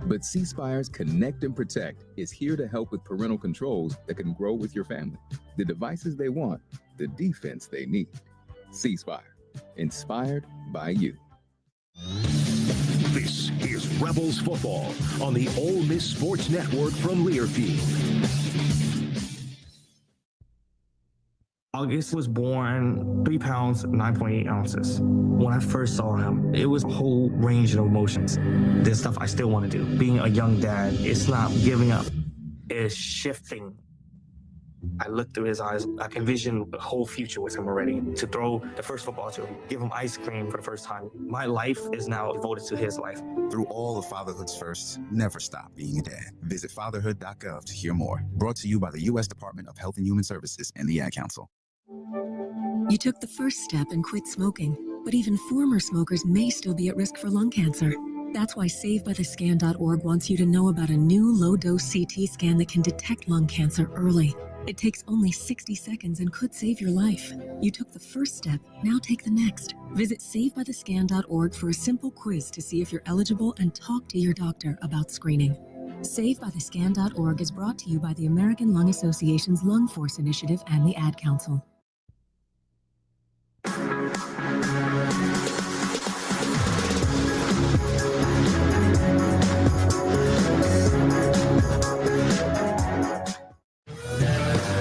But C Spire's Connect and Protect is here to help with parental controls that can grow with your family. The devices they want, the defense they need. C Spire, inspired by you. This is Rebels football on the Ole Miss Sports Network from Learfield. August was born 3 pounds, 9.8 ounces. When I first saw him, it was a whole range of emotions. There's stuff I still want to do. Being a young dad, it's not giving up. It's shifting. I looked through his eyes. I can envision the whole future with him already. To throw the first football to him, give him ice cream for the first time. My life is now devoted to his life. Through all of fatherhood's firsts, never stop being a dad. Visit fatherhood.gov to hear more. Brought to you by the U.S. Department of Health and Human Services and the Ad Council. You took the first step and quit smoking, but even former smokers may still be at risk for lung cancer. That's why SaveByTheScan.org wants you to know about a new low-dose CT scan that can detect lung cancer early. It takes only 60 seconds and could save your life. You took the first step, now take the next. Visit SaveByTheScan.org for a simple quiz to see if you're eligible and talk to your doctor about screening. SaveByTheScan.org is brought to you by the American Lung Association's Lung Force Initiative and the Ad Council.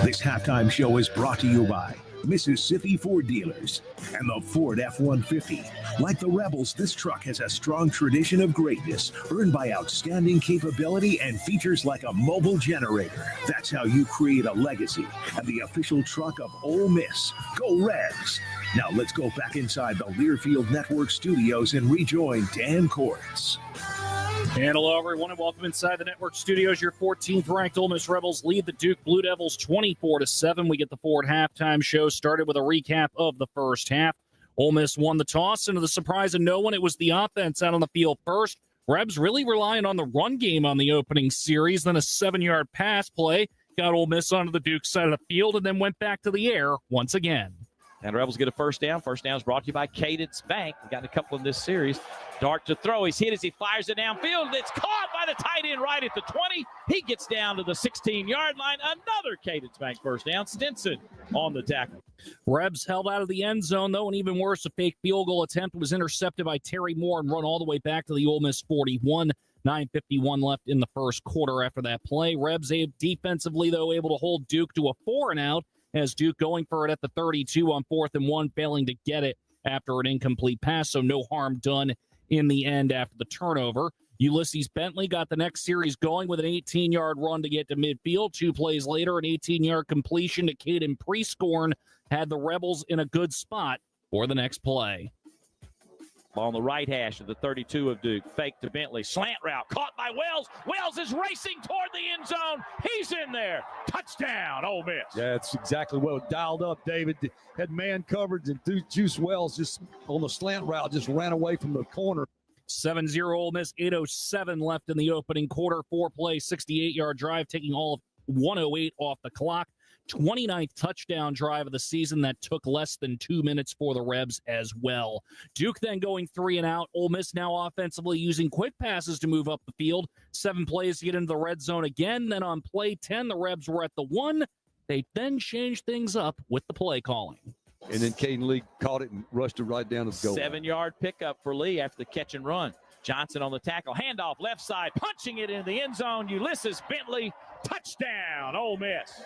This halftime show is brought to you by Mississippi Ford Dealers and the Ford F-150. Like the Rebels, this truck has a strong tradition of greatness, earned by outstanding capability and features like a mobile generator. That's how you create a legacy. And the official truck of Ole Miss. Go Reds! Now let's go back inside the Learfield Network studios and rejoin Dan Kortz. And hello, everyone, and welcome inside the network studios. Your 14th ranked Ole Miss Rebels lead the Duke Blue Devils 24-7. We get the Ford halftime show started with a recap of the first half. Ole Miss won the toss, and to the surprise of no one, it was the offense out on the field first. Rebs really relying on the run game on the opening series, then a 7-yard pass play got Ole Miss onto the Duke side of the field, and then went back to the air once again. And Rebels get a first down. First down is brought to you by Cadence Bank. We've got a couple in this series. Dart to throw. He's hit as he fires it downfield. It's caught by the tight end right at the 20. He gets down to the 16-yard line. Another Cadence Bank first down. Stinson on the tackle. Rebs held out of the end zone, though, and even worse, a fake field goal attempt was intercepted by Terry Moore and run all the way back to the Ole Miss 41. 9:51 left in the first quarter after that play. Rebs defensively, though, able to hold Duke to a 4-and-out. As Duke going for it at the 32 on 4th and 1, failing to get it after an incomplete pass, so no harm done in the end after the turnover. Ulysses Bentley got the next series going with an 18-yard run to get to midfield. 2 plays later, an 18-yard completion to Caden Prescorn had the Rebels in a good spot for the next play. On the right hash of the 32 of Duke. Fake to Bentley. Slant route. Caught by Wells. Wells is racing toward the end zone. He's in there. Touchdown, Ole Miss. Yeah, that's exactly what dialed up, David. Had man coverage, and Juice Wells just on the slant route just ran away from the corner. 7-0 Ole Miss. 8:07 left in the opening quarter. 4-play, 68-yard drive, taking all of 1:08 off the clock. 29th touchdown drive of the season that took less than 2 minutes for the Rebs as well. Duke then going 3-and-out. Ole Miss now offensively using quick passes to move up the field. 7 plays to get into the red zone again. Then on play 10, the Rebs were at the 1. They then changed things up with the play calling. And then Caden Lee caught it and rushed it right down to the goal. 7-yard pickup for Lee after the catch and run. Johnson on the tackle. Handoff left side. Punching it into the end zone. Ulysses Bentley. Touchdown, Ole Miss.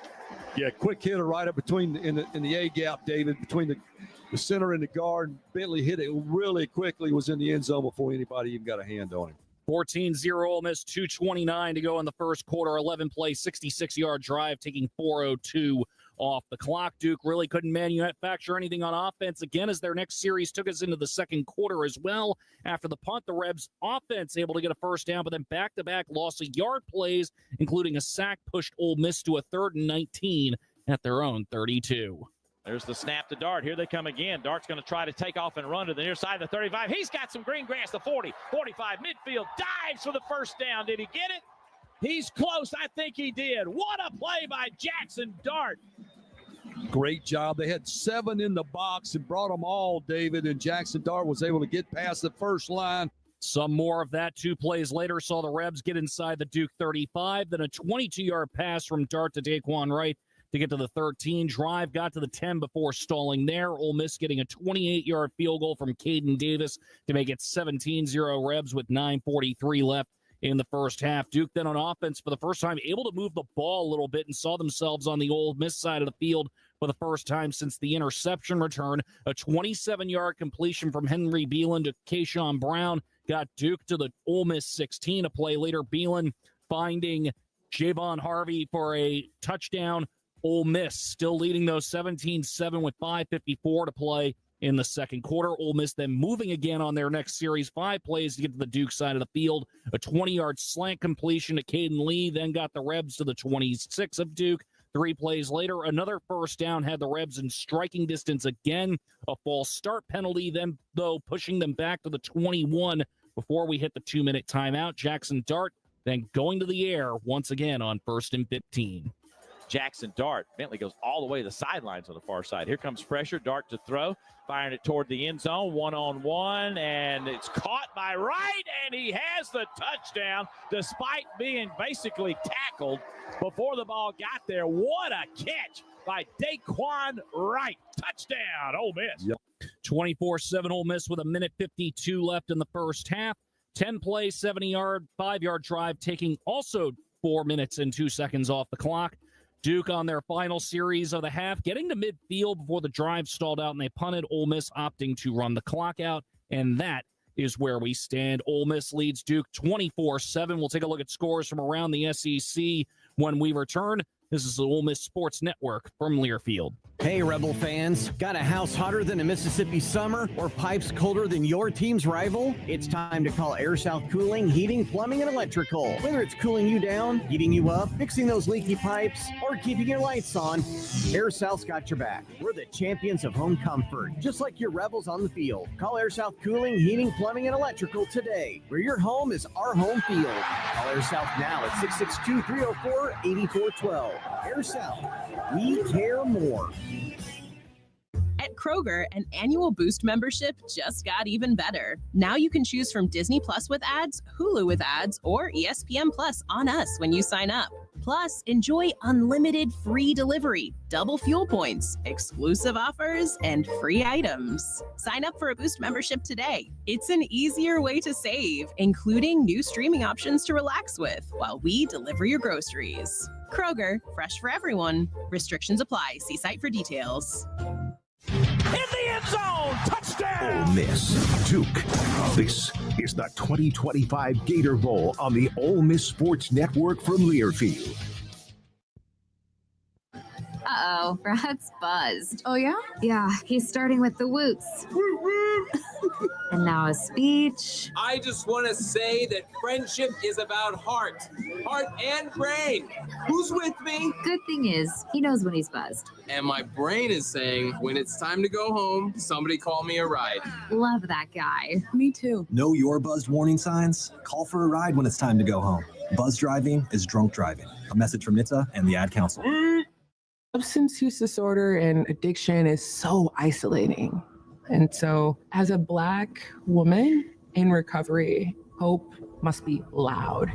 Yeah, quick hitter right up between in the A gap, David, between the center and the guard. Bentley hit it really quickly, was in the end zone before anybody even got a hand on him. 14-0 Ole Miss, 2:29 to go in the first quarter. 11-play, 66-yard drive, taking 4:02 off the clock. Duke really couldn't manufacture anything on offense again as their next series took us into the second quarter as well. After the punt, the Rebs offense able to get a first down, but then back-to-back loss of yard plays, including a sack, pushed Ole Miss to a 3rd and 19 at their own 32. There's the snap to Dart. Here they come again. Dart's going to try to take off and run to the near side of the 35. He's got some green grass. The 40, 45, midfield, dives for the first down. Did he get it? He's close. I think he did. What a play by Jackson Dart. Great job. They had 7 in the box and brought them all, David, and Jackson Dart was able to get past the first line. Some more of that 2 plays later saw the Rebs get inside the Duke 35, then a 22-yard pass from Dart to Daquan Wright to get to the 13. Drive got to the 10 before stalling there. Ole Miss getting a 28-yard field goal from Caden Davis to make it 17-0 Rebs with 9:43 left in the first half. Duke then on offense for the first time able to move the ball a little bit and saw themselves on the Ole Miss side of the field for the first time since the interception return. A 27-yard completion from Henry Beelan to Kayshawn Brown got Duke to the Ole Miss 16. A play later, Beelan finding Javon Harvey for a touchdown. Ole Miss still leading those 17-7 with 5:54 to play in the second quarter. Ole Miss then moving again on their next series. 5 plays to get to the Duke side of the field. A 20-yard slant completion to Caden Lee, then got the Rebs to the 26 of Duke. 3 plays later, another first down, had the Rebs in striking distance again. A false start penalty, then, though, pushing them back to the 21 before we hit the 2-minute timeout. Jackson Dart then going to the air once again on 1st and 15. Jackson Dart. Bentley goes all the way to the sidelines on the far side. Here comes pressure. Dart to throw. Firing it toward the end zone. 1-on-1. And it's caught by Wright. And he has the touchdown despite being basically tackled before the ball got there. What a catch by Daquan Wright. Touchdown, Ole Miss. Yep. 24-7 Ole Miss with 1:52 left in the first half. 10 plays, 70-yard, 5-yard drive, taking also 4 minutes and 2 seconds off the clock. Duke on their final series of the half, getting to midfield before the drive stalled out and they punted. Ole Miss opting to run the clock out, and that is where we stand. Ole Miss leads Duke 24-7. We'll take a look at scores from around the SEC when we return. This is the Ole Miss Sports Network from Learfield. Hey, Rebel fans. Got a house hotter than a Mississippi summer or pipes colder than your team's rival? It's time to call Air South Cooling, Heating, Plumbing, and Electrical. Whether it's cooling you down, heating you up, fixing those leaky pipes, or keeping your lights on, Air South's got your back. We're the champions of home comfort, just like your Rebels on the field. Call Air South Cooling, Heating, Plumbing, and Electrical today, where your home is our home field. Call Air South now at 662-304-8412. Air South, we care more. At Kroger, an annual Boost membership just got even better. Now you can choose from Disney Plus with ads, Hulu with ads, or ESPN Plus on us when you sign up. Plus, enjoy unlimited free delivery, double fuel points, exclusive offers, and free items. Sign up for a Boost membership today. It's an easier way to save, including new streaming options to relax with while we deliver your groceries. Kroger, fresh for everyone. Restrictions apply. See site for details. In the end zone, touchdown! Ole Miss, Duke. This is the 2025 Gator Bowl on the Ole Miss Sports Network from Learfield. Uh-oh, Brad's buzzed. Oh, yeah? Yeah, he's starting with the woots. And now a speech. I just want to say that friendship is about heart and brain. Who's with me? Good thing is, he knows when he's buzzed. And my brain is saying, when it's time to go home, somebody call me a ride. Love that guy. Me too. Know your buzzed warning signs? Call for a ride when it's time to go home. Buzz driving is drunk driving. A message from NHTSA and the Ad Council. Substance use disorder and addiction is so isolating. And so as a Black woman in recovery, hope must be loud.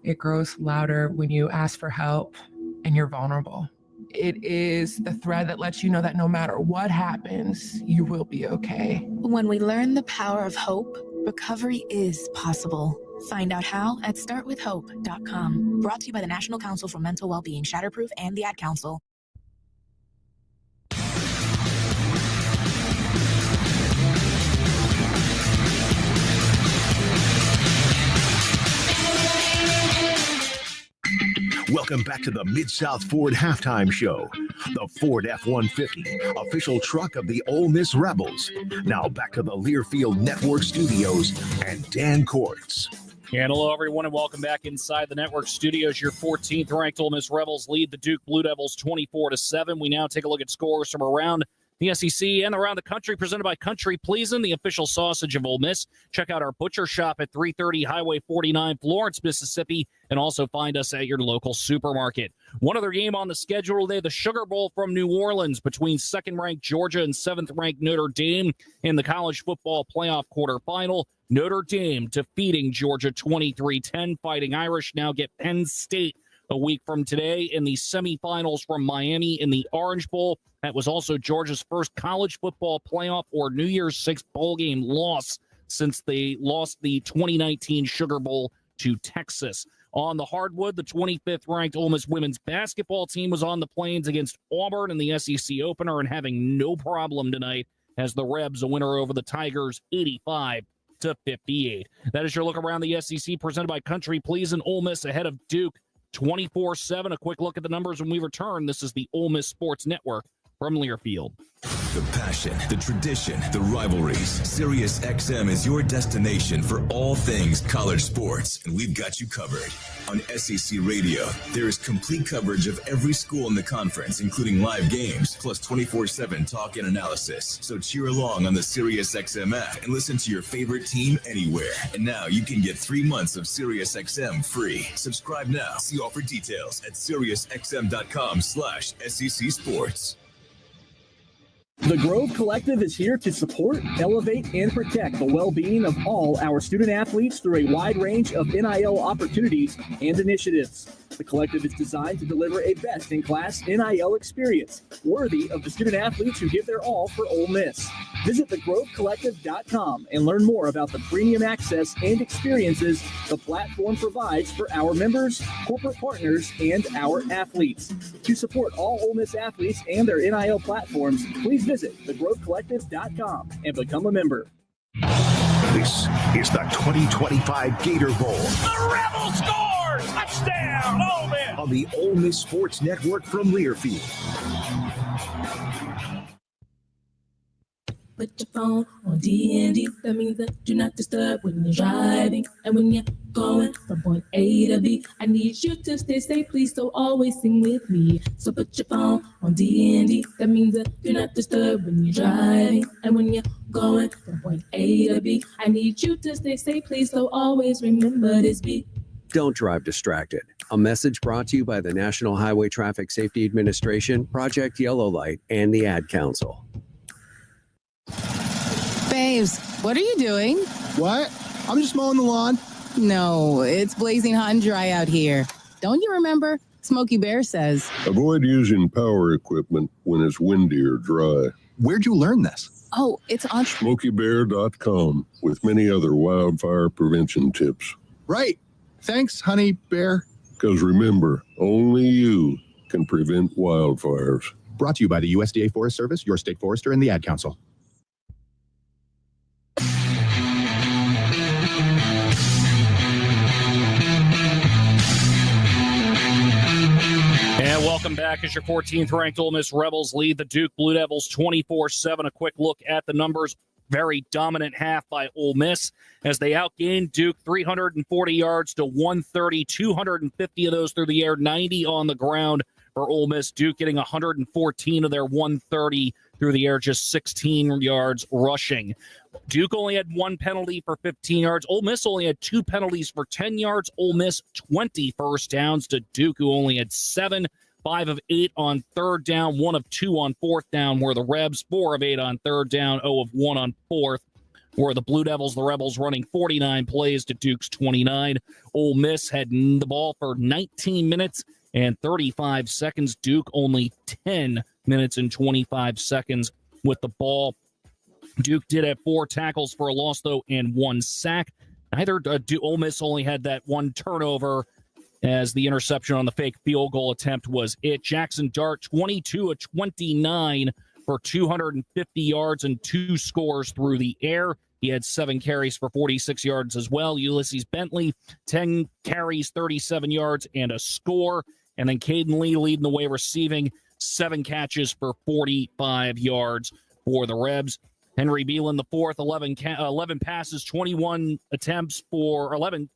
It grows louder when you ask for help and you're vulnerable. It is the thread that lets you know that no matter what happens, you will be okay. When we learn the power of hope, recovery is possible. Find out how at startwithhope.com. Brought to you by the National Council for Mental Wellbeing, Shatterproof, and the Ad Council. Welcome back to the Mid-South Ford Halftime Show. The Ford F-150, official truck of the Ole Miss Rebels. Now back to the Learfield Network studios and Dan Courts. And hello, everyone, and welcome back inside the network studios. Your 14th ranked Ole Miss Rebels lead the Duke Blue Devils 24-7. We now take a look at scores from around the SEC and around the country, presented by Country Pleasin', the official sausage of Ole Miss. Check out our butcher shop at 330 Highway 49, Florence, Mississippi, and also find us at your local supermarket. One other game on the schedule today, the Sugar Bowl from New Orleans between second-ranked Georgia and seventh-ranked Notre Dame in the college football playoff quarterfinal. Notre Dame defeating Georgia 23-10. Fighting Irish now get Penn State a week from today in the semifinals from Miami in the Orange Bowl. That was also Georgia's first college football playoff or New Year's Six bowl game loss since they lost the 2019 Sugar Bowl to Texas. On the hardwood, the 25th ranked Ole Miss women's basketball team was on the Plains against Auburn in the SEC opener and having no problem tonight as the Rebs a winner over the Tigers 85-58. That is your look around the SEC presented by Country Pleasin' Ole Miss ahead of Duke 24-7. A quick look at the numbers when we return. This is the Ole Miss Sports Network from Learfield. The passion, the tradition, the rivalries. Sirius XM is your destination for all things college sports, and we've got you covered. On SEC Radio, there is complete coverage of every school in the conference, including live games, plus 24/7 talk and analysis. So cheer along on the Sirius XM app and listen to your favorite team anywhere. And now you can get 3 months of Sirius XM free. Subscribe now. See offer details at SiriusXM.com/SEC Sports. The Grove Collective is here to support, elevate, and protect the well-being of all our student athletes through a wide range of NIL opportunities and initiatives. The Collective is designed to deliver a best-in-class NIL experience, worthy of the student athletes who give their all for Ole Miss. Visit thegrovecollective.com and learn more about the premium access and experiences the platform provides for our members, corporate partners, and our athletes. To support all Ole Miss athletes and their NIL platforms, please visit thegrovecollective.com and become a member. This is the 2025 Gator Bowl. The Rebels score! Touchdown, Ole Miss! On the Ole Miss Sports Network from Learfield. Put your phone on D&D. That means that do not disturb when you're driving. And when you're going from point A to B, I need you to stay safe, please, so always sing with me. So put your phone on D&D. That means that do not disturb when you're driving. And when you're going from point A to B, I need you to stay safe, please, so always remember this beat. Don't drive distracted. A message brought to you by the National Highway Traffic Safety Administration, Project Yellow Light, and the Ad Council. Babes, what are you doing? What? I'm just mowing the lawn. No, it's blazing hot and dry out here. Don't you remember? Smokey Bear says. Avoid using power equipment when it's windy or dry. Where'd you learn this? Oh, it's on SmokeyBear.com with many other wildfire prevention tips. Right. Thanks, honey bear. Because remember, only you can prevent wildfires. Brought to you by the USDA Forest Service, your state forester, and the Ad Council. And welcome back as your 14th ranked Ole Miss Rebels lead the Duke Blue Devils 24-7. A quick look at the numbers. Very dominant half by Ole Miss as they outgained Duke 340 yards to 130, 250 of those through the air, 90 on the ground for Ole Miss. Duke getting 114 of their 130 through the air, just 16 yards rushing. Duke only had one penalty for 15 yards. Ole Miss only had two penalties for 10 yards. Ole Miss 20 first downs to Duke, who only had 7. 5 of 8 on third down, 1 of 2 on fourth down, where the Rebs 4 of 8 on third down, 0 of 1 on fourth, where the Blue Devils, the Rebels running 49 plays to Duke's 29. Ole Miss had the ball for 19 minutes and 35 seconds. Duke only 10 minutes and 25 seconds with the ball. Duke did have 4 tackles for a loss, though, and 1 sack. Neither Ole Miss only had that 1 turnover, as the interception on the fake field goal attempt was it. Jackson Dart, 22 of 29 for 250 yards and 2 scores through the air. He had 7 carries for 46 yards as well. Ulysses Bentley, 10 carries, 37 yards, and a score. And then Caden Lee leading the way receiving, 7 catches for 45 yards for the Rebs. Henry Beelan, the fourth, 11 passes, 21 attempts for 11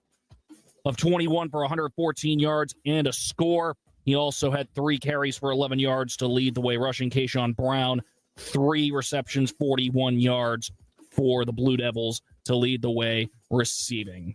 of 21 for 114 yards and a score. He also had 3 carries for 11 yards to lead the way rushing. Kayshawn Brown, 3 receptions, 41 yards for the Blue Devils to lead the way receiving.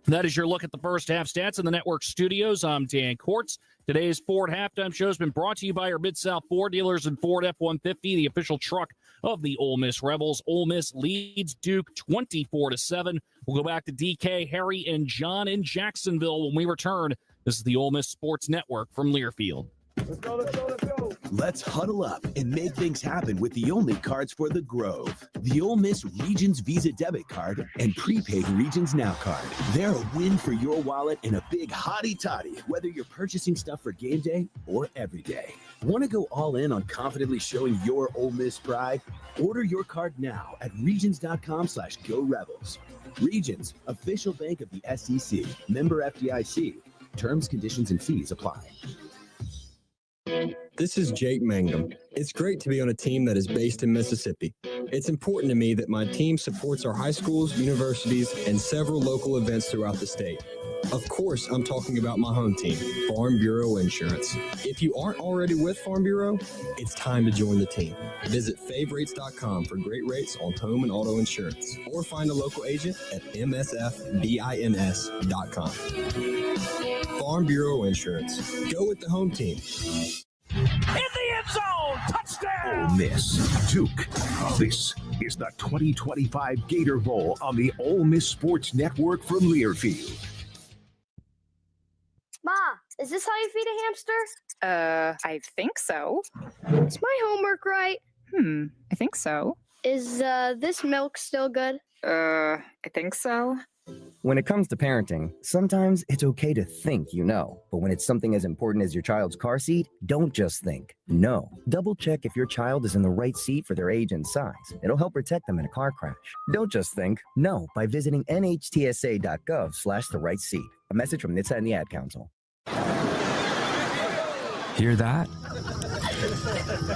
That is your look at the first half stats in the network studios. I'm Dan Kortz. Today's Ford Halftime Show has been brought to you by our Mid-South Ford dealers and Ford F-150, the official truck of the Ole Miss Rebels. Ole Miss leads Duke 24-7. We'll go back to DK, Harry, and John in Jacksonville when we return. This is the Ole Miss Sports Network from Learfield. Let's go, let's go, let's go. Let's huddle up and make things happen with the only cards for the Grove. The Ole Miss Regions Visa Debit Card and Prepaid Regions Now Card. They're a win for your wallet and a big hottie toddy, whether you're purchasing stuff for game day or every day. Want to go all in on confidently showing your Ole Miss pride? Order your card now at regions.com/Go Rebels. Regions, official bank of the SEC. Member FDIC. Terms, conditions, and fees apply. This is Jake Mangum. It's great to be on a team that is based in Mississippi. It's important to me that my team supports our high schools, universities, and several local events throughout the state. Of course, I'm talking about my home team, Farm Bureau Insurance. If you aren't already with Farm Bureau, it's time to join the team. Visit favrates.com for great rates on home and auto insurance, or find a local agent at msfbins.com. Farm Bureau Insurance. Go with the home team. In the end zone, touchdown! Ole Miss, Duke. This is the 2025 Gator Bowl on the Ole Miss Sports Network from Learfield. Ma, is this how you feed a hamster? I think so. Is my homework right? I think so. Is this milk still good? I think so. When it comes to parenting, sometimes it's okay to think you know, but when it's something as important as your child's car seat, don't just think. No. Double check if your child is in the right seat for their age and size. It'll help protect them in a car crash. Don't just think. No by visiting nhtsa.gov/the right seat. A message from NHTSA and the Ad Council. Hear that?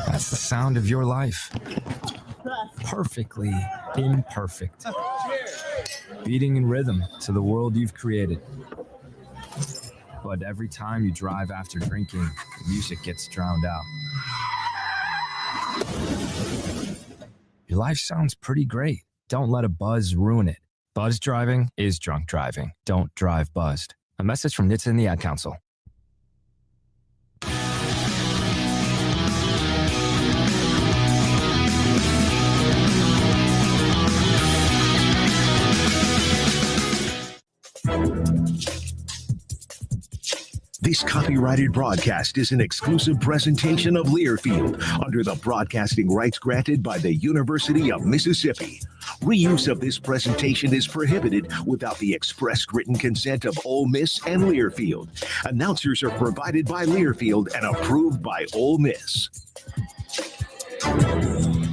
That's the sound of your life. Perfectly imperfect. Beating in rhythm to the world you've created. But every time you drive after drinking, the music gets drowned out. Your life sounds pretty great. Don't let a buzz ruin it. Buzz driving is drunk driving. Don't drive buzzed. A message from NHTSA and the Ad Council. This copyrighted broadcast is an exclusive presentation of Learfield under the broadcasting rights granted by the University of Mississippi. Reuse of this presentation is prohibited without the expressed written consent of Ole Miss and Learfield. Announcers are provided by Learfield and approved by Ole Miss.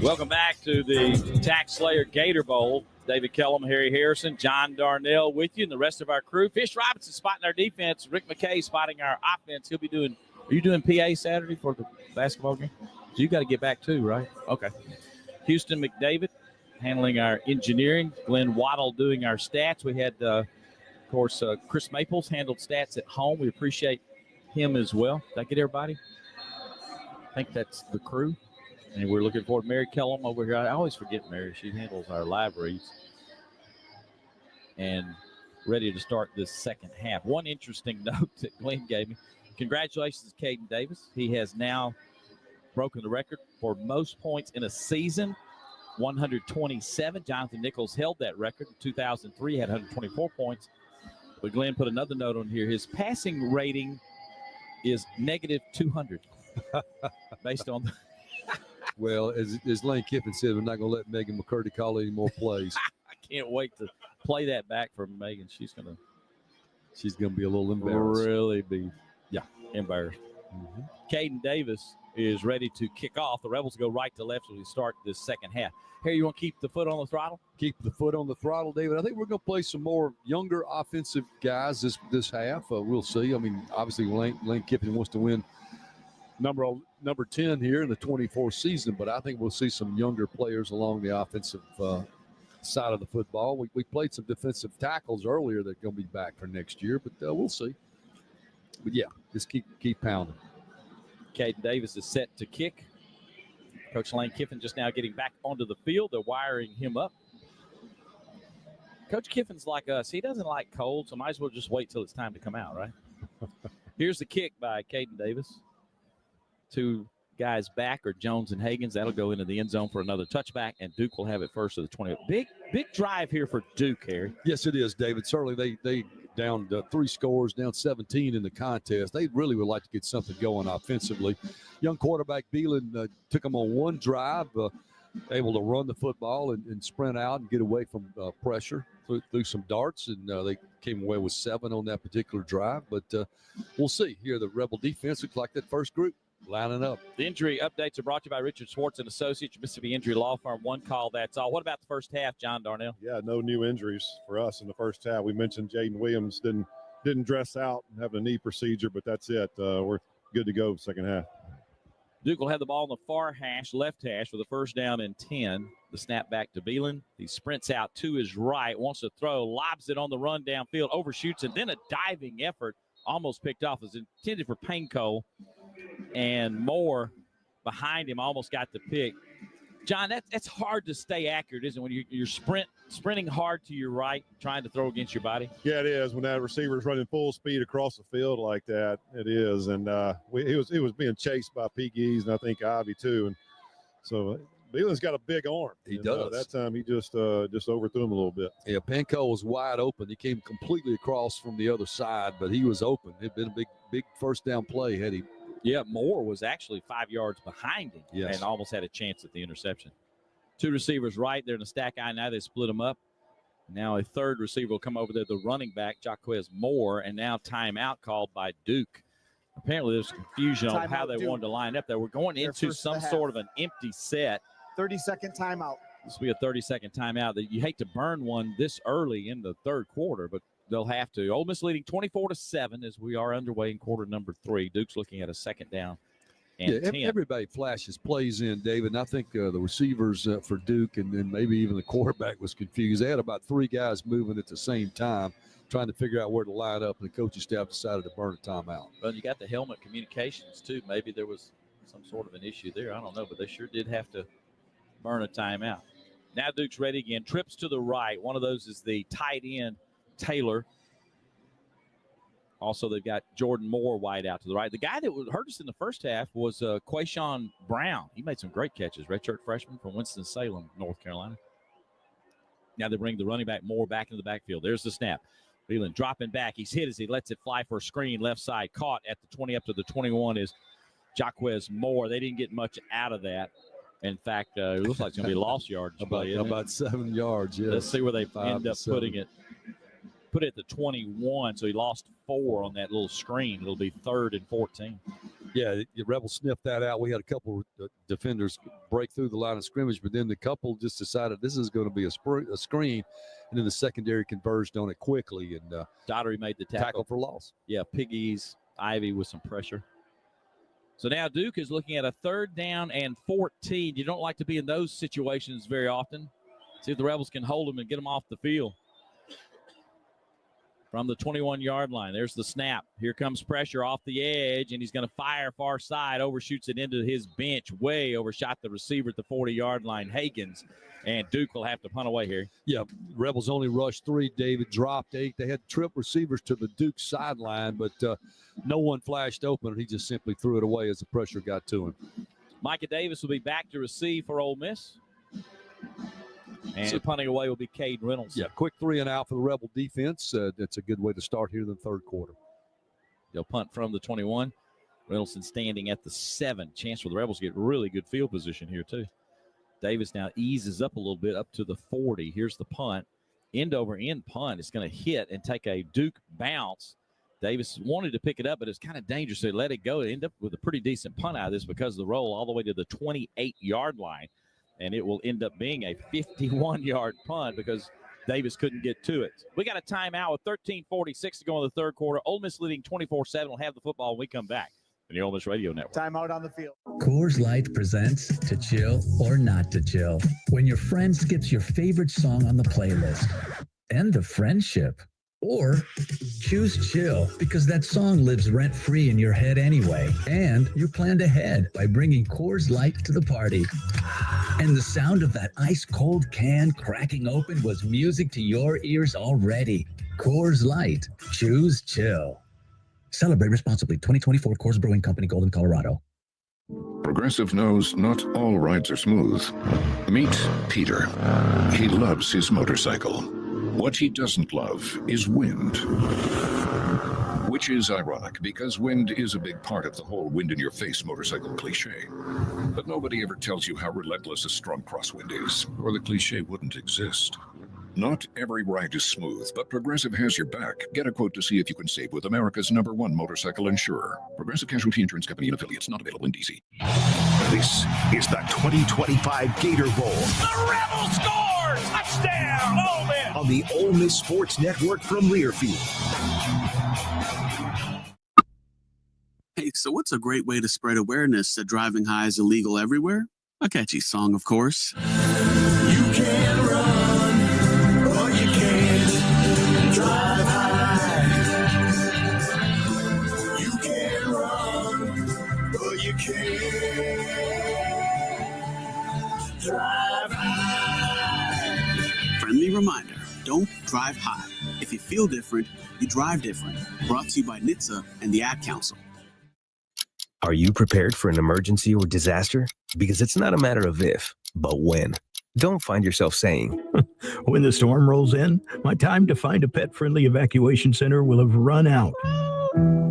Welcome back to the Tax Slayer Gator Bowl. David Kellum, Harry Harrison, John Darnell with you, and the rest of our crew. Fish Robinson spotting our defense. Rick McKay spotting our offense. He'll be doing – are you doing PA Saturday for the basketball game? So you got to get back too, right? Okay. Houston McDavid handling our engineering. Glenn Waddle doing our stats. We had, of course, Chris Maples handled stats at home. We appreciate him as well. Did I get everybody? I think that's the crew. And we're looking forward to Mary Kellum over here. I always forget Mary. She handles our live reads. And ready to start this second half. One interesting note that Glenn gave me. Congratulations to Caden Davis. He has now broken the record for most points in a season, 127. Jonathan Nichols held that record in 2003, had 124 points. But Glenn put another note on here. His passing rating is negative 200 based on the Well, as Lane Kiffin said, we're not going to let Megan McCurdy call any more plays. I can't wait to play that back from Megan. She's gonna be a little embarrassed. Really be, embarrassed. Mm-hmm. Caden Davis is ready to kick off. The Rebels go right to left as we start this second half. Harry, you want to keep the foot on the throttle? Keep the foot on the throttle, David. I think we're going to play some more younger offensive guys this half. We'll see. I mean, obviously Lane Kiffin wants to win number 10 here in the 24th season, but I think we'll see some younger players along the offensive side of the football. We played some defensive tackles earlier that are going to be back for next year, but we'll see. But yeah, just keep pounding. Caden Davis is set to kick. Coach Lane Kiffin just now getting back onto the field. They're wiring him up. Coach Kiffin's like us. He doesn't like cold, so might as well just wait till it's time to come out, right? Here's the kick by Caden Davis. Two guys back are Jones and Hagens. That'll go into the end zone for another touchback, and Duke will have it first to the 20. Big drive here for Duke, Harry. Yes, it is, David. Certainly they down 3 scores, down 17 in the contest. They really would like to get something going offensively. Young quarterback Beelan took them on one drive, able to run the football and sprint out and get away from pressure through some darts, and they came away with 7 on that particular drive. But we'll see here. The Rebel defense looks like that first group lining up. The injury updates are brought to you by Richard Schwartz and Associates, Mississippi Injury Law Firm. One call, that's all. What about the first half, John Darnell? Yeah, no new injuries for us in the first half. We mentioned Jaden Williams didn't dress out and have a knee procedure, but that's it. We're good to go second half. Duke will have the ball in the far hash, left hash, for the first down and 10. The snap back to Beelan. He sprints out to his right, wants to throw, lobs it on the run downfield, overshoots, and then a diving effort, almost picked off. It was intended for Painco, and Moore behind him almost got the pick. John, that's hard to stay accurate, isn't it, when you're sprinting hard to your right, trying to throw against your body? Yeah, it is. When that receiver's running full speed across the field like that, it is. And he was being chased by Pegues and I think Ivy too. And so Beelan's got a big arm. He does. That time he just overthrew him a little bit. Yeah, Panko was wide open. He came completely across from the other side, but he was open. It'd been a big first down play had he. Yeah, Moore was actually 5 yards behind him and almost had a chance at the interception. 2 receivers right. They're in a stack eye now. They split them up. Now a third receiver will come over there, the running back, Jaquez Moore, and now timeout called by Duke. Apparently there's confusion on how they wanted to line up there. We're going into some sort of an empty set. 30-second timeout. This will be a 30-second timeout. You hate to burn one this early in the third quarter, but they'll have to. Ole Miss leading 24-7 as we are underway in quarter number 3. Duke's looking at a second down and 10. Everybody flashes plays in, David, and I think the receivers for Duke and maybe even the quarterback was confused. They had about 3 guys moving at the same time, trying to figure out where to line up, and the coaching staff decided to burn a timeout. Well, you got the helmet communications, too. Maybe there was some sort of an issue there. I don't know, but they sure did have to burn a timeout. Now Duke's ready again. Trips to the right. One of those is the tight end, Taylor. Also, they've got Jordan Moore wide out to the right. The guy that hurt us in the first half was Quayshawn Brown. He made some great catches. Redshirt freshman from Winston-Salem, North Carolina. Now they bring the running back Moore back into the backfield. There's the snap. Beelan dropping back. He's hit as he lets it fly for a screen left side. Caught at the 20 up to the 21 is Jaquez Moore. They didn't get much out of that. In fact, it looks like it's going to be lost yardage. About 7 yards, yes. Let's see where they end up putting it. Put it at the 21, so he lost 4 on that little screen. It'll be 3rd and 14. Yeah, the Rebels sniffed that out. We had a couple defenders break through the line of scrimmage, but then the couple just decided this is going to be a screen, and then the secondary converged on it quickly. And Daughtery made the tackle for loss. Yeah, Piggies, Ivy with some pressure. So now Duke is looking at a 3rd down and 14. You don't like to be in those situations very often. See if the Rebels can hold them and get them off the field. From the 21-yard line, there's the snap. Here comes pressure off the edge, and he's going to fire far side, overshoots it into his bench, way overshot the receiver at the 40-yard line, Hagens, and Duke will have to punt away here. Yeah, Rebels only rushed 3, David, dropped 8. They had trip receivers to the Duke sideline, but no one flashed open, and he just simply threw it away as the pressure got to him. Micah Davis will be back to receive for Ole Miss. And punting away will be Cade Reynolds. Yeah, quick 3 and out for the Rebel defense. That's a good way to start here in the third quarter. They'll punt from the 21. Reynolds standing at the 7. Chance for the Rebels to get really good field position here, too. Davis now eases up a little bit up to the 40. Here's the punt. End over end punt. It's going to hit and take a Duke bounce. Davis wanted to pick it up, but it's kind of dangerous. So they let it go. They end up with a pretty decent punt out of this because of the roll all the way to the 28-yard line. And it will end up being a 51-yard punt because Davis couldn't get to it. We got a timeout with 13:46 to go in the third quarter. Ole Miss leading 24-7. We'll have the football when we come back on the Ole Miss Radio Network. Timeout on the field. Coors Light presents To Chill or Not to Chill. When your friend skips your favorite song on the playlist. End the friendship. Or choose chill because that song lives rent-free in your head anyway. And you planned ahead by bringing Coors Light to the party. And the sound of that ice-cold can cracking open was music to your ears already. Coors Light. Choose chill. Celebrate responsibly. 2024 Coors Brewing Company, Golden, Colorado. Progressive knows not all rides are smooth. Meet Peter. He loves his motorcycle. What he doesn't love is wind. Which is ironic, because wind is a big part of the whole wind-in-your-face motorcycle cliche. But nobody ever tells you how relentless a strong crosswind is, or the cliche wouldn't exist. Not every ride is smooth, but Progressive has your back. Get a quote to see if you can save with America's #1 motorcycle insurer. Progressive Casualty Insurance Company and affiliates, not available in D.C. This is the 2025 Gator Bowl. The Rebels score! Touchdown, Ole Miss! On the Ole Miss Sports Network from Learfield. Hey, so what's a great way to spread awareness that driving high is illegal everywhere? A catchy song, of course. You can run, but you can't drive high. You can run, but you can't drive high. Friendly reminder, don't drive high. If you feel different, you drive different. Brought to you by NHTSA and the Ad Council. Are you prepared for an emergency or disaster? Because it's not a matter of if, but when. Don't find yourself saying, when the storm rolls in, my time to find a pet-friendly evacuation center will have run out.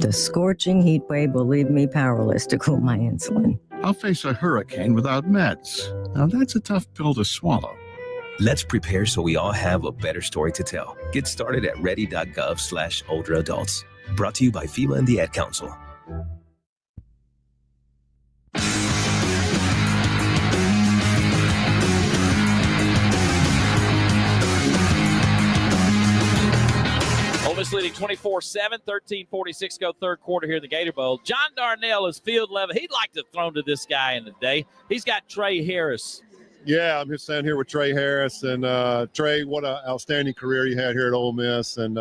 The scorching heat wave will leave me powerless to cool my insulin. I'll face a hurricane without meds. Now that's a tough pill to swallow. Let's prepare so we all have a better story to tell. Get started at ready.gov/older adults. Brought to you by FEMA and the Ad Council. Ole Miss leading 24-7, 13:46 go third quarter here in the Gator Bowl. John Darnell is field level. He'd like to throw to this guy in the day. He's got Trey Harris. Yeah, I'm just standing here with Trey Harris. And Trey, what an outstanding career you had here at Ole Miss. And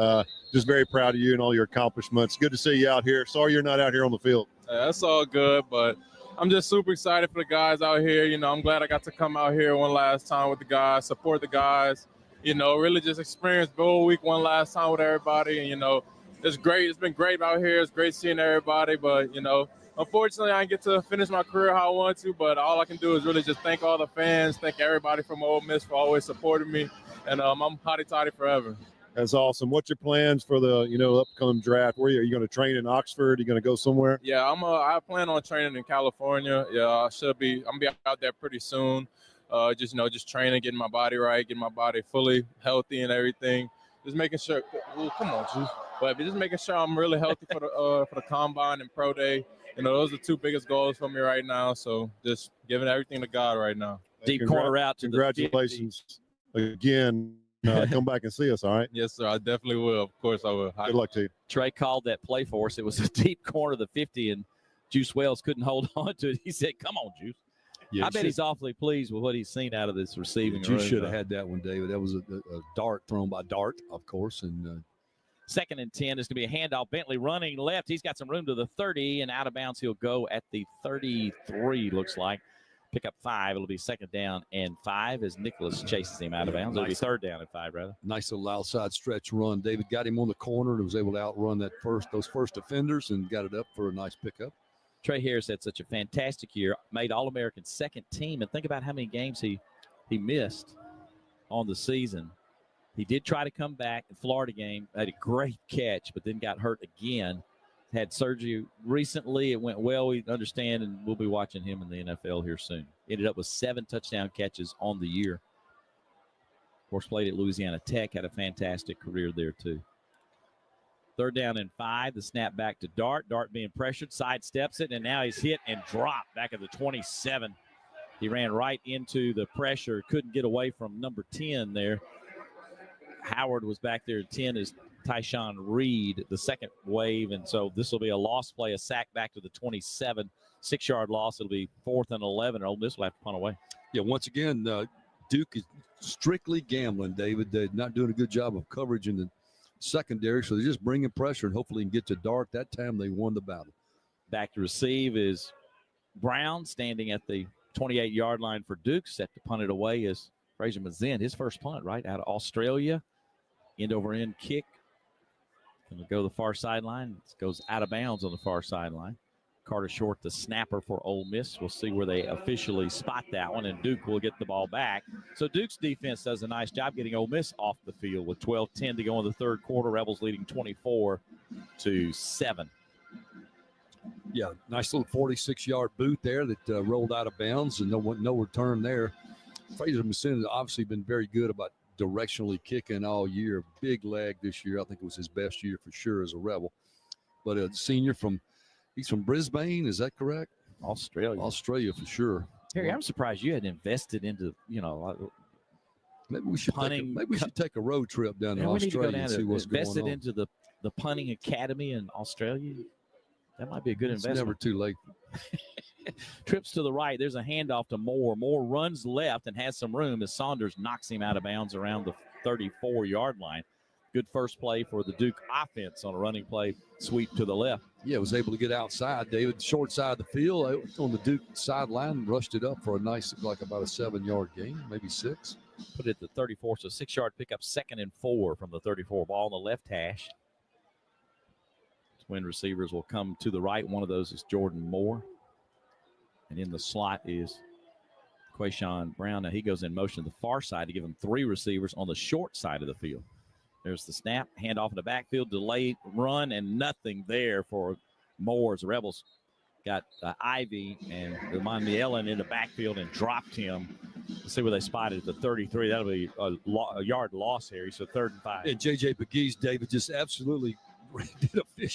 just very proud of you and all your accomplishments. Good to see you out here. Sorry you're not out here on the field. That's all good, but I'm just super excited for the guys out here. You know, I'm glad I got to come out here one last time with the guys, support the guys. You know, really just experience Bowl Week one last time with everybody. And, you know, it's great. It's been great out here. It's great seeing everybody. But, you know, unfortunately, I didn't get to finish my career how I want to. But all I can do is really just thank all the fans, thank everybody from Ole Miss for always supporting me. And I'm hotty-toddy forever. That's awesome. What's your plans for the, upcoming draft? Where are you going to train in Oxford? Are you going to go somewhere? Yeah, I plan on training in California. Yeah, I'm gonna be out there pretty soon. Just training, getting my body right, getting my body fully healthy and everything. Just making sure. Ooh, come on, Juice. But just making sure I'm really healthy for the combine and pro day. You know, those are the two biggest goals for me right now. So just giving everything to God right now. Deep corner out to congratulations again. Come back and see us, all right? Yes, sir. I definitely will. Of course I will. Good luck to you. Trey called that play for us. It was a deep corner of the 50, and Juice Wells couldn't hold on to it. He said, come on, Juice. Yeah, I bet he's awfully pleased with what he's seen out of this receiving. You should have had that one, David. That was a dart thrown by Dart, of course. And 2nd and 10 is going to be a handoff. Bentley running left. He's got some room to the 30, and out of bounds he'll go at the 33, looks like. Pick up 5. It'll be 2nd down and 5 as Nicholas chases him out of bounds. It'll be 3rd down and 5, rather. Nice little outside stretch run. David got him on the corner and was able to outrun those first defenders and got it up for a nice pickup. Trey Harris had such a fantastic year, made All-American second team, and think about how many games he missed on the season. He did try to come back in Florida game, had a great catch, but then got hurt again. Had surgery recently. It went well, we understand, and we'll be watching him in the NFL here soon. Ended up with 7 touchdown catches on the year. Of course, played at Louisiana Tech, had a fantastic career there too. 3rd down and 5, the snap back to Dart. Dart being pressured, sidesteps it, and now he's hit and dropped back at the 27. He ran right into the pressure, couldn't get away from number 10 there. Howard was back there at 10 as Tyshawn Reed, the second wave, and so this will be a lost play, a sack back to the 27, 6-yard loss. It'll be 4th and 11. Ole Miss will have to punt away. Yeah, once again, Duke is strictly gambling, David. They're not doing a good job of coverage in the secondary, so they're just bringing pressure and hopefully can get to Dart. That time they won the battle. Back to receive is Brown, standing at the 28-yard line for Duke. Set to punt it away is Frazier Mazin, his first punt, right, out of Australia. End-over-end kick. Going to go to the far sideline. It goes out of bounds on the far sideline. Carter Short, the snapper for Ole Miss. We'll see where they officially spot that one, and Duke will get the ball back. So Duke's defense does a nice job getting Ole Miss off the field with 12:10 to go in the third quarter. Rebels leading 24-7. Yeah, nice little 46-yard boot there that rolled out of bounds, and no return there. Fraser Masin has obviously been very good about directionally kicking all year. Big leg this year. I think it was his best year for sure as a Rebel. But a senior he's from Brisbane, is that correct? Australia for sure. Harry, I'm surprised you hadn't invested into, maybe we should take a road trip down to Australia and see what's going on. Invested into the punting academy in Australia. That might be a good investment. It's never too late. Trips to the right. There's a handoff to Moore. Moore runs left and has some room as Saunders knocks him out of bounds around the 34-yard line. Good first play for the Duke offense on a running play, sweep to the left. Yeah, was able to get outside, David, short side of the field on the Duke sideline, rushed it up for a nice, like about a 7-yard gain, maybe 6. Put it at the 34, so 6-yard pickup, 2nd and 4 from the 34. Ball on the left hash. Twin receivers will come to the right. One of those is Jordan Moore. And in the slot is Quayshawn Brown. Now he goes in motion to the far side to give him 3 receivers on the short side of the field. There's the snap, handoff in the backfield, delayed run, and nothing there for Moore. The Rebels got Ivy and Ramon Ellen in the backfield and dropped him. Let's see where they spotted at the 33. That'll be a yard loss, Harry, so 3rd and 5. And J.J. McGee's, David, just absolutely did a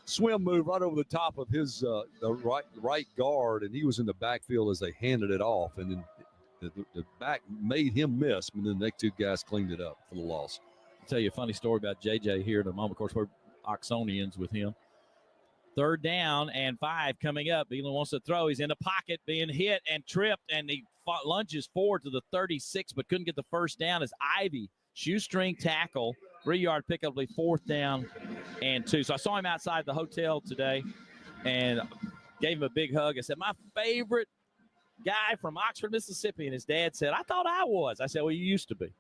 swim move right over the top of his the right guard, and he was in the backfield as they handed it off. And then the back made him miss, and then the next 2 guys cleaned it up for the loss. Tell you a funny story about JJ here in a moment. Of course, we're Oxonians with him. 3rd down and 5 coming up. Beelan wants to throw. He's in the pocket, being hit and tripped, and he lunges forward to the 36, but couldn't get the first down as Ivy, shoestring tackle, 3-yard pickup, 4th down and 2. So I saw him outside the hotel today and gave him a big hug. I said, my favorite guy from Oxford, Mississippi. And his dad said, I thought I was. I said, well, you used to be.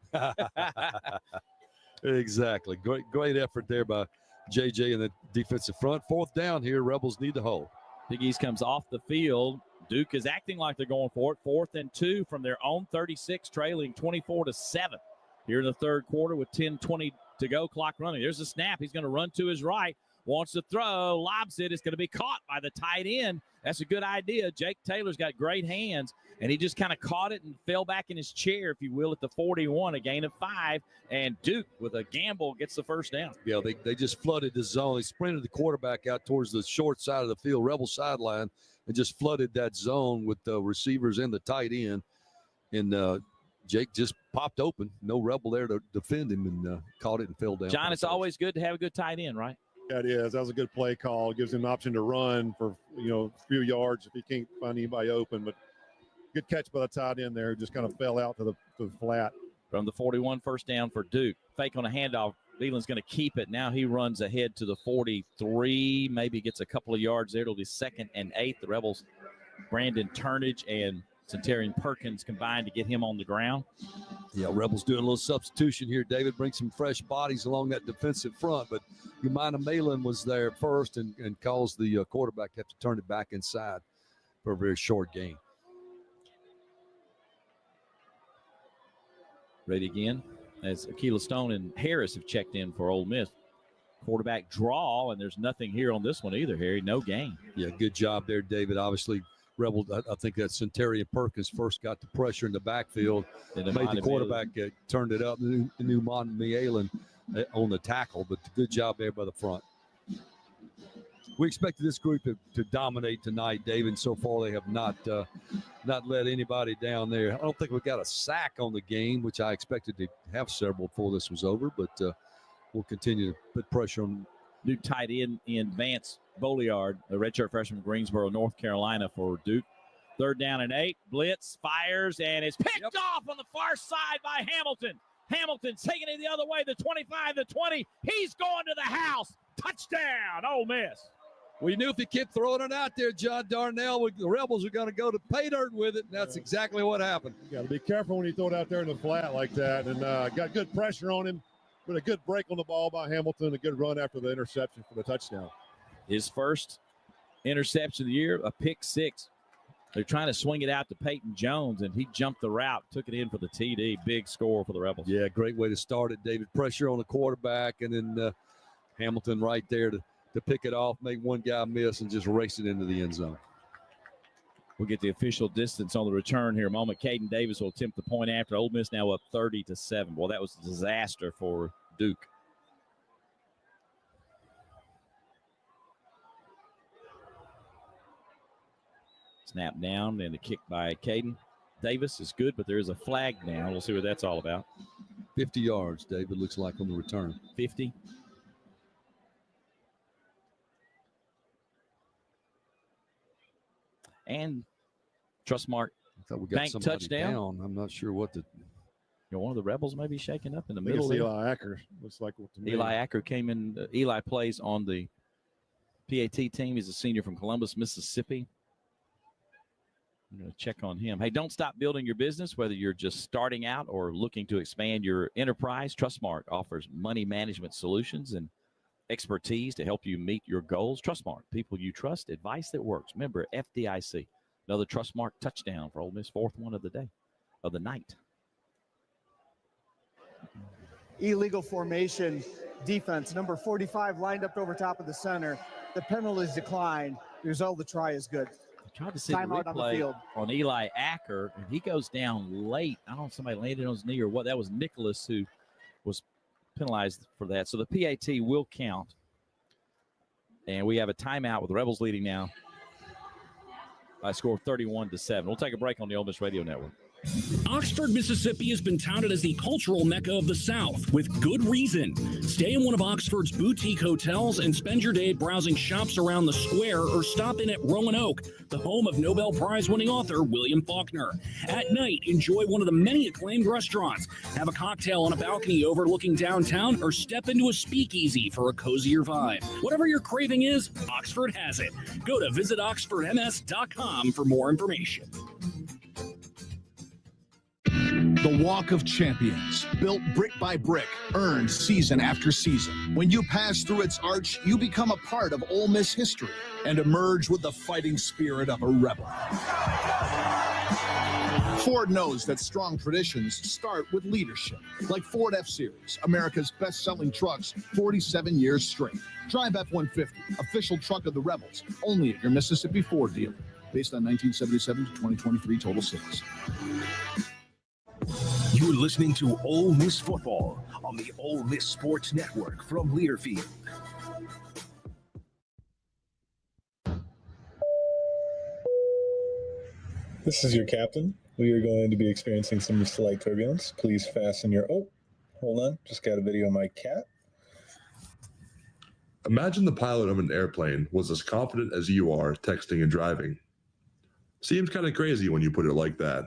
Exactly. Great effort there by JJ in the defensive front. 4th down here. Rebels need to hold. Big East comes off the field. Duke is acting like they're going for it. 4th and 2 from their own 36, trailing 24-7 here in the third quarter with 10:20 to go, clock running. There's a snap. He's going to run to his right. Wants to throw. Lobs it. It's going to be caught by the tight end. That's a good idea. Jake Taylor's got great hands, and he just kind of caught it and fell back in his chair, if you will, at the 41, a gain of 5. And Duke, with a gamble, gets the first down. Yeah, they just flooded the zone. They sprinted the quarterback out towards the short side of the field, Rebel sideline, and just flooded that zone with the receivers and the tight end. And Jake just popped open. No Rebel there to defend him, and caught it and fell down. John, it's always good to have a good tight end, right? Yeah, it is. That was a good play call. Gives him an option to run for, a few yards if he can't find anybody open. But good catch by the tight end there. Just kind of fell out to the flat. From the 41, first down for Duke. Fake on a handoff. Leland's going to keep it. Now he runs ahead to the 43, maybe gets a couple of yards there. It'll be 2nd and 8. The Rebels, Brandon Turnage and Centurion Perkins combined to get him on the ground. Yeah, Rebels doing a little substitution here. David brings some fresh bodies along that defensive front, but Umana Malin was there first and caused the quarterback to have to turn it back inside for a very short gain. Ready again as Akila Stone and Harris have checked in for Ole Miss. Quarterback draw, and there's nothing here on this one either, Harry. No gain. Yeah, good job there, David. Obviously, Rebel, I think that Centurion Perkins first got the pressure in the backfield, and made the quarterback turned it up. Newman Mielen on the tackle, but good job there by the front. We expected this group to dominate tonight, David. So far, they have not let anybody down there. I don't think we got a sack on the game, which I expected to have several before this was over, but we'll continue to put pressure on. New tight end in Vance Bolliard, the redshirt freshman from Greensboro, North Carolina for Duke. 3rd down and 8. Blitz fires, and it's picked off on the far side by Hamilton. Hamilton's taking it the other way, the 25, the 20. He's going to the house. Touchdown, Ole Miss. We knew if he kept throwing it out there, John Darnell, the Rebels are going to go to pay dirt with it, and that's exactly what happened. You got to be careful when you throw it out there in the flat like that, and got good pressure on him. But a good break on the ball by Hamilton, a good run after the interception for the touchdown. His first interception of the year, a pick six. They're trying to swing it out to Peyton Jones, and he jumped the route, took it in for the TD. Big score for the Rebels. Yeah, great way to start it, David. Pressure on the quarterback, and then Hamilton right there to pick it off, make one guy miss, and just race it into the end zone. We'll get the official distance on the return here in a moment. Caden Davis will attempt the point after. Ole Miss now up 30-7. Well, that was a disaster for Duke. Snap down and the kick by Caden Davis is good, but there is a flag now. We'll see what that's all about. 50 yards, David, looks like on the return. 50. And Trustmark bank touchdown. Down. I'm not sure what the. One of the Rebels may be shaking up in the I think middle. it's Eli Acker. Looks like what to me. Eli Acker came in. Eli plays on the PAT team. He's a senior from Columbus, Mississippi. I'm going to check on him. Hey, don't stop building your business, whether you're just starting out or looking to expand your enterprise. Trustmark offers money management solutions and expertise to help you meet your goals. Trustmark, people you trust, advice that works. Remember, FDIC. Another Trustmark touchdown for Ole Miss, fourth one of the day, of the night. Illegal formation defense, number 45 lined up over top of the center. The penalties declined. The result of the try is good. Tried to see the replay on Eli Acker, and he goes down late. I don't know if somebody landed on his knee or what. That was Nicholas who was penalized for that. So the PAT will count. And we have a timeout with the Rebels leading now by a score of 31-7. We'll take a break on the Ole Miss Radio Network. Oxford, Mississippi has been touted as the cultural mecca of the South, with good reason. Stay in one of Oxford's boutique hotels and spend your day browsing shops around the square, or stop in at Roanoke, the home of Nobel Prize-winning author William Faulkner. At night, enjoy one of the many acclaimed restaurants, have a cocktail on a balcony overlooking downtown, or step into a speakeasy for a cozier vibe. Whatever your craving is, Oxford has it. Go to visitoxfordms.com for more information. The Walk of Champions, built brick by brick, earned season after season. When you pass through its arch, you become a part of Ole Miss history and emerge with the fighting spirit of a rebel. Ford knows that strong traditions start with leadership, like Ford F-Series, America's best-selling trucks 47 years straight. Drive F-150, official truck of the Rebels, only at your Mississippi Ford dealer, based on 1977 to 2023 total sales. You're listening to Ole Miss Football on the Ole Miss Sports Network from Learfield. This is your captain. We are going to be experiencing some slight turbulence. Please fasten your... Oh, hold on. Just got a video of my cat. Imagine the pilot of an airplane was as confident as you are texting and driving. Seems kind of crazy when you put it like that.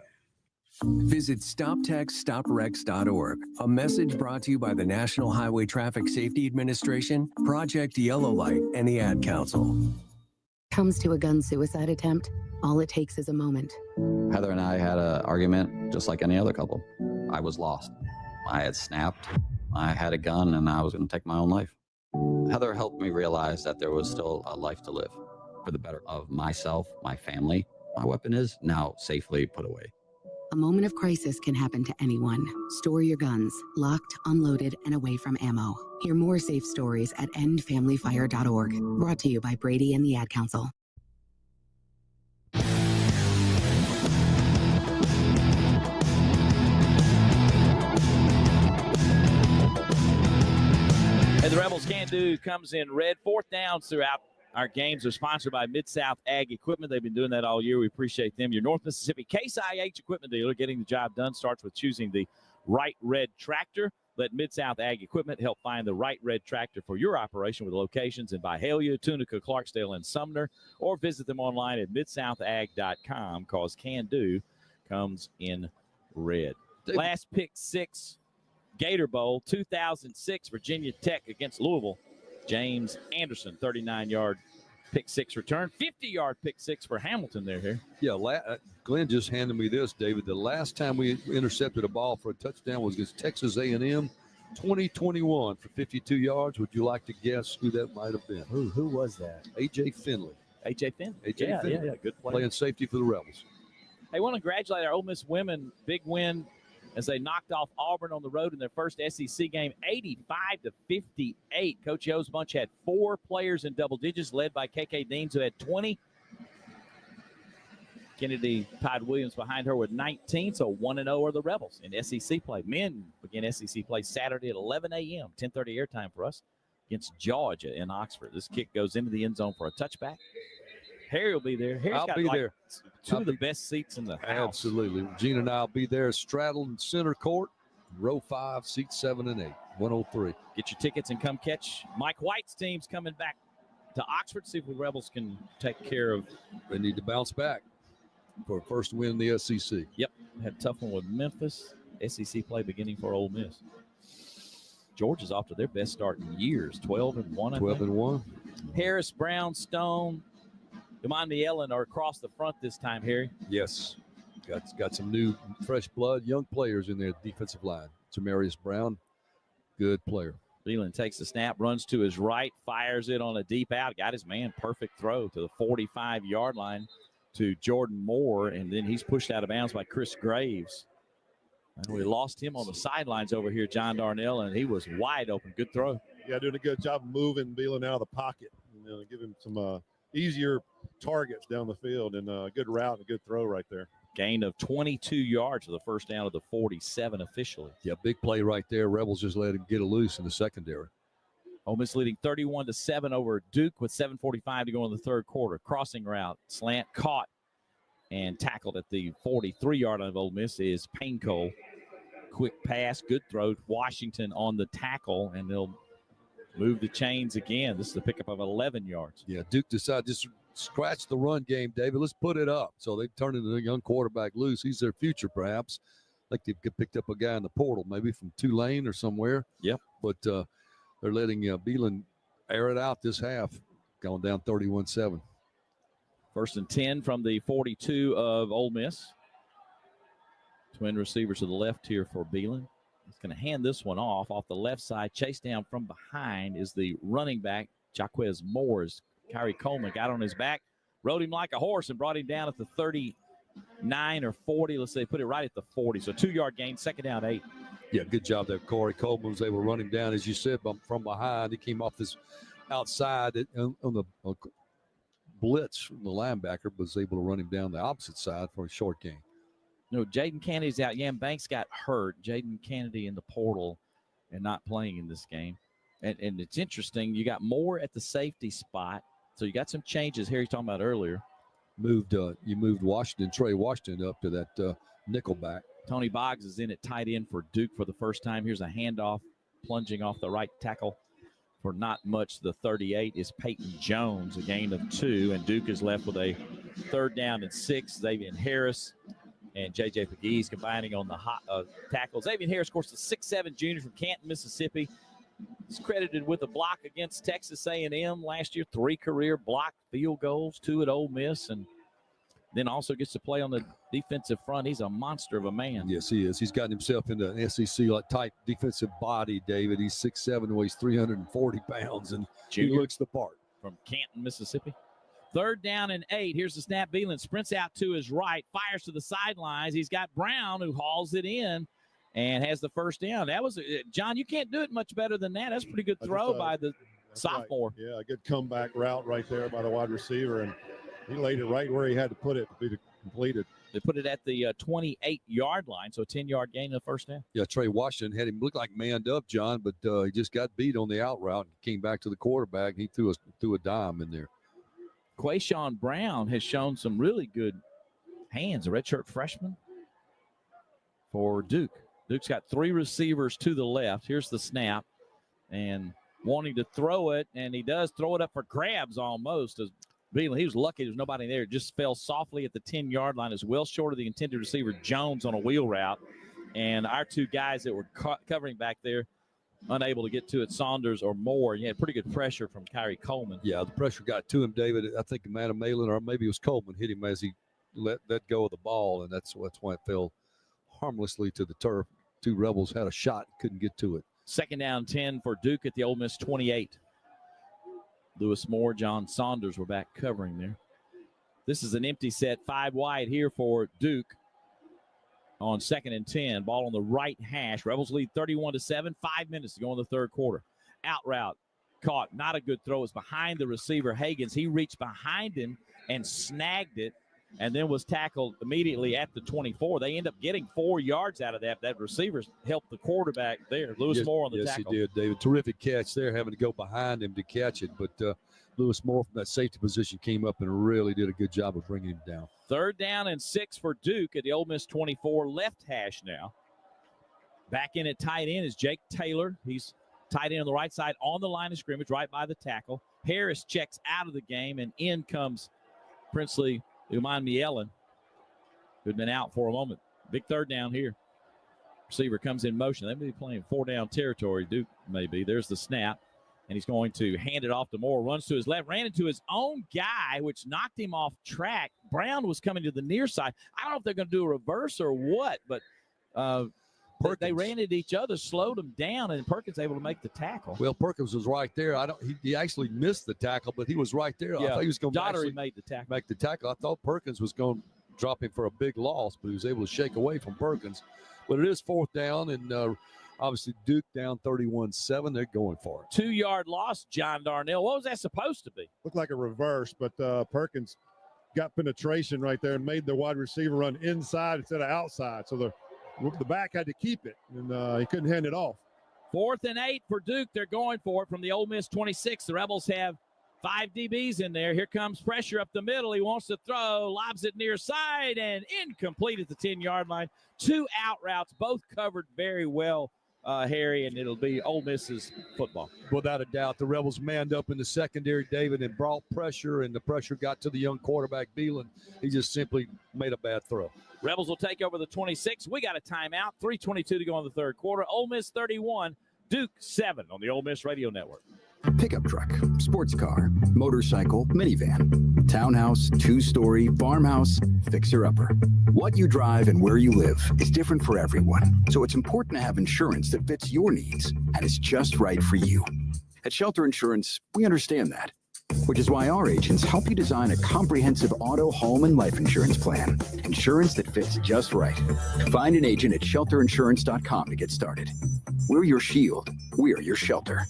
Visit StopTextStopWrecks.org. A message brought to you by the National Highway Traffic Safety Administration, Project Yellow Light, and the Ad Council. Comes to a gun suicide attempt, all it takes is a moment. Heather and I had an argument just like any other couple. I was lost. I had snapped. I had a gun and I was going to take my own life. Heather helped me realize that there was still a life to live for the better of myself, my family. My weapon is now safely put away. A moment of crisis can happen to anyone. Store your guns, locked, unloaded, and away from ammo. Hear more safe stories at endfamilyfire.org. Brought to you by Brady and the Ad Council. Hey, the Rebels Can Do comes in red. Fourth downs throughout our games are sponsored by Mid-South Ag Equipment. They've been doing that all year. We appreciate them. Your North Mississippi Case IH equipment dealer. Getting the job done starts with choosing the right red tractor. Let Mid-South Ag Equipment help find the right red tractor for your operation with locations in Byhalia, Tunica, Clarksdale, and Sumner. Or visit them online at midsouthag.com, because Can Do comes in red. Last pick six, Gator Bowl, 2006, Virginia Tech against Louisville. James Anderson, 39-yard pick six return, 50-yard pick six for Hamilton there here. Yeah, Glenn just handed me this, David. The last time we intercepted a ball for a touchdown was against Texas A&M, 2021 for 52 yards. Would you like to guess who that might have been? Who was that? A.J. Finley. A.J. Finn. A.J. Finn. Yeah, good play. Playing safety for the Rebels. I want to congratulate our Ole Miss women. Big win as they knocked off Auburn on the road in their first SEC game, 85-58. Coach Yo's bunch had 4 players in double digits, led by KK Deans, who had 20. Kennedy Todd Williams behind her with 19, so 1-0 are the Rebels in SEC play. Men begin SEC play Saturday at 11 a.m., 10:30 airtime for us, against Georgia in Oxford. This kick goes into the end zone for a touchback. Harry will be there. Harry's got there. Two of the best seats in the house. Absolutely. Gene and I will be there, straddling center court, row 5, seats 7 and 8, 103. Get your tickets and come catch Mike White's team's coming back to Oxford. See if the Rebels can take care of. They need to bounce back for a first win in the SEC. Yep. Had a tough one with Memphis. SEC play beginning for Ole Miss. Georgia's off to their best start in years, 12-1. 12-1. Harris, Brown, Stone, Demonde Ellen are across the front this time, Harry. Yes. Got some new, fresh blood, young players in their defensive line. Tamarius Brown, good player. Leland takes the snap, runs to his right, fires it on a deep out. Got his man, perfect throw to the 45-yard line to Jordan Moore, and then he's pushed out of bounds by Chris Graves. And we lost him on the sidelines over here, John Darnell, and he was wide open. Good throw. Yeah, doing a good job moving Beelan out of the pocket. Give him some easier targets down the field, and a good route and a good throw right there. Gain of 22 yards for the first down of the 47 officially. Yeah, big play right there. Rebels just let it get loose in the secondary. Ole Miss leading 31-7 over Duke with 7:45 to go in the third quarter. Crossing route, slant caught and tackled at the 43-yard line of Ole Miss is Painco. Quick pass, good throw. Washington on the tackle, and they'll move the chains again. This is a pickup of 11 yards. Yeah, Duke decided to scratch the run game, David. Let's put it up. So they've turned into a young quarterback loose. He's their future, perhaps. Like they've picked up a guy in the portal, maybe from Tulane or somewhere. Yep. But they're letting Beelan air it out this half, going down 31-7. First and 10 from the 42 of Ole Miss. Twin receivers to the left here for Beelan. He's going to hand this one off the left side. Chase down from behind is the running back, Jaquez Moores. Kyrie Coleman got on his back, rode him like a horse, and brought him down at the 39 or 40. Let's say put it right at the 40. So 2-yard gain, second down 8. Yeah, good job there. Corey Coleman was able to run him down, as you said, from behind. He came off this outside on the blitz from the linebacker, but was able to run him down the opposite side for a short gain. No, Jaden Kennedy's out. Yam Banks got hurt. Jaden Kennedy in the portal and not playing in this game. And it's interesting. You got Moore at the safety spot. So you got some changes Harry's talking about earlier. You moved Trey Washington up to that nickel back. Tony Boggs is in at tight end for Duke for the first time. Here's a handoff, plunging off the right tackle for not much. The 38 is Peyton Jones, a gain of 2, and Duke is left with a 3rd down and 6. Xavier Harris and J.J. Pegues combining on the tackle. Xavier Harris, of course, the 6'7 junior from Canton, Mississippi. He's credited with a block against Texas A&M last year, 3 career block field goals, 2 at Ole Miss, and then also gets to play on the defensive front. He's a monster of a man. Yes, he is. He's gotten himself into an SEC type defensive body, David. He's 6'7", weighs 340 pounds, and Junior he looks the part. From Canton, Mississippi. 3rd down and 8. Here's the snap. Beelan sprints out to his right, fires to the sidelines. He's got Brown, who hauls it in and has the first down. That was, John, you can't do it much better than that. That's a pretty good throw by the sophomore. Right. Yeah, a good comeback route right there by the wide receiver, and he laid it right where he had to put it to be completed. They put it at the 28-yard line, so a 10-yard gain in the first down. Yeah, Trey Washington had him look like manned up, John, but he just got beat on the out route and came back to the quarterback. He threw a dime in there. Quayshawn Brown has shown some really good hands, a redshirt freshman for Duke. Duke's got 3 receivers to the left. Here's the snap, and wanting to throw it, and he does throw it up for grabs almost. As Beelan, he was lucky there was nobody there. It just fell softly at the 10-yard line. It's well short of the intended receiver, Jones, on a wheel route. And our 2 guys that were covering back there, unable to get to it, Saunders or Moore. You had pretty good pressure from Kyrie Coleman. Yeah, the pressure got to him, David. I think Amanda Malin, or maybe it was Coleman, hit him as he let go of the ball, and that's why it fell harmlessly to the turf. 2 Rebels had a shot, couldn't get to it. 2nd down 10 for Duke at the Ole Miss 28. Lewis Moore, John Saunders were back covering there. This is an empty set, 5 wide here for Duke on 2nd and 10. Ball on the right hash. Rebels lead 31-7. 5 minutes to go in the third quarter. Out route. Caught. Not a good throw. It's behind the receiver, Higgins. He reached behind him and snagged it and then was tackled immediately at the 24. They end up getting 4 yards out of that. That receiver helped the quarterback there. Lewis Moore on the tackle. Yes, he did, David. Terrific catch there, having to go behind him to catch it. But Lewis Moore from that safety position came up and really did a good job of bringing him down. 3rd down and 6 for Duke at the Ole Miss 24, left hash now. Back in at tight end is Jake Taylor. He's tight end on the right side on the line of scrimmage, right by the tackle. Harris checks out of the game, and in comes Princely Umanmielen, who'd been out for a moment. Big 3rd down here. Receiver comes in motion. They may be playing 4-down territory, Duke maybe. There's the snap, and he's going to hand it off to Moore. Runs to his left, ran into his own guy, which knocked him off track. Brown was coming to the near side. I don't know if they're going to do a reverse or what, but they ran at each other, slowed them down, and Perkins able to make the tackle. Well, Perkins was right there. He actually missed the tackle, but he was right there. Yeah. I thought he was going to made the tackle. make the tackle. I thought Perkins was going to drop him for a big loss, but he was able to shake away from Perkins. But it is 4th down, and obviously Duke down 31-7. They're going for it. 2-yard loss, John Darnell. What was that supposed to be? Looked like a reverse, but Perkins got penetration right there and made the wide receiver run inside instead of outside. So the back had to keep it, and he couldn't hand it off. 4th and 8 for Duke. They're going for it from the Ole Miss 26. The Rebels have 5 DBs in there. Here comes pressure up the middle. He wants to throw, lobs it near side, and incomplete at the 10-yard line. 2 out routes, both covered very well, Harry, and it'll be Ole Miss's football. Without a doubt, the Rebels manned up in the secondary, David, and brought pressure, and the pressure got to the young quarterback, Beelan. He just simply made a bad throw. Rebels will take over the 26. We got a timeout. 3:22 to go in the third quarter. Ole Miss 31, Duke 7 on the Ole Miss Radio Network. Pickup truck, sports car, motorcycle, minivan, townhouse, 2-story, farmhouse, fixer-upper. What you drive and where you live is different for everyone, so it's important to have insurance that fits your needs and is just right for you. At Shelter Insurance, we understand that, which is why our agents help you design a comprehensive auto, home, and life insurance plan. Insurance that fits just right. Find an agent at shelterinsurance.com to get started. We're your shield. We're your shelter.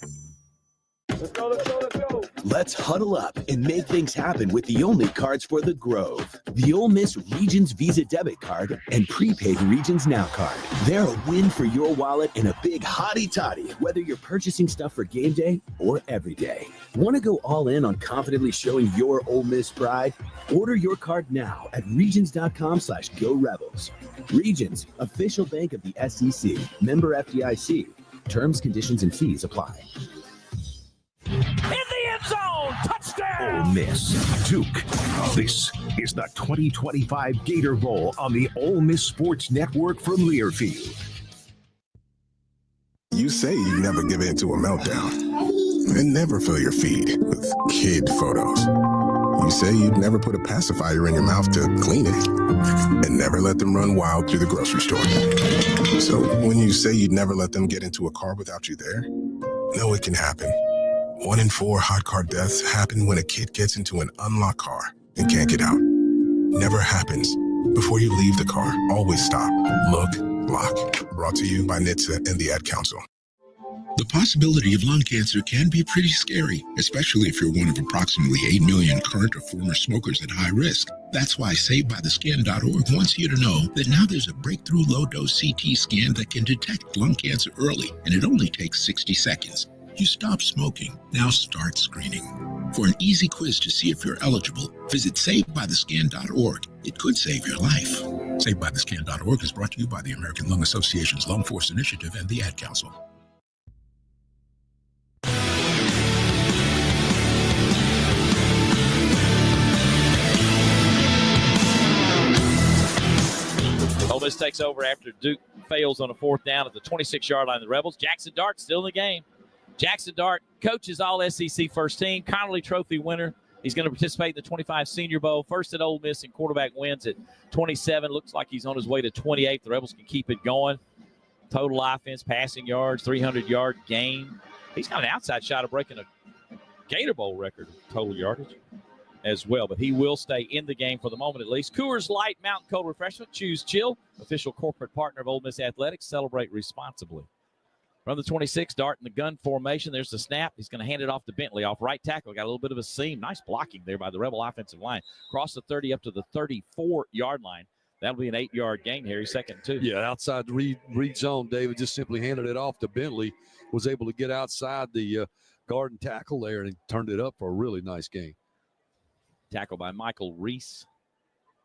Let's go, let's go, let's go. Let's huddle up and make things happen with the only cards for the Grove. The Ole Miss Regions Visa Debit Card and Prepaid Regions Now Card. They're a win for your wallet and a big hottie toddy, whether you're purchasing stuff for game day or every day. Want to go all in on confidently showing your Ole Miss pride? Order your card now at regions.com/Go Rebels. Regions, official bank of the SEC. Member FDIC. Terms, conditions, and fees apply. In the end zone, touchdown! Ole Miss, Duke. This is the 2025 Gator Bowl on the Ole Miss Sports Network from Learfield. You say you never give in to a meltdown and never fill your feed with kid photos. You say you'd never put a pacifier in your mouth to clean it and never let them run wild through the grocery store. So when you say you'd never let them get into a car without you there, know it can happen. 1 in 4 hot car deaths happen when a kid gets into an unlocked car and can't get out. Never happens. Before you leave the car, always stop, look, lock. Brought to you by NHTSA and the Ad Council. The possibility of lung cancer can be pretty scary, especially if you're one of approximately 8 million current or former smokers at high risk. That's why SaveByTheScan.org wants you to know that now there's a breakthrough low-dose CT scan that can detect lung cancer early, and it only takes 60 seconds. You stop smoking, now start screening. For an easy quiz to see if you're eligible, visit SaveByTheScan.org. It could save your life. SaveByTheScan.org is brought to you by the American Lung Association's Lung Force Initiative and the Ad Council. Ole Miss takes over after Duke fails on a 4th down at the 26-yard line of the Rebels. Jackson Dart still in the game. Jackson Dart coaches all SEC first team, Connolly Trophy winner. He's going to participate in the 25 Senior Bowl. First at Ole Miss in quarterback wins at 27. Looks like he's on his way to 28. The Rebels can keep it going. Total offense, passing yards, 300-yard game. He's got an outside shot of breaking a Gator Bowl record total yardage as well, but he will stay in the game for the moment at least. Coors Light Mountain Cold Refreshment. Choose chill. Official corporate partner of Ole Miss Athletics. Celebrate responsibly. From the 26, Dart in the gun formation. There's the snap. He's going to hand it off to Bentley off right tackle. Got a little bit of a seam. Nice blocking there by the Rebel offensive line. Cross the 30 up to the 34-yard line. That'll be an 8-yard gain, Harry. 2nd and 2. Yeah, outside the read zone, David just simply handed it off to Bentley. Was able to get outside the guard and tackle there and turned it up for a really nice gain. Tackle by Michael Reese.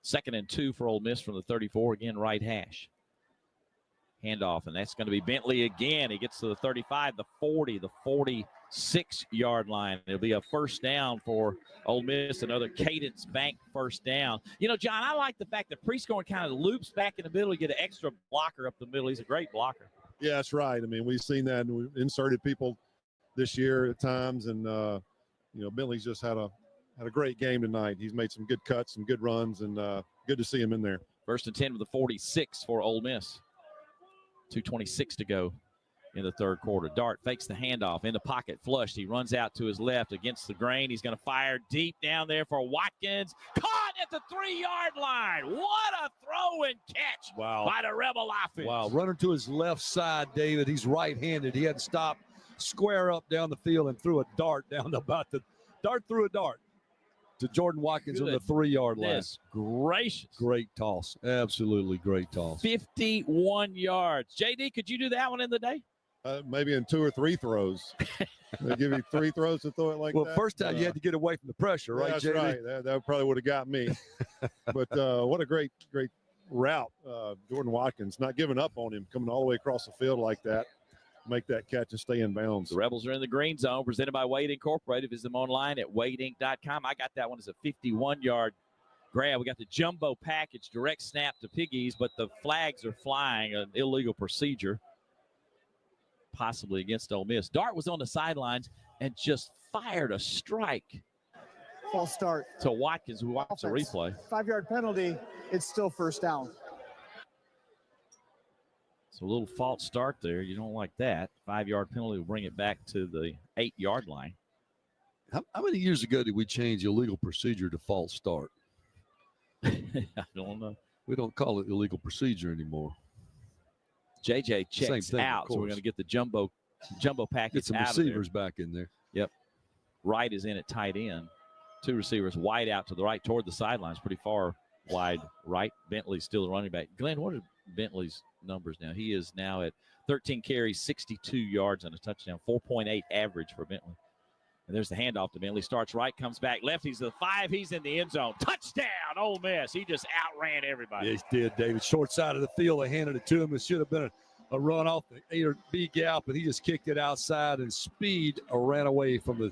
2nd and 2 for Ole Miss from the 34. Again, right hash. Handoff, and that's going to be Bentley again. He gets to the 35, the 40, the 46-yard line. It'll be a first down for Ole Miss, another Cadence Bank first down. You know, John, I like the fact that Prescorn kind of loops back in the middle. You get an extra blocker up the middle. He's a great blocker. Yeah, that's right. I mean, we've seen that, and we inserted people this year at times, and Bentley's just had a great game tonight. He's made some good cuts, some good runs, and good to see him in there. 1st and 10 with the 46 for Ole Miss. 2:26 to go in the third quarter. Dart fakes the handoff in the pocket, flushed. He runs out to his left against the grain. He's going to fire deep down there for Watkins. Caught at the 3-yard line. What a throw and catch by the Rebel offense. Wow, running to his left side, David. He's right-handed. He had to stop, square up down the field, and threw a dart down about the – Dart threw a dart to Jordan Watkins on the 3-yard line. Gracious. Great toss. Absolutely great toss. 51 yards. JD, could you do that one in the day? Maybe in 2 or 3 throws. They give you 3 throws to throw it like that. Well, first time you had to get away from the pressure, right, that's JD? Right. That probably would have got me. But what a great route. Jordan Watkins, not giving up on him, coming all the way across the field like that. Make that catch and stay in bounds. The Rebels are in the green zone, presented by Wade Incorporated. Visit them online at wadeinc.com. I got that one as a 51-yard grab. We got the jumbo package, direct snap to Piggies, but the flags are flying, an illegal procedure, possibly against Ole Miss. Dart was on the sidelines and just fired a strike. False start. To Watkins, who watched the replay. 5-yard penalty. It's still first down. So a little false start there. You don't like that. 5-yard penalty will bring it back to the 8-yard line. How many years ago did we change illegal procedure to false start? I don't know. We don't call it illegal procedure anymore. JJ checks out, so we're going to get the jumbo package. Get some out receivers back in there. Yep. Wright is in at tight end. 2 receivers. White out to the right toward the sidelines, pretty far wide right. Bentley's still the running back. Glenn, what are Bentley's numbers now? He is now at 13 carries, 62 yards and a touchdown, 4.8 average for Bentley. And there's the handoff to Bentley. Starts right, comes back left. He's the 5. He's in the end zone. Touchdown, Ole Miss. He just outran everybody. Yes, he did, David. Short side of the field. They handed it to him. It should have been a run off the A or B gap, but he just kicked it outside and speed ran away from the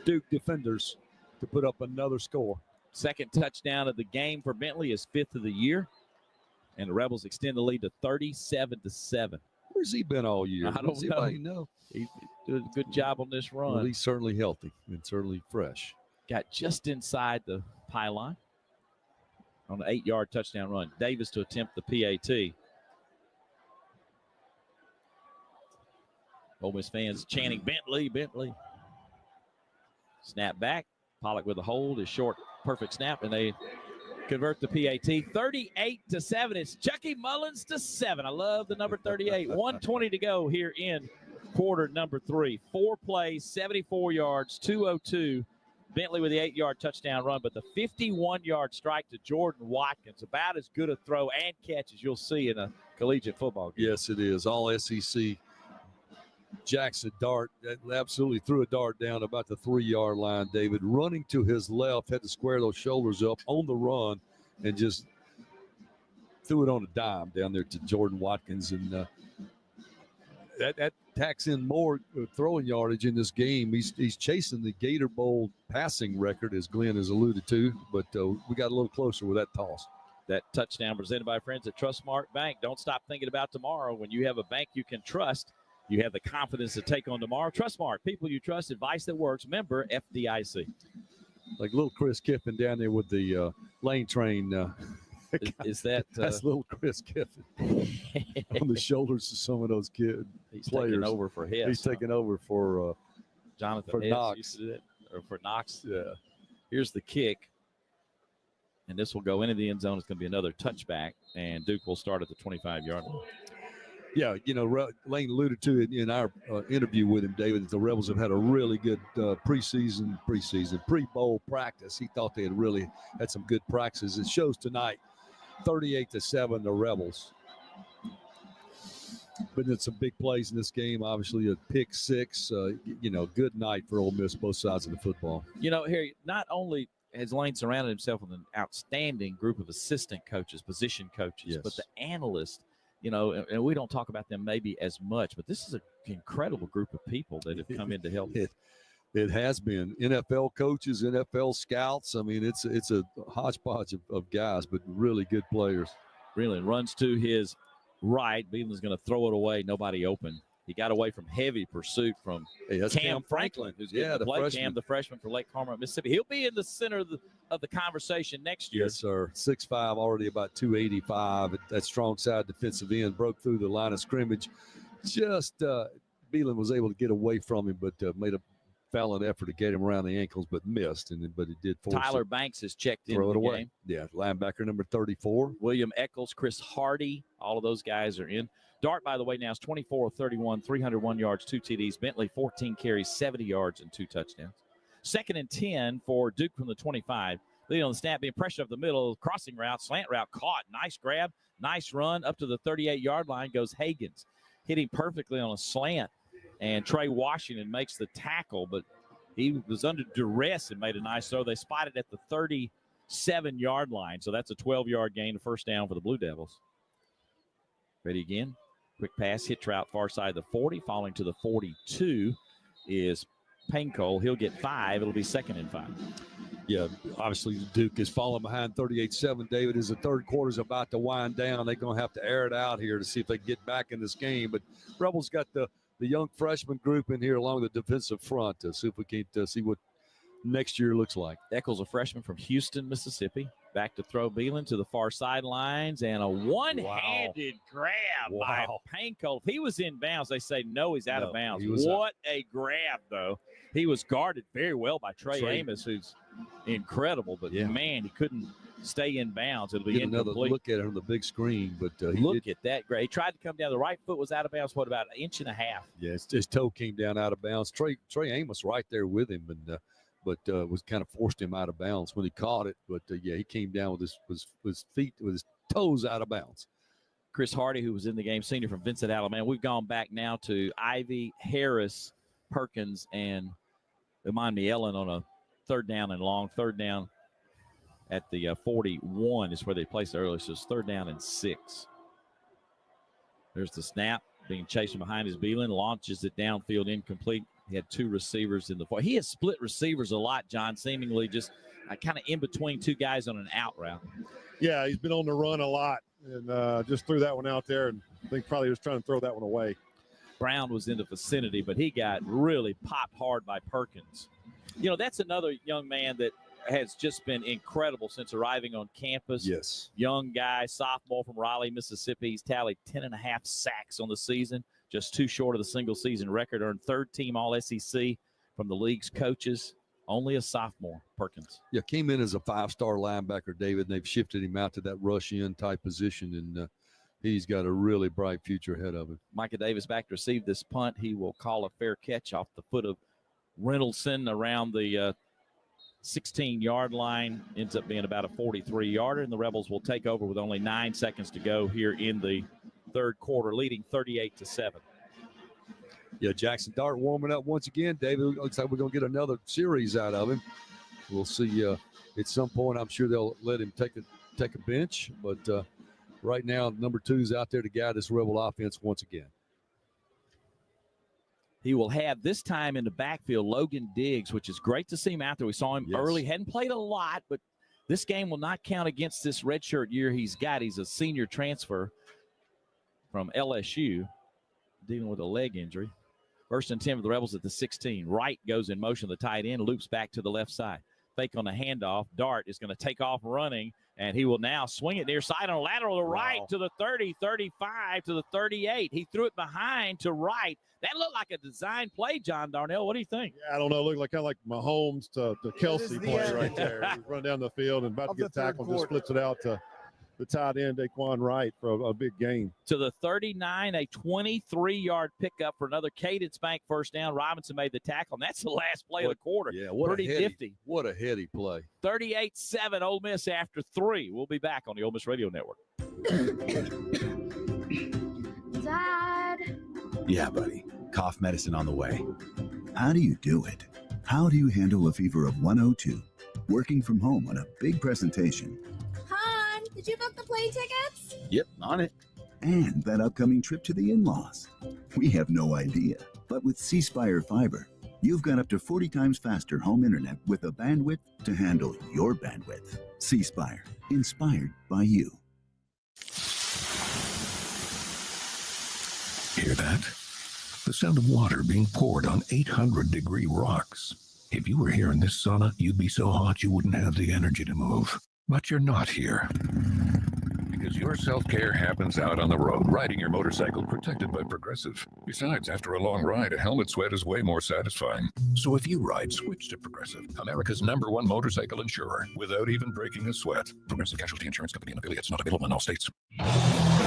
Duke defenders to put up another score. Second touchdown of the game for Bentley, is 5th of the year. And the Rebels extend the lead to 37-7. Where's he been all year? I don't know. He did a good job on this run. Well, he's certainly healthy and certainly fresh. Got just inside the pylon on an 8-yard touchdown run. Davis to attempt the PAT. Ole Miss fans chanting, Bentley. Snap back. Pollock with a hold. Is short, perfect snap, and they convert the PAT. 38-7. It's Chucky Mullins to 7. I love the number 38. 1:20 to go here in quarter number 3. 4 plays, 74 yards, 202. Bentley with the 8-yard touchdown run, but the 51-yard strike to Jordan Watkins, about as good a throw and catch as you'll see in a collegiate football game. Yes, it is. All SEC. Jackson dart, absolutely threw a dart down about the 3-yard line, David. Running to his left, had to square those shoulders up on the run and just threw it on a dime down there to Jordan Watkins. And that tacks in more throwing yardage in this game. He's chasing the Gator Bowl passing record, as Glenn has alluded to, but we got a little closer with that toss. That touchdown presented by friends at Trustmark Bank. Don't stop thinking about tomorrow. When you have a bank you can trust, you have the confidence to take on tomorrow. Trustmark, people you trust, advice that works. Member FDIC. Like little Chris Kiffin down there with the lane train. Is that that's little Chris Kiffin on the shoulders of some of those players. Taking over for Hess. He's taking over for Jonathan for Hess Knox. used to do that. for Knox. Here's the kick. And this will go into the end zone. It's going to be another touchback, and Duke will start at the 25-yard line. Yeah, Lane alluded to it in our interview with him, David, that the Rebels have had a really good pre-bowl practice. He thought they had really had some good practices. It shows tonight, 38-7, the Rebels. But it's some big plays in this game. Obviously, a pick six. Good night for Ole Miss, both sides of the football. Here, not only has Lane surrounded himself with an outstanding group of assistant coaches, position coaches, but the analysts, and we don't talk about them maybe as much, but this is an incredible group of people that have come in to help. It has been NFL coaches, NFL scouts. I mean, it's a hodgepodge of guys, but really good players. Really runs to his right. Beeland's going to throw it away. Nobody open. He got away from heavy pursuit from Cam Franklin, who's the freshman. Cam, the freshman for Lake Carmel, Mississippi. He'll be in the center of the conversation next year. Yes, sir. 6'5", already about 285. That strong side defensive end broke through the line of scrimmage. Just Beeland was able to get away from him, but made a valiant effort to get him around the ankles, but missed. But he did force Tyler Banks has checked in throw it the away. game. Yeah, linebacker number 34. William Eccles, Chris Hardy, all of those guys are in. Dart, by the way, now is 24 of 31, 301 yards, 2 TDs. Bentley, 14 carries, 70 yards, and 2 touchdowns. 2nd and 10 for Duke from the 25. Leading on the snap, being pressure up the middle, crossing route, slant route, caught. Nice grab, nice run. Up to the 38-yard line goes Hagens. Hitting perfectly on a slant. And Trey Washington makes the tackle, but he was under duress and made a nice throw. They spotted at the 37-yard line, so that's a 12-yard gain, a first down for the Blue Devils. Ready again. Quick pass, hit route far side of the 40. Falling to the 42 is Paincoll. He'll get 5. It'll be 2nd and 5. Yeah, obviously Duke is falling behind 38-7, David, as the third quarter is about to wind down. They're going to have to air it out here to see if they get back in this game. But Rebels got the young freshman group in here along the defensive front to see if we can see what next year looks like. Eccles, a freshman from Houston, Mississippi. Back to throw Beeland to the far sidelines, and a one-handed grab by Paincoll. If he was in bounds, they say no, he's out of bounds. What a grab, though. He was guarded very well by Trey Amos, who's incredible, but man, he couldn't stay in bounds. It'll be another incomplete. look at it on the big screen, but look at that grab. He tried to come down. The right foot was out of bounds, about an inch and a half. Yeah, his toe came down out of bounds. Trey Amos right there with him, and but was kind of forced him out of bounds when he caught it. But he came down with his feet, with his toes out of bounds. Chris Hardy, who was in the game, senior from Vincent, Alabama. We've gone back now to Ivy, Harris, Perkins, and Ellen on a 3rd down and long. 3rd down at the 41 is where they placed it earlier. So it's 3rd down and 6. There's the snap being chased from behind his Beeland, launches it downfield, incomplete. He had 2 receivers in the four. He has split receivers a lot, John, seemingly just kind of in between 2 guys on an out route. Yeah, he's been on the run a lot, and just threw that one out there, and I think probably was trying to throw that one away. Brown was in the vicinity, but he got really popped hard by Perkins. That's another young man that has just been incredible since arriving on campus. Yes. Young guy, sophomore from Raleigh, Mississippi. He's tallied 10.5 sacks on the season, just 2 short of the single-season record. Earned 3rd team All-SEC from the league's coaches. Only a sophomore, Perkins. Yeah, came in as a 5-star linebacker, David, and they've shifted him out to that rush-in type position, and he's got a really bright future ahead of him. Micah Davis back to receive this punt. He will call a fair catch off the foot of Reynoldson around the 16-yard line. Ends up being about a 43-yarder, and the Rebels will take over with only 9 seconds to go here in the 3rd quarter, leading 38-7. Yeah, Jackson Dart warming up once again. David, looks like we're going to get another series out of him. We'll see at some point. I'm sure they'll let him take a bench, but right now, number 2 is out there to guide this Rebel offense once again. He will have this time in the backfield Logan Diggs, which is great to see him out there. We saw him early. Hadn't played a lot, but this game will not count against this redshirt year he's got. He's a senior transfer from LSU, dealing with a leg injury. 1st and 10 for the Rebels at the 16. Wright goes in motion, the tight end, loops back to the left side. fake on the handoff. Dart is going to take off running, and he will now swing it near side on a lateral to right to the 30, 35 to the 38. He threw it behind to right. That looked like a design play, John Darnell. What do you think? Yeah, I don't know. It looked like kind of like Mahomes to Kelsey play right there. He run down the field and about to get tackled, just splits it out to the tight end, Daquan Wright, for a big gain. To the 39, a 23-yard pickup for another Cadence Bank first down. Robinson made the tackle, and that's the last play of the quarter. Yeah, what pretty nifty. What a heady play. 38-7 Ole Miss after 3. We'll be back on the Ole Miss Radio Network. Dad. Yeah, buddy. Cough medicine on the way. How do you do it? How do you handle a fever of 102, working from home on a big presentation? Han, did you book the plane tickets? Yep, on it. And that upcoming trip to the in-laws. We have no idea. But with C Spire Fiber, you've got up to 40 times faster home internet with a bandwidth to handle your bandwidth. C Spire, inspired by you. Hear that? The sound of water being poured on 800-degree rocks. If you were here in this sauna, you'd be so hot you wouldn't have the energy to move. But you're not here. Because your self-care happens out on the road, riding your motorcycle protected by Progressive. Besides, after a long ride, a helmet sweat is way more satisfying. So if you ride, switch to Progressive, America's #1 motorcycle insurer, without even breaking a sweat. Progressive Casualty Insurance Company and affiliates, not available in all states.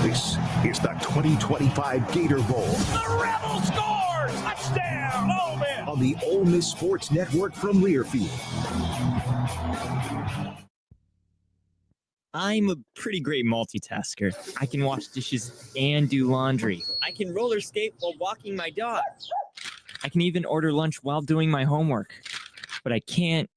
This is the 2025 Gator Bowl. The Rebels score! Touchdown! Ole Miss! On the Ole Miss Sports Network from Learfield. I'm a pretty great multitasker. I can wash dishes and do laundry. I can roller skate while walking my dog. I can even order lunch while doing my homework. But I can't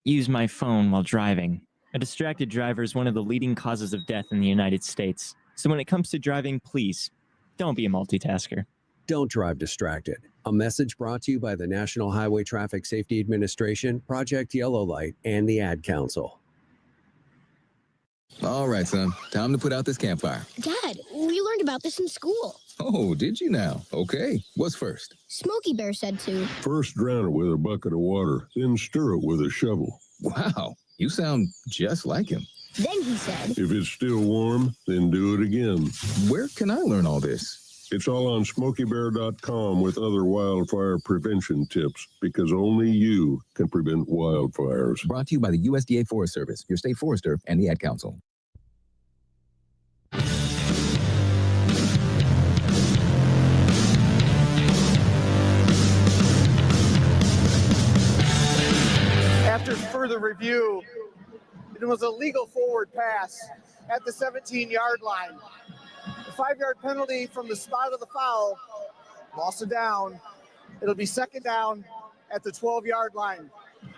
use my phone while driving. A distracted driver is one of the leading causes of death in the United States. So when it comes to driving, please, don't be a multitasker. Don't drive distracted. A message brought to you by the National Highway Traffic Safety Administration, Project Yellow Light, and the Ad Council. All right, son. Time to put out this campfire. Dad, we learned about this in school. Oh, did you now? Okay. What's first? Smokey Bear said to. First drown it with a bucket of water, then stir it with a shovel. Wow. You sound just like him. Then he said. If it's still warm, then do it again. Where can I learn all this? It's all on SmokeyBear.com with other wildfire prevention tips, because only you can prevent wildfires. Brought to you by the USDA Forest Service, your state forester, and the Ad Council. After further review, it was a legal forward pass at the 17-yard line. A 5-yard penalty from the spot of the foul, lost it down. It'll be second down at the 12-yard line.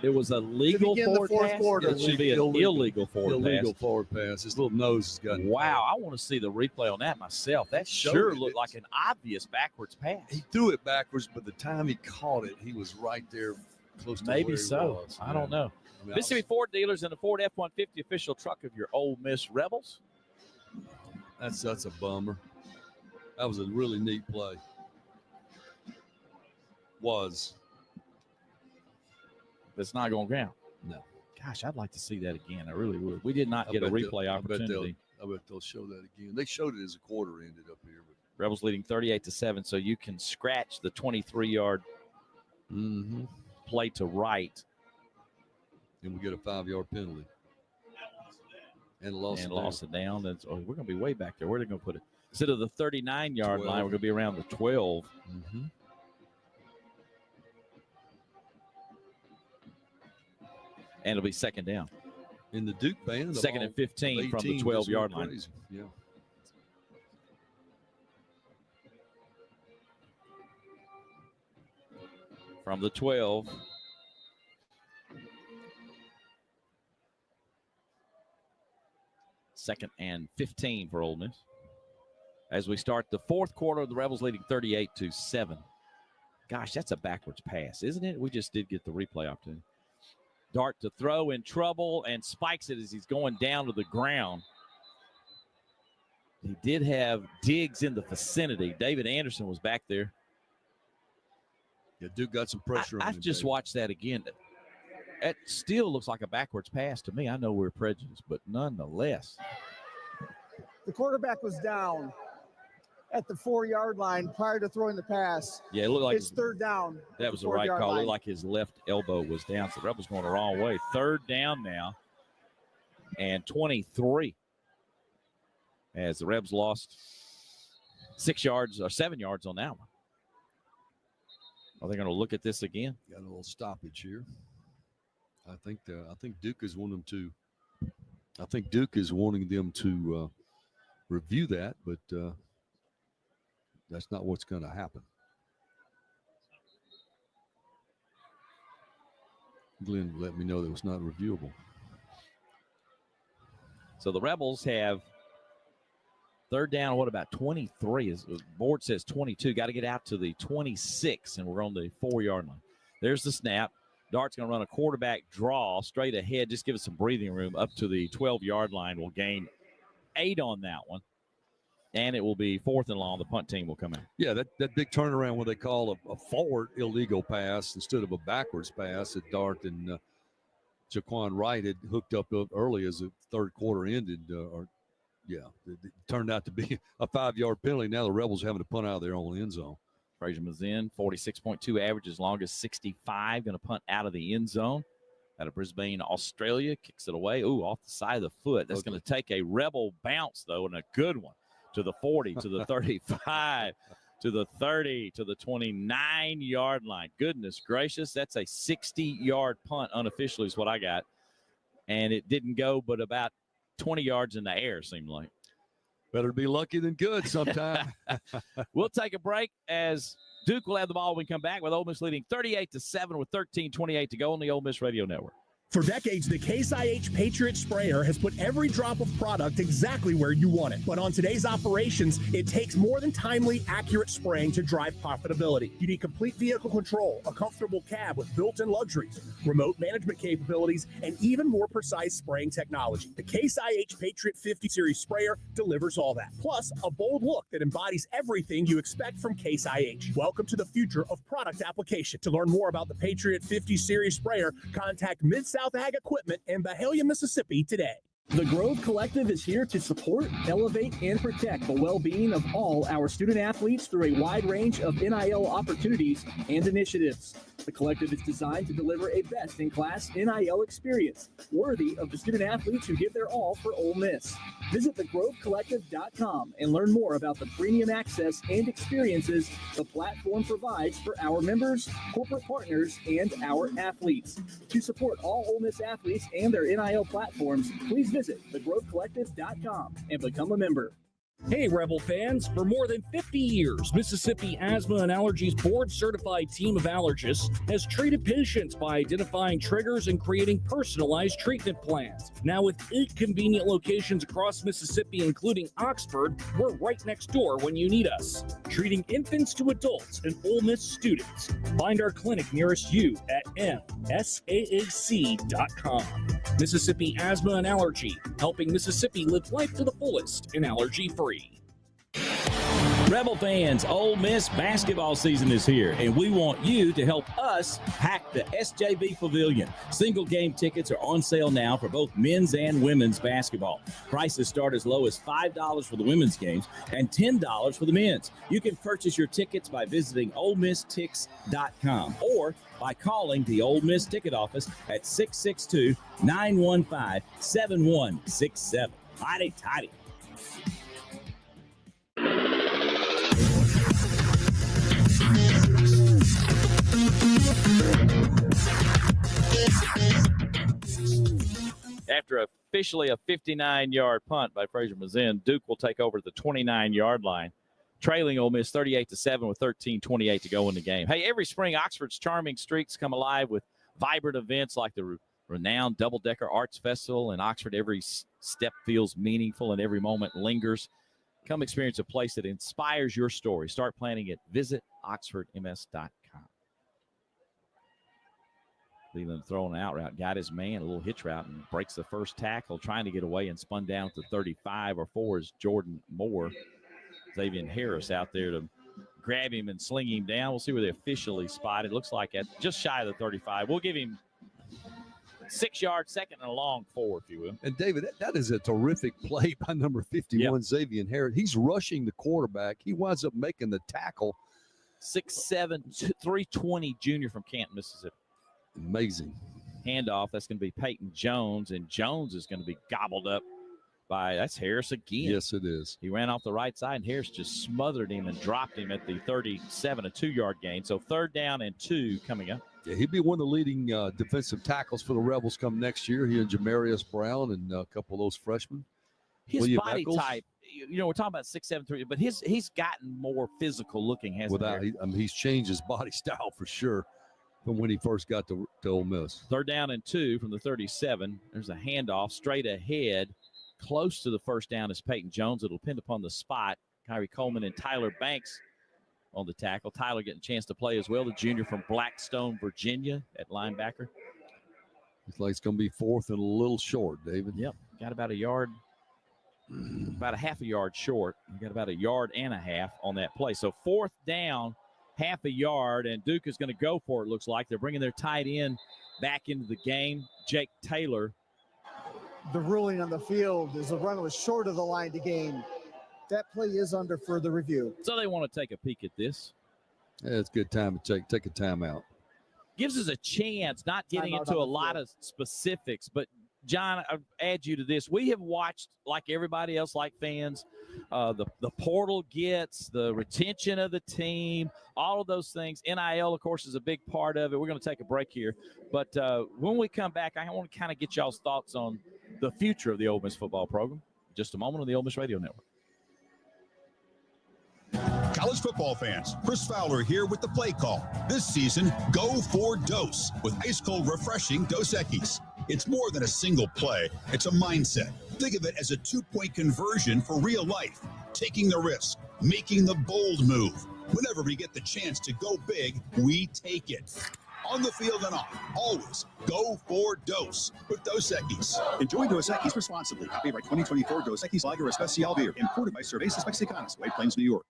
It was a legal forward pass. It should be an illegal forward pass. Illegal forward pass. His little nose has gotten. Wow, I want to see the replay on that myself. That sure looked like an obvious backwards pass. He threw it backwards, but the time he caught it, he was right there close to Maybe where so. He was. I don't know. I mean, Mississippi Ford dealers and the Ford F-150 official truck of your Ole Miss Rebels. That's a bummer. That was a really neat play. Was. It's not going to count. No. Gosh, I'd like to see that again. I really would. We did not get a replay opportunity. I bet they'll show that again. They showed it as a quarter ended up here. But. Rebels leading 38-7, so you can scratch the 23-yard play to right. And we get a 5-yard penalty. And lost it down. That's, we're going to be way back there. Where are they going to put it? Instead of the 39-yard line, we're going to be around the 12. And it'll be second down. In the Duke band. Second and 15 from the 12-yard line. Crazy. Yeah. From the 12. Second and 15 for Ole Miss. As we start the fourth quarter, the Rebels leading 38-7. Gosh, that's a backwards pass, isn't it? We just did get the replay opportunity. Dart to throw, in trouble, and spikes it as he's going down to the ground. He did have Diggs in the vicinity. David Anderson was back there. Yeah, Duke got some pressure on him. I've just watched that again. It still looks like a backwards pass to me. I know we're prejudiced, but nonetheless. The quarterback was down at the 4-yard line prior to throwing the pass. Yeah, it looked like it's third down. That was the right call. It looked like his left elbow was down. So the Rebels going the wrong way. Third down now. And 23. As the Rebs lost 6 yards or 7 yards on that one. Are they going to look at this again? Got a little stoppage here. I think Duke is wanting them to review that, but that's not what's going to happen. Glenn let me know that it was not reviewable. So the Rebels have third down, what about 23? The board says 22. Got to get out to the 26, and we're on the 4-yard line. There's the snap. Dart's going to run a quarterback draw straight ahead. Just give us some breathing room up to the 12-yard line. We'll gain 8 on that one. And it will be 4th and long. The punt team will come in. Yeah, that big turnaround where they call a forward illegal pass instead of a backwards pass that Dart and Jaquan Wright had hooked up early as the third quarter ended. It turned out to be a 5-yard penalty. Now the Rebels having to punt out of their own end zone. Frazier Mazin, 46.2 average, as long as 65. Going to punt out of the end zone. Out of Brisbane, Australia. Kicks it away. Ooh, off the side of the foot. That's going to take a Rebel bounce, though, and a good one. To the 40, to the 35, to the 30, to the 29-yard line. Goodness gracious, that's a 60-yard punt unofficially is what I got. And it didn't go but about 20 yards in the air, seemed like. Better be lucky than good sometime. We'll take a break as Duke will have the ball when we come back with Ole Miss leading 38-7 with 13:28 to go on the Ole Miss Radio Network. For decades, the Case IH Patriot Sprayer has put every drop of product exactly where you want it. But on today's operations, it takes more than timely, accurate spraying to drive profitability. You need complete vehicle control, a comfortable cab with built-in luxuries, remote management capabilities, and even more precise spraying technology. The Case IH Patriot 50 Series Sprayer delivers all that. Plus, a bold look that embodies everything you expect from Case IH. Welcome to the future of product application. To learn more about the Patriot 50 Series Sprayer, contact Mid-South Ag Equipment in Byhalia, Mississippi today. The Grove Collective is here to support, elevate, and protect the well-being of all our student athletes through a wide range of NIL opportunities and initiatives. The collective is designed to deliver a best-in-class NIL experience, worthy of the student athletes who give their all for Ole Miss. Visit thegrovecollective.com and learn more about the premium access and experiences the platform provides for our members, corporate partners, and our athletes. To support all Ole Miss athletes and their NIL platforms, please visit thegrovecollective.com and become a member. Hey, Rebel fans. For more than 50 years, Mississippi Asthma and Allergies board-certified team of allergists has treated patients by identifying triggers and creating personalized treatment plans. Now, with 8 convenient locations across Mississippi, including Oxford, we're right next door when you need us. Treating infants to adults and Ole Miss students. Find our clinic nearest you at msaac.com. Mississippi Asthma and Allergy, helping Mississippi live life to the fullest and allergy-free. Rebel fans, Ole Miss basketball season is here, and we want you to help us pack the SJV Pavilion. Single game tickets are on sale now for both men's and women's basketball. Prices start as low as $5 for the women's games and $10 for the men's. You can purchase your tickets by visiting OleMissTix.com or by calling the Ole Miss ticket office at 662-915-7167. Mighty tighty. After officially a 59-yard punt by Frazier Mazin, Duke will take over the 29-yard line, trailing Ole Miss 38-7 with 13:28 to go in the game. Hey, every spring, Oxford's charming streets come alive with vibrant events like the renowned Double-Decker Arts Festival in Oxford. Every step feels meaningful and every moment lingers. Come experience a place that inspires your story. Start planning at visitoxfordms.com. Cleveland throwing an out route, got his man, a little hitch route, and breaks the first tackle, trying to get away and spun down to 35 or 4 is Jordan Moore. Xavier Harris out there to grab him and sling him down. We'll see where they officially spotted. Looks like at just shy of the 35. We'll give him 6 yards, second and a long 4, if you will. And David, that is a terrific play by number 51, Xavier Harrod. He's rushing the quarterback. He winds up making the tackle. 6'7", 320 junior from Canton, Mississippi. Amazing. Handoff, that's going to be Peyton Jones, and Jones is going to be gobbled up by, that's Harris again. Yes, it is. He ran off the right side, and Harris just smothered him and dropped him at the 37, a 2-yard gain. So 3rd down and 2 coming up. Yeah, he'd be one of the leading defensive tackles for the Rebels come next year. He and Jamarius Brown and a couple of those freshmen. His William body Eccles. type, we're talking about 6'7", 3, but he's gotten more physical looking, hasn't he? He's changed his body style for sure from when he first got to Ole Miss. 3rd down and 2 from the 37. There's a handoff straight ahead. Close to the 1st down is Peyton Jones. It'll depend upon the spot. Kyrie Coleman and Tyler Banks on the tackle. Tyler getting a chance to play as well, the junior from Blackstone, Virginia at linebacker. Looks like it's going to be 4th and a little short, David. Yep, got about a yard, about a half a yard short. You got about a yard and a half on that play. So 4th down, half a yard, and Duke is going to go for it, looks like. They're bringing their tight end back into the game, Jake Taylor. The ruling on the field is the run was short of the line to gain. That play is under further review. So they want to take a peek at this. Yeah, it's a good time to take a timeout. Gives us a chance, not getting into a lot of specifics, but John, I'll add you to this. We have watched, like everybody else, like fans, the portal gets, the retention of the team, all of those things. NIL, of course, is a big part of it. We're going to take a break here. But when we come back, I want to kind of get y'all's thoughts on the future of the Ole Miss football program. Just a moment on the Ole Miss Radio Network. College football fans, Chris Fowler here with the play call. This season, go for Dose with ice-cold, refreshing Dos Equis. It's more than a single play. It's a mindset. Think of it as a 2-point conversion for real life. Taking the risk, making the bold move. Whenever we get the chance to go big, we take it. On the field and off, always go for Dose with Dos Equis. Enjoy Dos Equis responsibly. Copyright 2024 Dos Equis Lager Especial Beer. Imported by Cervezas Mexicanas, White Plains, New York.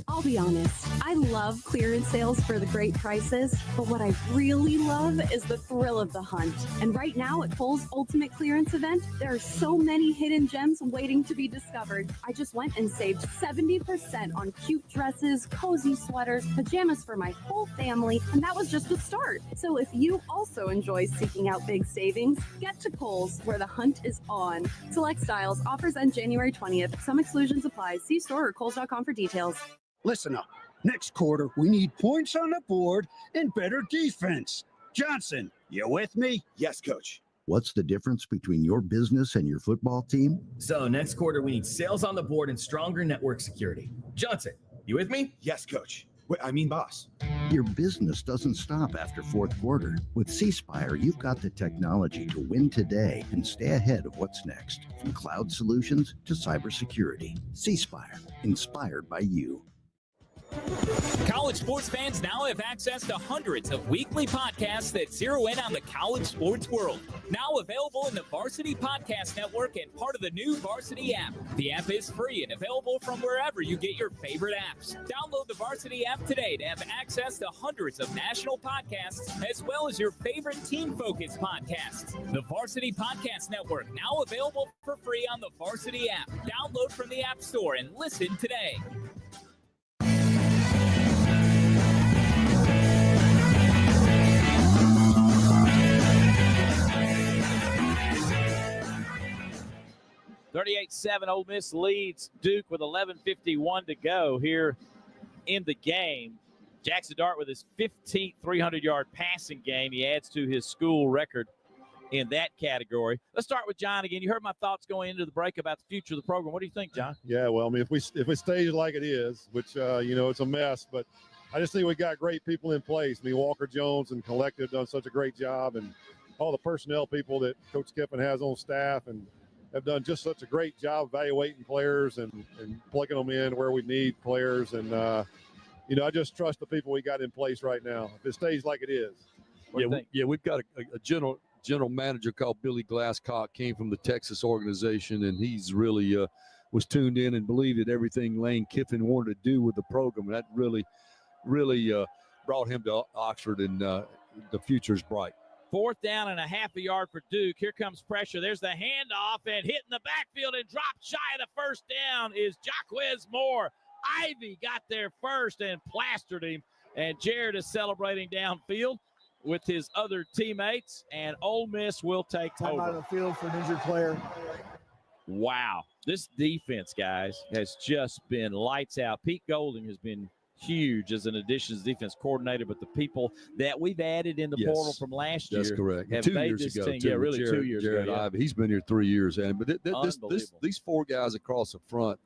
I'll be honest, I love clearance sales for the great prices, but what I really love is the thrill of the hunt. And right now at Kohl's Ultimate Clearance Event, there are so many hidden gems waiting to be discovered. I just went and saved 70% on cute dresses, cozy sweaters, pajamas for my whole family, and that was just the start. So if you also enjoy seeking out big savings, get to Kohl's, where the hunt is on. Select styles, offers end January 20th. Some exclusions apply. See store or Kohl's.com for details. Listen up. Next quarter, we need points on the board and better defense. Johnson, you with me? Yes, Coach. What's the difference between your business and your football team? So next quarter, we need sales on the board and stronger network security. Johnson, you with me? Yes, Coach. I mean, boss. Your business doesn't stop after fourth quarter. With C Spire, you've got the technology to win today and stay ahead of what's next. From cloud solutions to cybersecurity. C Spire, inspired by you. College sports fans now have access to hundreds of weekly podcasts that zero in on the college sports world. Now available in the Varsity Podcast Network and part of the new Varsity app. The app is free and available from wherever you get your favorite apps. Download the Varsity app today to have access to hundreds of national podcasts as well as your favorite team-focused podcasts. The Varsity Podcast Network, now available for free on the Varsity app. Download from the App Store and listen today. (38-7) Ole Miss leads Duke with 11:51 to go here in the game. Jackson Dart with his 15th 300-yard passing game. He adds to his school record in that category. Let's start with John again. You heard my thoughts going into the break about the future of the program. What do you think, John? Yeah, well, I mean, if it stays like it is, which it's a mess, but I just think we got great people in place. I mean, Walker Jones and Collective done such a great job, and all the personnel people that Coach Kiffin has on staff and have done just such a great job evaluating players and plugging them in where we need players. And, I just trust the people we got in place right now. If it stays like it is. We've got a general manager called Billy Glasscock, came from the Texas organization, and he's really was tuned in and believed in everything Lane Kiffin wanted to do with the program. And that really brought him to Oxford, and the future's bright. 4th down and a half a yard for Duke. Here comes pressure. There's the handoff, and hitting the backfield and dropped shy of the first down is Jaquez Moore. Ivy got there first and plastered him, and Jared is celebrating downfield with his other teammates, and Ole Miss will take Time out of over. the field for an injured player. Wow. This defense, guys, has just been lights out. Pete Golding has been huge as an additions defense coordinator, but the people that we've added in the portal from last year that's correct. have 2 made years this ago, team. too, Yeah, with really 2 years Jared ago. Yeah. Ivey. He's been here 3 years, and but Unbelievable. these 4 guys across the front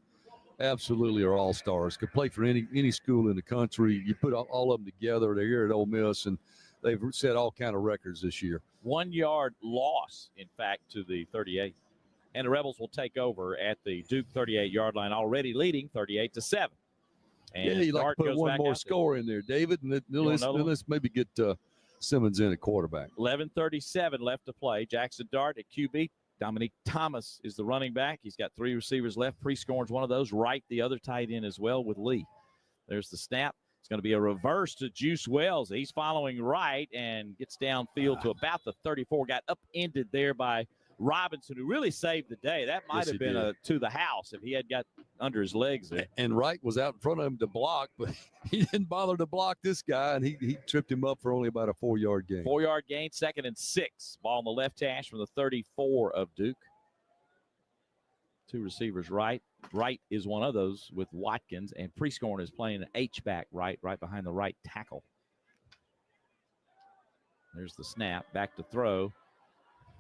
absolutely are all stars. Could play for any school in the country. You put all of them together. They're here at Ole Miss, and they've set all kind of records this year. 1 yard loss, in fact, to the 38. And the Rebels will take over at the Duke 38-yard line, already leading 38-7. And yeah, you'd like Dart to put goes one back more out score in there, David, and then let's maybe get Simmons in at quarterback. 11:37 left to play. Jackson Dart at QB. Dominique Thomas is the running back. He's got 3 receivers left. Prescorn's one of those. Wright, the other tight end as well with Lee. There's the snap. It's going to be a reverse to Juice Wells. He's following Wright and gets downfield to about the 34. Got upended there by Robinson, who really saved the day. That might have been a to the house if he had got under his legs there. And Wright was out in front of him to block, but he didn't bother to block this guy, and he tripped him up for only about a 4-yard gain. 4-yard gain, 2nd and 6. Ball on the left hash from the 34 of Duke. 2 receivers right. Wright is one of those with Watkins, and Prescorn is playing an H-back right behind the right tackle. There's the snap, back to throw.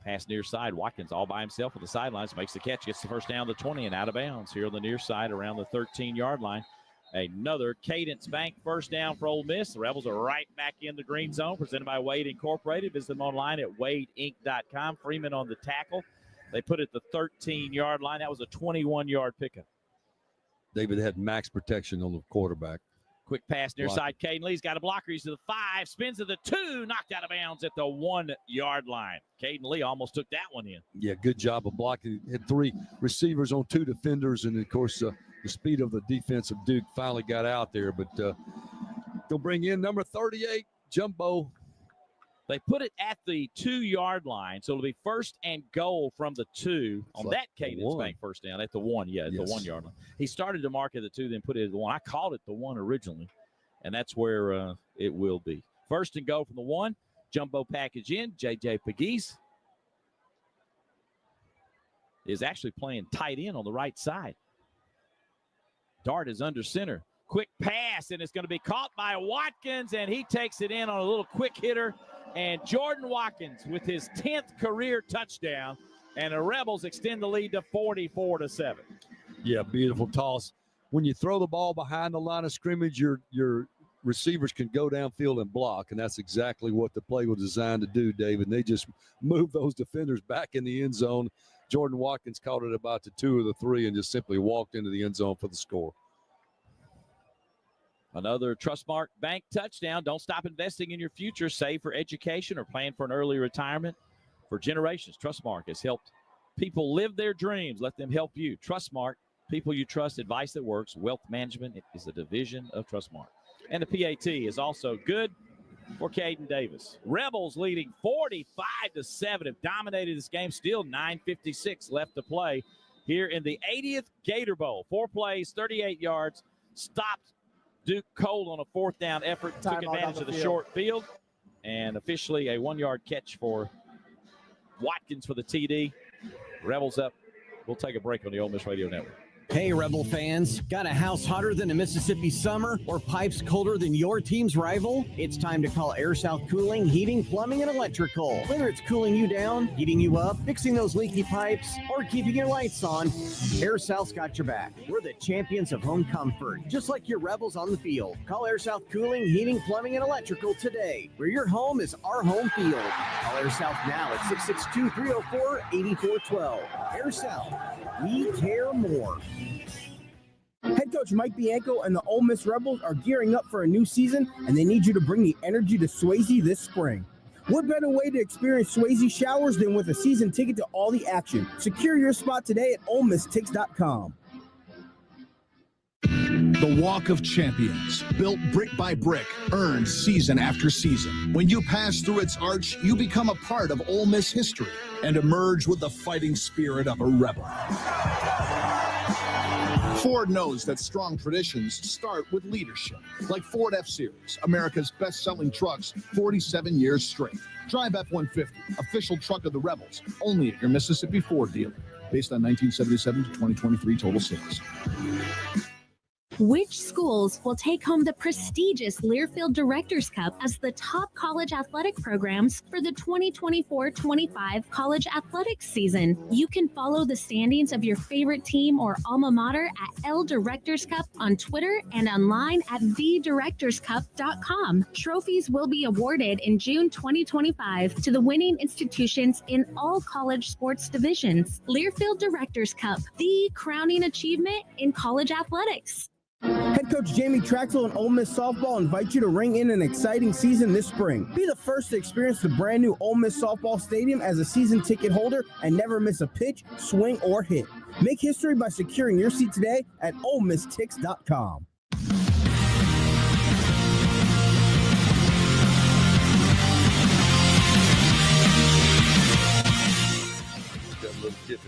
Pass near side. Watkins all by himself on the sidelines. Makes the catch. Gets the first down to 20 and out of bounds here on the near side around the 13-yard line. Another Cadence Bank first down for Ole Miss. The Rebels are right back in the green zone. Presented by Wade Incorporated. Visit them online at wadeinc.com. Freeman on the tackle. They put it at the 13-yard line. That was a 21-yard pickup. David had max protection on the quarterback. Quick pass near side. Caden Lee's got a blocker. He's to the 5, spins to the 2, knocked out of bounds at the 1-yard line. Caden Lee almost took that one in. Yeah, good job of blocking. Had 3 receivers on 2 defenders, and of course the speed of the defense of Duke finally got out there. But they'll bring in number 38, Jumbo. They put it at the 2-yard line, so it'll be 1st and goal from the 2 on that Cadence Bank first down at the 1. Yeah, at the 1-yard line. He started to mark at the 2, then put it at the 1. I called it the 1 originally, and that's where it will be. 1st and goal from the 1. Jumbo package in. J.J. Pegues is actually playing tight end on the right side. Dart is under center. Quick pass, and it's going to be caught by Watkins, and he takes it in on a little quick hitter. And Jordan Watkins with his 10th career touchdown, and the Rebels extend the lead to 44-7. Yeah, beautiful toss. When you throw the ball behind the line of scrimmage, your receivers can go downfield and block, and that's exactly what the play was designed to do, David. And they just moved those defenders back in the end zone. Jordan Watkins caught it about the 2 or the 3 and just simply walked into the end zone for the score. Another Trustmark Bank touchdown. Don't stop investing in your future. Save for education or plan for an early retirement. For generations, Trustmark has helped people live their dreams. Let them help you. Trustmark, people you trust, advice that works. Wealth management is a division of Trustmark. And the PAT is also good for Caden Davis. Rebels leading 45-7 have dominated this game. Still 9:56 left to play here in the 80th Gator Bowl. 4 plays, 38 yards. Stopped Duke cold on a 4th down effort. Took advantage of the short field. And officially a 1-yard catch for Watkins for the TD. Rebels up. We'll take a break on the Ole Miss Radio Network. Hey, Rebel fans. Got a house hotter than a Mississippi summer or pipes colder than your team's rival? It's time to call Air South Cooling, Heating, Plumbing, and Electrical. Whether it's cooling you down, heating you up, fixing those leaky pipes, or keeping your lights on, Air South's got your back. We're the champions of home comfort, just like your Rebels on the field. Call Air South Cooling, Heating, Plumbing, and Electrical today, where your home is our home field. Call Air South now at 662-304-8412. Air South, we care more. Head coach Mike Bianco and the Ole Miss Rebels are gearing up for a new season, and they need you to bring the energy to Swayze this spring. What better way to experience Swayze showers than with a season ticket to all the action? Secure your spot today at OleMissTix.com. The Walk of Champions, built brick by brick, earned season after season. When you pass through its arch, you become a part of Ole Miss history and emerge with the fighting spirit of a rebel. Ford knows that strong traditions start with leadership, like Ford F-Series, America's best-selling trucks 47 years straight. Drive F-150, official truck of the Rebels, only at your Mississippi Ford dealer, based on 1977 to 2023 total sales. Which schools will take home the prestigious Learfield Directors Cup as the top college athletic programs for the 2024-25 college athletics season? You can follow the standings of your favorite team or alma mater at L Directors Cup on Twitter and online at thedirectorscup.com. Trophies will be awarded in June 2025 to the winning institutions in all college sports divisions. Learfield Directors Cup, the crowning achievement in college athletics. Head coach Jamie Traxel and Ole Miss softball invite you to ring in an exciting season this spring. Be the first to experience the brand new Ole Miss softball stadium as a season ticket holder and never miss a pitch, swing, or hit. Make history by securing your seat today at OleMissTix.com.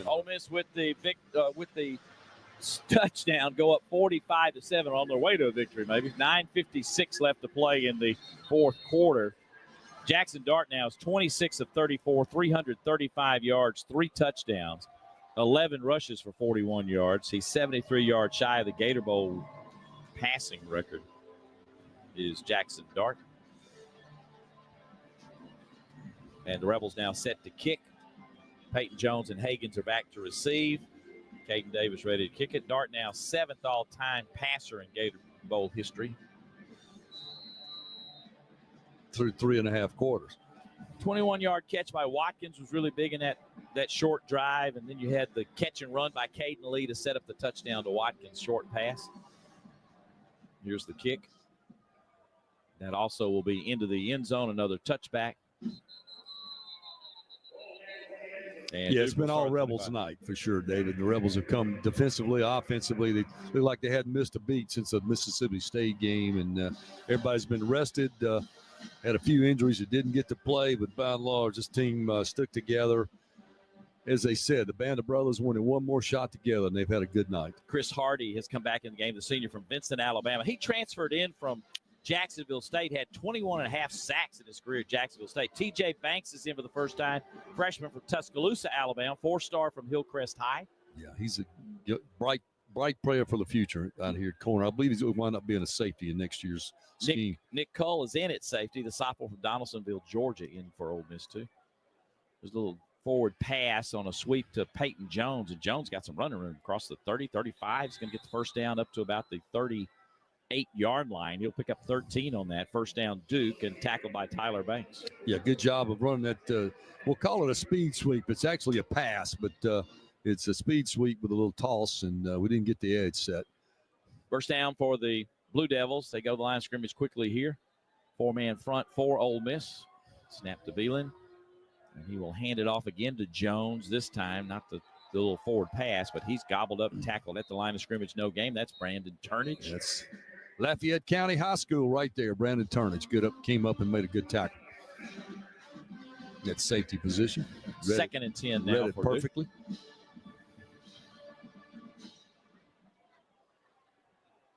Ole Miss with the touchdown, go up 45-7 on their way to a victory. Maybe 9:56 left to play in the fourth quarter. Jackson Dart now is 26 of 34, 335 yards, 3 touchdowns, 11 rushes for 41 yards. He's 73 yards shy of the Gator Bowl passing record. Is Jackson Dart. And the Rebels now set to kick. Peyton Jones and Hagans are back to receive. Caden Davis ready to kick it. Dart now 7th all-time passer in Gator Bowl history. Through 3.5 quarters. 21-yard catch by Watkins was really big in that short drive, and then you had the catch and run by Caden Lee to set up the touchdown to Watkins' short pass. Here's the kick. That also will be into the end zone, another touchback. And yeah, it's been all Rebels tonight for sure, David. The Rebels have come defensively, offensively. They look like they hadn't missed a beat since the Mississippi State game, and everybody's been rested. Had a few injuries that didn't get to play, but by and large, this team stuck together. As they said, the band of brothers wanted one more shot together, and they've had a good night. Chris Hardy has come back in the game, the senior from Vincent, Alabama. He transferred in from Jacksonville State, had 21.5 sacks in his career at Jacksonville State. TJ Banks is in for the first time, freshman from Tuscaloosa, Alabama, 4-star from Hillcrest High. Yeah, he's a bright player for the future out here at corner. I believe he's going to wind up being a safety in next year's scheme. Nick Cull is in at safety, the sophomore from Donaldsonville, Georgia, in for Ole Miss too. There's a little forward pass on a sweep to Peyton Jones, and Jones got some running room across the 30, 35. He's going to get the first down up to about the 38-yard line. He'll pick up 13 on that. First down, Duke, and tackled by Tyler Banks. Yeah, good job of running that. We'll call it a speed sweep. It's actually a pass, but it's a speed sweep with a little toss, and we didn't get the edge set. First down for the Blue Devils. They go to the line of scrimmage quickly here. 4-man front for Ole Miss. Snap to Beelan, and he will hand it off again to Jones this time. Not the little forward pass, but he's gobbled up and tackled at the line of scrimmage. No game. That's Brandon Turnage. That's Lafayette County High School right there. Brandon Turnage came up and made a good tackle. That safety position. Second and 10 now. Read it perfectly. Duke.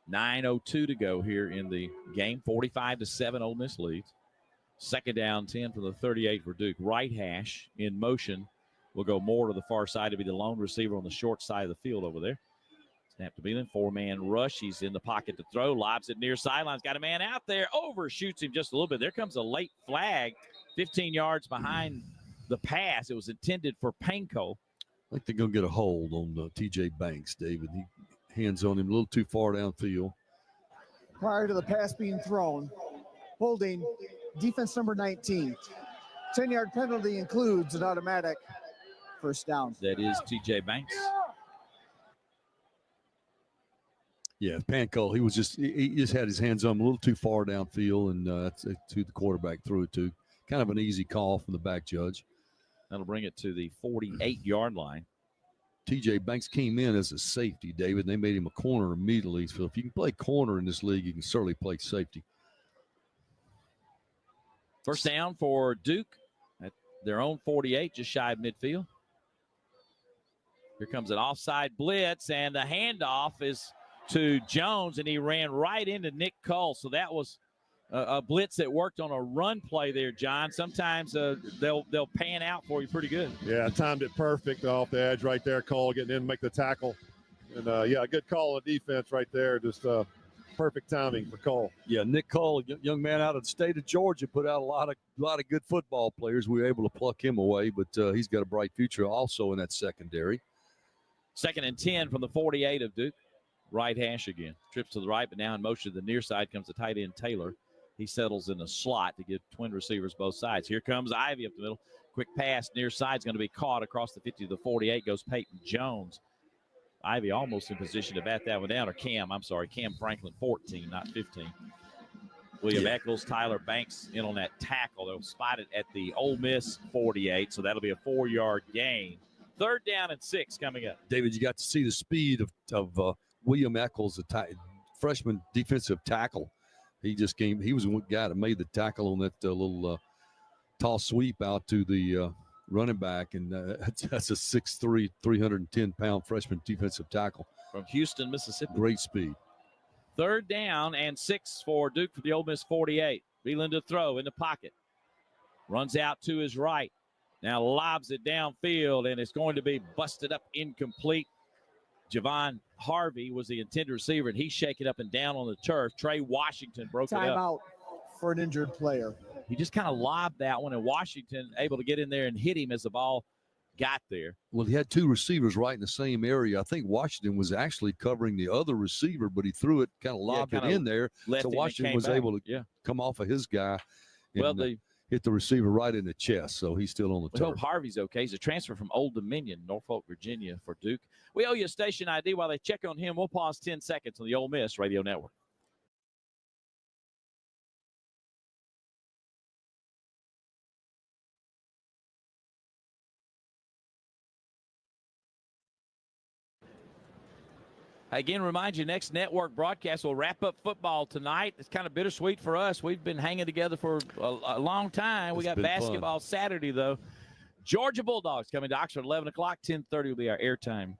9:02 to go here in the game. 45-7 Ole Miss leads. Second down 10 from the 38 for Duke. Right hash in motion will go more to the far side to be the lone receiver on the short side of the field over there. Snap to Beelan, 4-man rush. He's in the pocket to throw, lobs it near sidelines. Got a man out there, overshoots him just a little bit. There comes a late flag, 15 yards behind the pass. It was intended for Panko. I think they're going to get a hold on TJ Banks, David. He hands on him a little too far downfield. Prior to the pass being thrown, holding defense number 19. 10-yard penalty includes an automatic first down. That is TJ Banks. Yeah, Panko, he just had his hands on him a little too far downfield, and that's to the quarterback threw it to. Kind of an easy call from the back judge. That'll bring it to the 48-yard line. TJ Banks came in as a safety, David, and they made him a corner immediately. So if you can play corner in this league, you can certainly play safety. First down for Duke at their own 48, just shy of midfield. Here comes an offside blitz, and the handoff is to Jones, and he ran right into Nick Cole. So that was a blitz that worked on a run play there, John. Sometimes they'll pan out for you pretty good. Yeah, timed it perfect off the edge right there. Cole getting in, make the tackle. And, yeah, good call on defense right there. Just perfect timing for Cole. Yeah, Nick Cole, a young man out of the state of Georgia, put out a lot of good football players. We were able to pluck him away, but he's got a bright future also in that secondary. 2nd and 10 from the 48 of Duke. Right hash again. Trips to the right, but now in motion to the near side comes the tight end Taylor. He settles in a slot to get twin receivers both sides. Here comes Ivy up the middle. Quick pass near side is going to be caught across the 50 to the 48. Goes Peyton Jones. Ivy almost in position to bat that one down. Or Cam Franklin, 14, not 15. William Eccles, Tyler Banks in on that tackle. They'll spot it at the Ole Miss 48, so that'll be a 4-yard gain. 3rd down and 6 coming up. David, you got to see the speed of William Eccles, the freshman defensive tackle. He was the guy that made the tackle on that little toss sweep out to the running back, and that's a 6'3", 310-pound freshman defensive tackle. From Houston, Mississippi. Great speed. 3rd down and 6 for Duke for the Ole Miss 48. Wheeling to throw in the pocket. Runs out to his right. Now lobs it downfield, and it's going to be busted up incomplete. Javon Harvey was the intended receiver, and he's shaken up and down on the turf. Trey Washington broke it up. Timeout for an injured player. He just kind of lobbed that one, and Washington able to get in there and hit him as the ball got there. Well, he had 2 receivers right in the same area. I think Washington was actually covering the other receiver, but he threw it, kind of lobbed it in there. So Washington was able to come off of his guy and hit the receiver right in the chest. So he's still on the turf. We hope Harvey's okay. He's a transfer from Old Dominion, Norfolk, Virginia for Duke. We owe you a station ID while they check on him. We'll pause 10 seconds on the Ole Miss Radio Network. Again, remind you, next network broadcast will wrap up football tonight. It's kind of bittersweet for us. We've been hanging together for a long time. We got basketball Saturday, though. Georgia Bulldogs coming to Oxford, 11 o'clock. 10:30 will be our airtime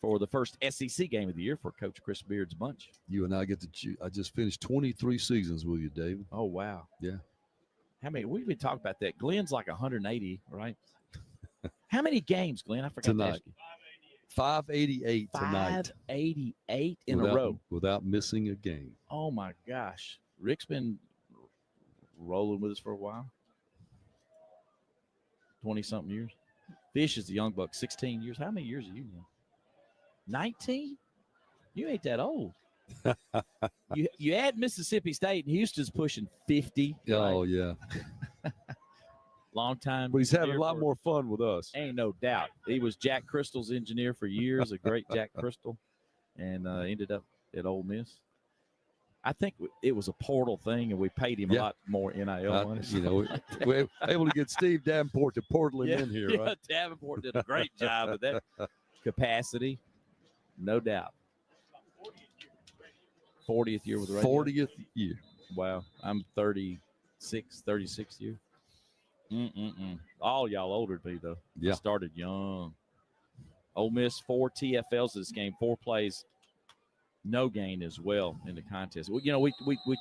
for the first SEC game of the year for Coach Chris Beard's bunch. You and I get to I just finished 23 seasons with you, David. Oh, wow. Yeah. How many? We've been talking about that. Glenn's like 180, right? How many games, Glenn? I forgot to ask you. 588 tonight. 588 in a row. Without missing a game. Oh, my gosh. Rick's been rolling with us for a while. 20-something years. Fish is the young buck, 16 years. How many years are you now? 19? You ain't that old. you add Mississippi State, and Houston's pushing 50. Oh, right? Yeah. Long time. But he's having a lot more fun with us. Ain't no doubt. He was Jack Crystal's engineer for years, a great Jack Crystal, and ended up at Ole Miss. I think it was a portal thing, and we paid him a lot more NIL money. You know, we're able to get Steve Davenport to portal him in here, right? Yeah, Davenport did a great job with that capacity, no doubt. 40th year with the radio. 40th year. Wow. I'm 36 year. All y'all older than me, though. Yeah. I started young. Ole Miss, 4 TFLs this game, 4 plays, no gain as well in the contest. We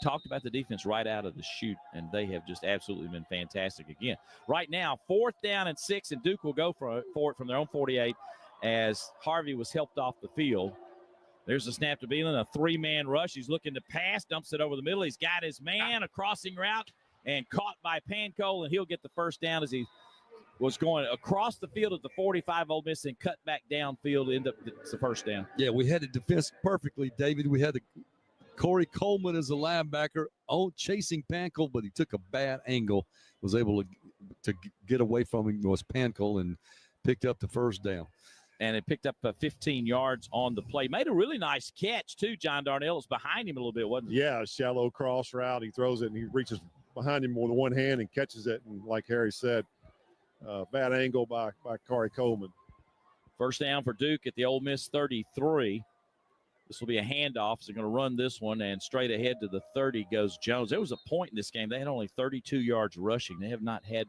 talked about the defense right out of the chute, and they have just absolutely been fantastic again. Right now, 4th down and 6, and Duke will go for it from their own 48 as Harvey was helped off the field. There's a snap to Beelan, a 3-man rush. He's looking to pass, dumps it over the middle. He's got his man, a crossing route, and caught by Pancole, and he'll get the first down as he was going across the field at the 45 Ole Miss and cut back downfield. It's the first down. Yeah, we had the defense perfectly, David. We had Corey Coleman as a linebacker chasing Pancole, but he took a bad angle, was able to get away from him, was Pancole, and picked up the first down. And it picked up 15 yards on the play. Made a really nice catch, too, John Darnell. It was behind him a little bit, wasn't it? Yeah, a shallow cross route. He throws it, and he reaches behind him with one hand and catches it. And like Harry said, bad angle by Corey Coleman. First down for Duke at the Ole Miss 33. This will be a handoff. So they're going to run this one, and straight ahead to the 30 goes Jones. There was a point in this game. They had only 32 yards rushing. They have not had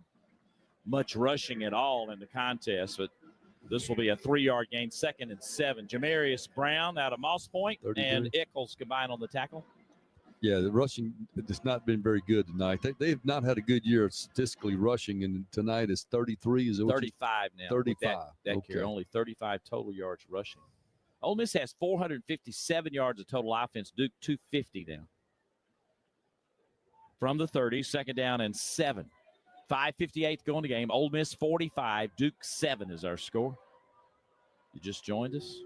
much rushing at all in the contest, but this will be a 3-yard gain, 2nd and 7. Jamarius Brown out of Moss Point 33. and Eccles combined on the tackle. Yeah, the rushing has not been very good tonight. They have not had a good year statistically rushing, and tonight is 33. Is it 35 now. 35. That okay. carry, only 35 total yards rushing. Ole Miss has 457 yards of total offense. Duke 250 now. From the 30, 2nd down and 7. 5:58 to go in the game. Ole Miss 45, Duke 7 is our score. You just joined us.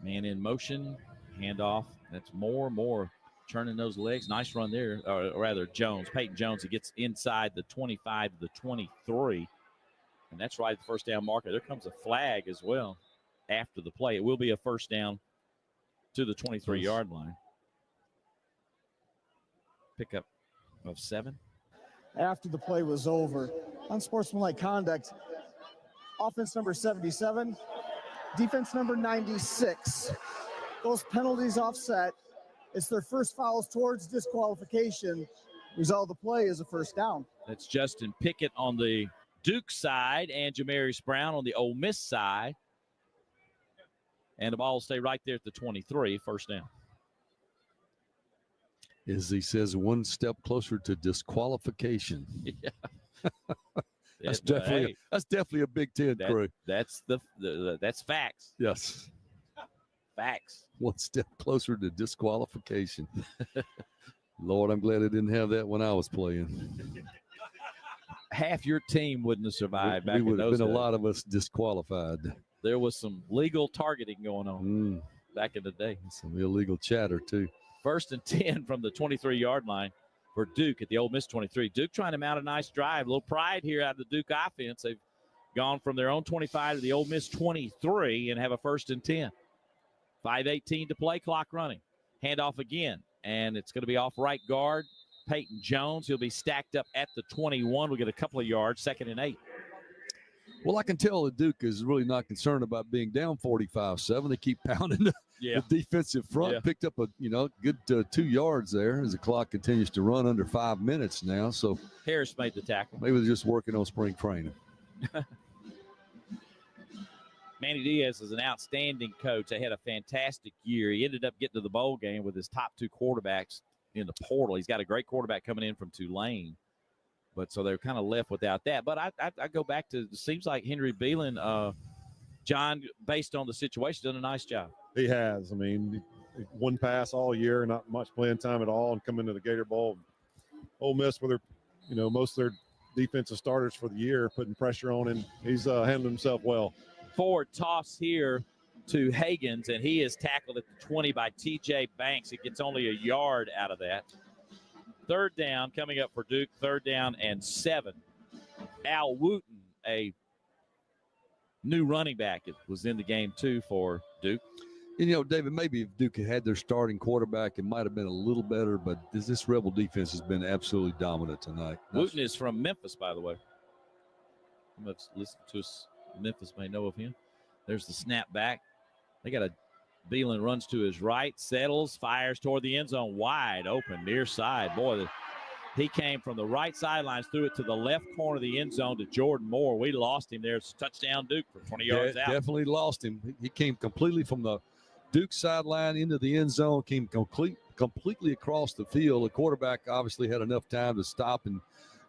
Man in motion, handoff. That's more turning those legs. Nice run there, or rather Jones, Peyton Jones. He gets inside the 25 to the 23, and that's right at the first down marker. There comes a flag as well after the play. It will be a first down to the 23-yard line. Pickup of 7. After the play was over, unsportsmanlike conduct, offense number 77, defense number 96. Those penalties offset. It's their first fouls towards disqualification. Result of the play is a first down. That's Justin Pickett on the Duke side and Jamarius Brown on the Ole Miss side. And the ball will stay right there at the 23, first down. As he says, one step closer to disqualification. Yeah. That's definitely a Big Ten crew. That's that's facts. Yes. Facts. One step closer to disqualification. Lord, I'm glad I didn't have that when I was playing. Half your team wouldn't have survived back in those days. We would have been a lot of us disqualified. There was some legal targeting going on back in the day. Some illegal chatter, too. 1st and 10 from the 23-yard line for Duke at the Ole Miss 23. Duke trying to mount a nice drive. A little pride here out of the Duke offense. They've gone from their own 25 to the Ole Miss 23 and have a 1st and 10. 5:18 to play, clock running. Handoff again, and it's going to be off right guard. Peyton Jones, he'll be stacked up at the 21. We'll get a couple of yards, 2nd and 8. Well, I can tell that Duke is really not concerned about being down 45-7. They keep pounding the defensive front. Yeah. Picked up a good 2 yards there as the clock continues to run under 5 minutes now. So Harris made the tackle. Maybe they're just working on spring training. Manny Diaz is an outstanding coach. They had a fantastic year. He ended up getting to the bowl game with his top 2 quarterbacks in the portal. He's got a great quarterback coming in from Tulane. But so they're kind of left without that. But I go back to, it seems like Henry Beelan, John, based on the situation, done a nice job. He has. I mean, one pass all year, not much playing time at all, and come into the Gator Bowl. Ole Miss, with their, most of their defensive starters for the year, putting pressure on him. He's handling himself well. Forward toss here to Hagans, and he is tackled at the 20 by T.J. Banks. He gets only a yard out of that. 3rd down coming up for Duke, 3rd down and 7. Al Wooten, a new running back, was in the game too for Duke. And, David, maybe if Duke had their starting quarterback, it might have been a little better, but this Rebel defense has been absolutely dominant tonight. Wooten is from Memphis, by the way. You must listen to us. Memphis may know of him. There's the snap back. They got Beelan runs to his right, settles, fires toward the end zone, wide open, near side. Boy, he came from the right sidelines, threw it to the left corner of the end zone to Jordan Moore. We lost him there. It's touchdown Duke for 20 yards out. Definitely lost him. He came completely from the Duke sideline into the end zone, came completely across the field. The quarterback obviously had enough time to stop and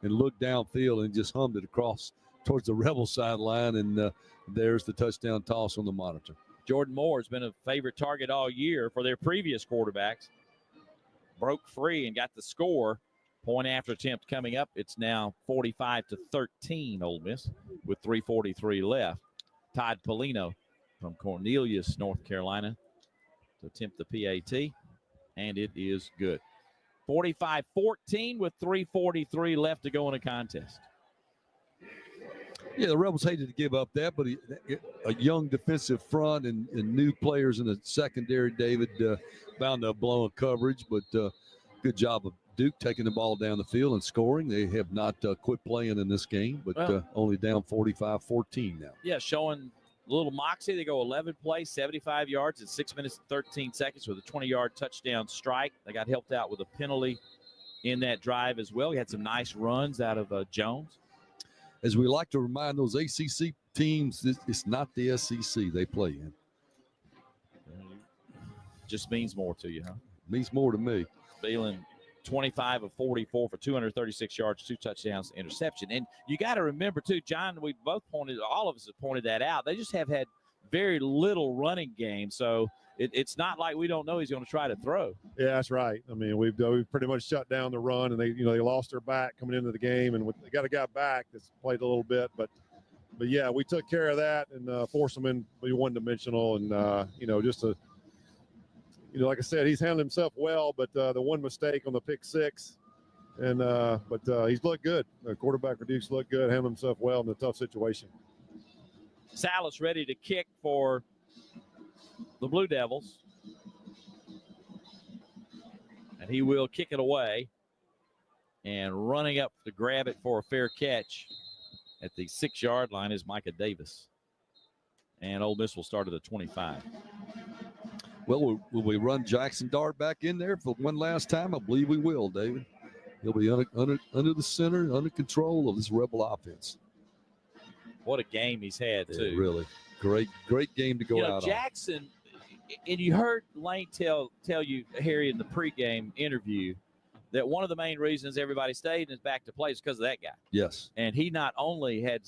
look downfield and just hummed it across towards the Rebel sideline, and there's the touchdown toss on the monitor. Jordan Moore has been a favorite target all year for their previous quarterbacks. Broke free and got the score. Point after attempt coming up. It's now 45-13 Ole Miss with 3:43 left. Todd Polino from Cornelius, North Carolina, to attempt the PAT, and it is good. 45-14 with 3:43 left to go in a contest. Yeah, the Rebels hated to give up that, but a young defensive front and new players in the secondary, David, bound to have blown coverage, but good job of Duke taking the ball down the field and scoring. They have not quit playing in this game, but only down 45-14 now. Yeah, showing a little moxie. They go 11 plays, 75 yards in 6 minutes and 13 seconds with a 20-yard touchdown strike. They got helped out with a penalty in that drive as well. We had some nice runs out of Jones. As we like to remind those ACC teams, it's not the SEC they play in. Just means more to you, huh? Means more to me. Thielen, 25 of 44 for 236 yards, 2 touchdowns, interception. And you got to remember, too, John, all of us have pointed that out. They just have had very little running game. So it's not like we don't know he's going to try to throw. Yeah, that's right. I mean, we've pretty much shut down the run, and they lost their back coming into the game, and they got a guy back that's played a little bit, but yeah, we took care of that and forced them in to be one-dimensional, and like I said, he's handled himself well, but the one mistake on the pick six, and but he's looked good. The quarterback for Duke's looked good, handled himself well in a tough situation. Salas ready to kick for the Blue Devils. And he will kick it away. And running up to grab it for a fair catch at the 6-yard line is Micah Davis. And Ole Miss will start at the 25. Well, will we run Jackson Dart back in there for one last time? I believe we will, David. He'll be under the center, under control of this Rebel offense. What a game he's had, too. Yeah, really. Great game to go out Jackson, and you heard Lane tell you, Harry, in the pregame interview, that one of the main reasons everybody stayed and is back to play is because of that guy. Yes. And he not only had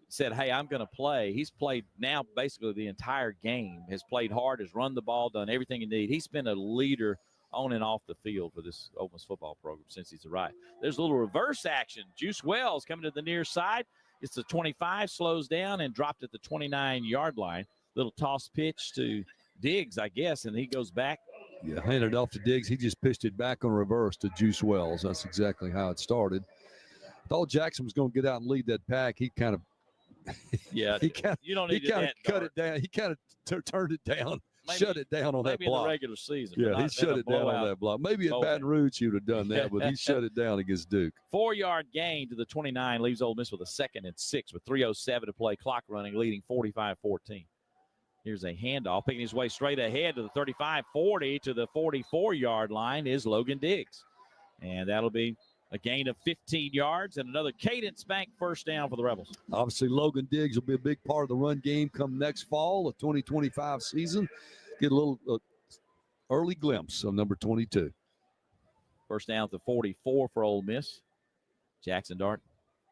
said, hey, I'm going to play, he's played now basically the entire game, has played hard, has run the ball, done everything he needs. He's been a leader on and off the field for this Ole Miss football program since he's arrived. There's a little reverse action. Juice Wells coming to the near side. It's the 25, slows down and dropped at the 29-yard line. Little toss pitch to Diggs, I guess, and he goes back. Yeah, handed it off to Diggs. He just pitched it back on reverse to Juice Wells. That's exactly how it started. Thought Jackson was going to get out and lead that pack. He kind of you don't need to cut it down. He kind of turned it down, shut it down on that block. Maybe in the regular season. Yeah, he shut it down on that block. Maybe at Baton Rouge he would have done that, but he shut it down against Duke. 4-yard gain to the 29 leaves Ole Miss with a 2nd and 6 with 3:07 to play, clock running, leading 45-14. Here's a handoff, picking his way straight ahead to the 35-40 to the 44-yard line is Logan Diggs. And that'll be a gain of 15 yards and another Cadence Bank first down for the Rebels. Obviously, Logan Diggs will be a big part of the run game come next fall, the 2025 season. Get a little early glimpse of number 22. First down to 44 for Ole Miss. Jackson Dart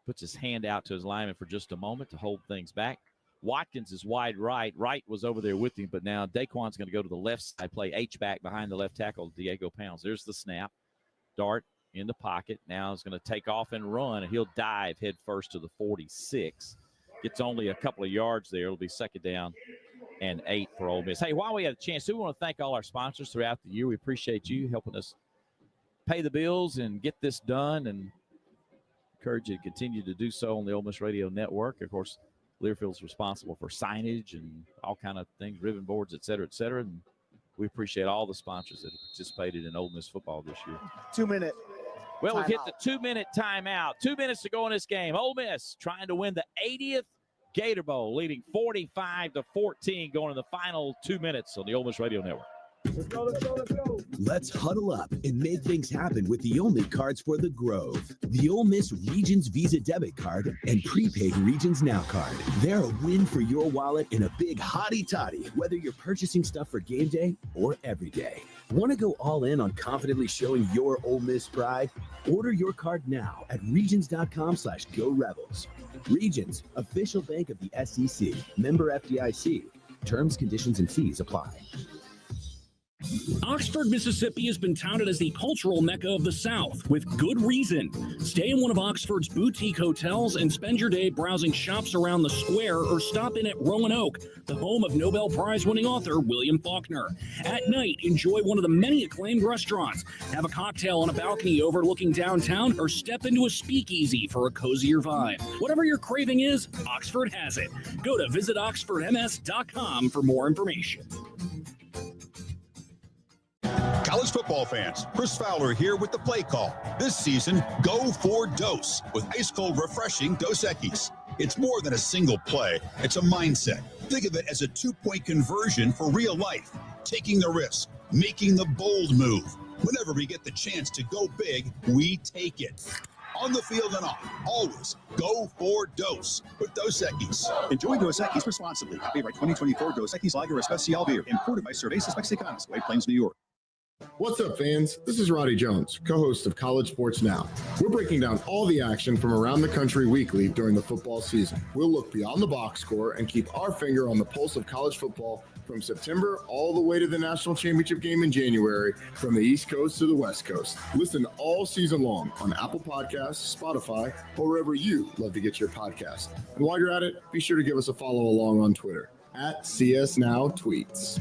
puts his hand out to his lineman for just a moment to hold things back. Watkins is wide right. Wright was over there with him, but now Daquan's going to go to the left side, play H-back behind the left tackle, Diego Pounds. There's the snap. Dart in the pocket. Now is going to take off and run, and he'll dive head first to the 46. Gets only a couple of yards there. It'll be 2nd down and 8 for Ole Miss. Hey, while we have a chance, we want to thank all our sponsors throughout the year. We appreciate you helping us pay the bills and get this done, and encourage you to continue to do so on the Ole Miss Radio Network. Of course, Learfield's responsible for signage and all kind of things, ribbon boards, et cetera, and we appreciate all the sponsors that have participated in Ole Miss football this year. 2-minute. Well, we've hit the 2-minute timeout. 2 minutes to go in this game. Ole Miss trying to win the 80th Gator Bowl, leading 45-14, going in the final 2 minutes on the Ole Miss Radio Network. Let's go, let's go, let's go. Let's huddle up and make things happen with the only cards for the Grove. The Ole Miss Regions Visa Debit Card and Prepaid Regions Now Card. They're a win for your wallet and a big hottie toddy, whether you're purchasing stuff for game day or every day. Want to go all in on confidently showing your Ole Miss pride? Order your card now at regions.com/go Rebels. Regions, official bank of the SEC. Member FDIC. Terms, conditions, and fees apply. Oxford, Mississippi has been touted as the cultural mecca of the South, with good reason. Stay in one of Oxford's boutique hotels and spend your day browsing shops around the square, or stop in at Roanoke, the home of Nobel Prize-winning author William Faulkner. At night, enjoy one of the many acclaimed restaurants, have a cocktail on a balcony overlooking downtown, or step into a speakeasy for a cozier vibe. Whatever your craving is, Oxford has it. Go to visitoxfordms.com for more information. College football fans, Chris Fowler here with the play call. This season, go for Dose with ice-cold refreshing Dos Equis. It's more than a single play. It's a mindset. Think of it as a 2-point conversion for real life. Taking the risk, making the bold move. Whenever we get the chance to go big, we take it. On the field and off, always go for Dose with Dos Equis. Enjoy Dos Equis responsibly. Copyright 2024 Dos Equis Lager Especial Beer. Imported by Cervezas Mexicanas, White Plains, New York. What's up, fans? This is Roddy Jones, co-host of College Sports Now. We're breaking down all the action from around the country weekly during the football season. We'll look beyond the box score and keep our finger on the pulse of college football from September all the way to the national championship game in January, from the East Coast to the West Coast. Listen all season long on Apple Podcasts, Spotify, or wherever you love to get your podcast. And while you're at it, be sure to give us a follow along on Twitter @CSNowTweets.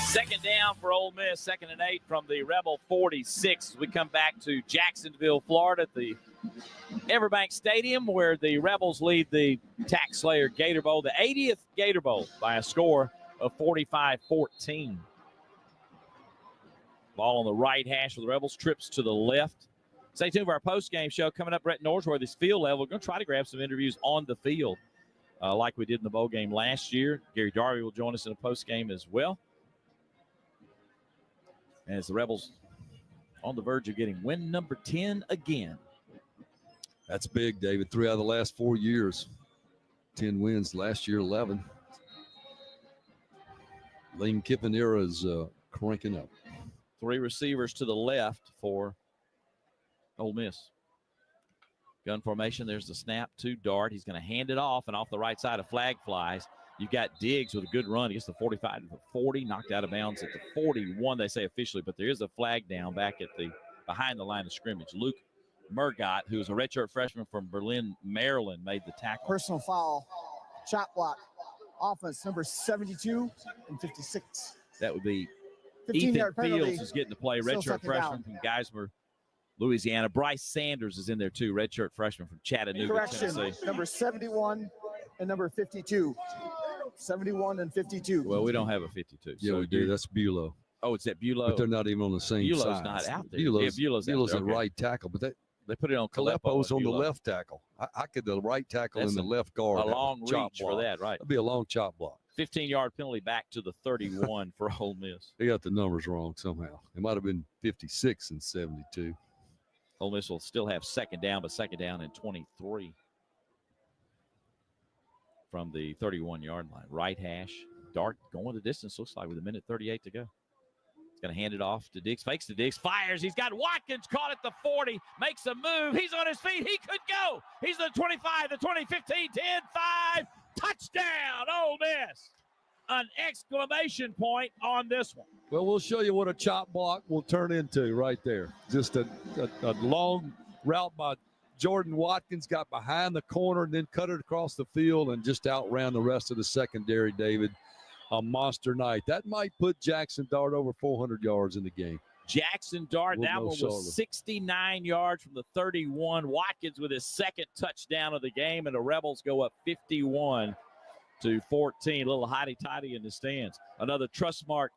Second down for Ole Miss, 2nd and 8 from the Rebel 46. We come back to Jacksonville, Florida, at the Everbank Stadium, where the Rebels lead the Tax Slayer Gator Bowl, the 80th Gator Bowl, by a score of 45-14. Ball on the right hash for the Rebels, trips to the left. Stay tuned for our post-game show coming up. Brett Norsworthy's field level. We're going to try to grab some interviews on the field like we did in the bowl game last year. Gary Darby will join us in a post-game as well. As the Rebels on the verge of getting win number 10 again. That's big, David. 3 out of the last 4 years. 10 wins. Last year, 11. Lane Kiffin era is cranking up. 3 receivers to the left for Ole Miss. Gun formation. There's the snap to Dart. He's going to hand it off, and off the right side, a flag flies. You've got Diggs with a good run. He gets the 45 to the 40, knocked out of bounds at the 41, they say officially, but there is a flag down back at the behind the line of scrimmage. Luke Murgott, who is a redshirt freshman from Berlin, Maryland, made the tackle. Personal foul, chop block, offense number 72 and 56. That would be 15-yard Ethan penalty. Fields is getting to play, Still redshirt freshman from Geismar, Louisiana. Bryce Sanders is in there too, redshirt freshman from Chattanooga, Correction, Tennessee. number 71 and number 52. 71 and 52. Well, we don't have a 52. Yeah, so we do. That's Bulow. Oh, it's at Bulow. But they're not even on the same Bulow's side. not out there. Bulow's, Yeah, Bulow's Bulow's out a there. Okay. right tackle, but they put it on Kalepo's on the Bulow. left tackle. I could the right tackle That's and the left guard. A long chop reach for block. that, right? That'd be a long chop block. 15-yard penalty back to the 31 for Ole Miss. They got the numbers wrong somehow. It might have been 56 and 72. Ole Miss will still have second down, but second down and 23 from the 31-yard line. Right hash. Dart going the distance, looks like, with 1:38 to go. He's going to hand it off to Diggs. Fakes to Diggs. Fires. He's got Watkins caught at the 40. Makes a move. He's on his feet. He could go. He's the 25, the 20, 15, 10, 5. Touchdown, Ole Miss. An exclamation point on this one. Well, we'll show you what a chop block will turn into right there. Just a long route by Jordan Watkins, got behind the corner and then cut it across the field and just outran the rest of the secondary, David. A monster night. That might put Jackson Dart over 400 yards in the game. Jackson Dart, We'll that know one shortly. was 69 yards from the 31. Watkins with his second touchdown of the game, and the Rebels go up 51-14. A little hotty-toddy in the stands. Another Trustmark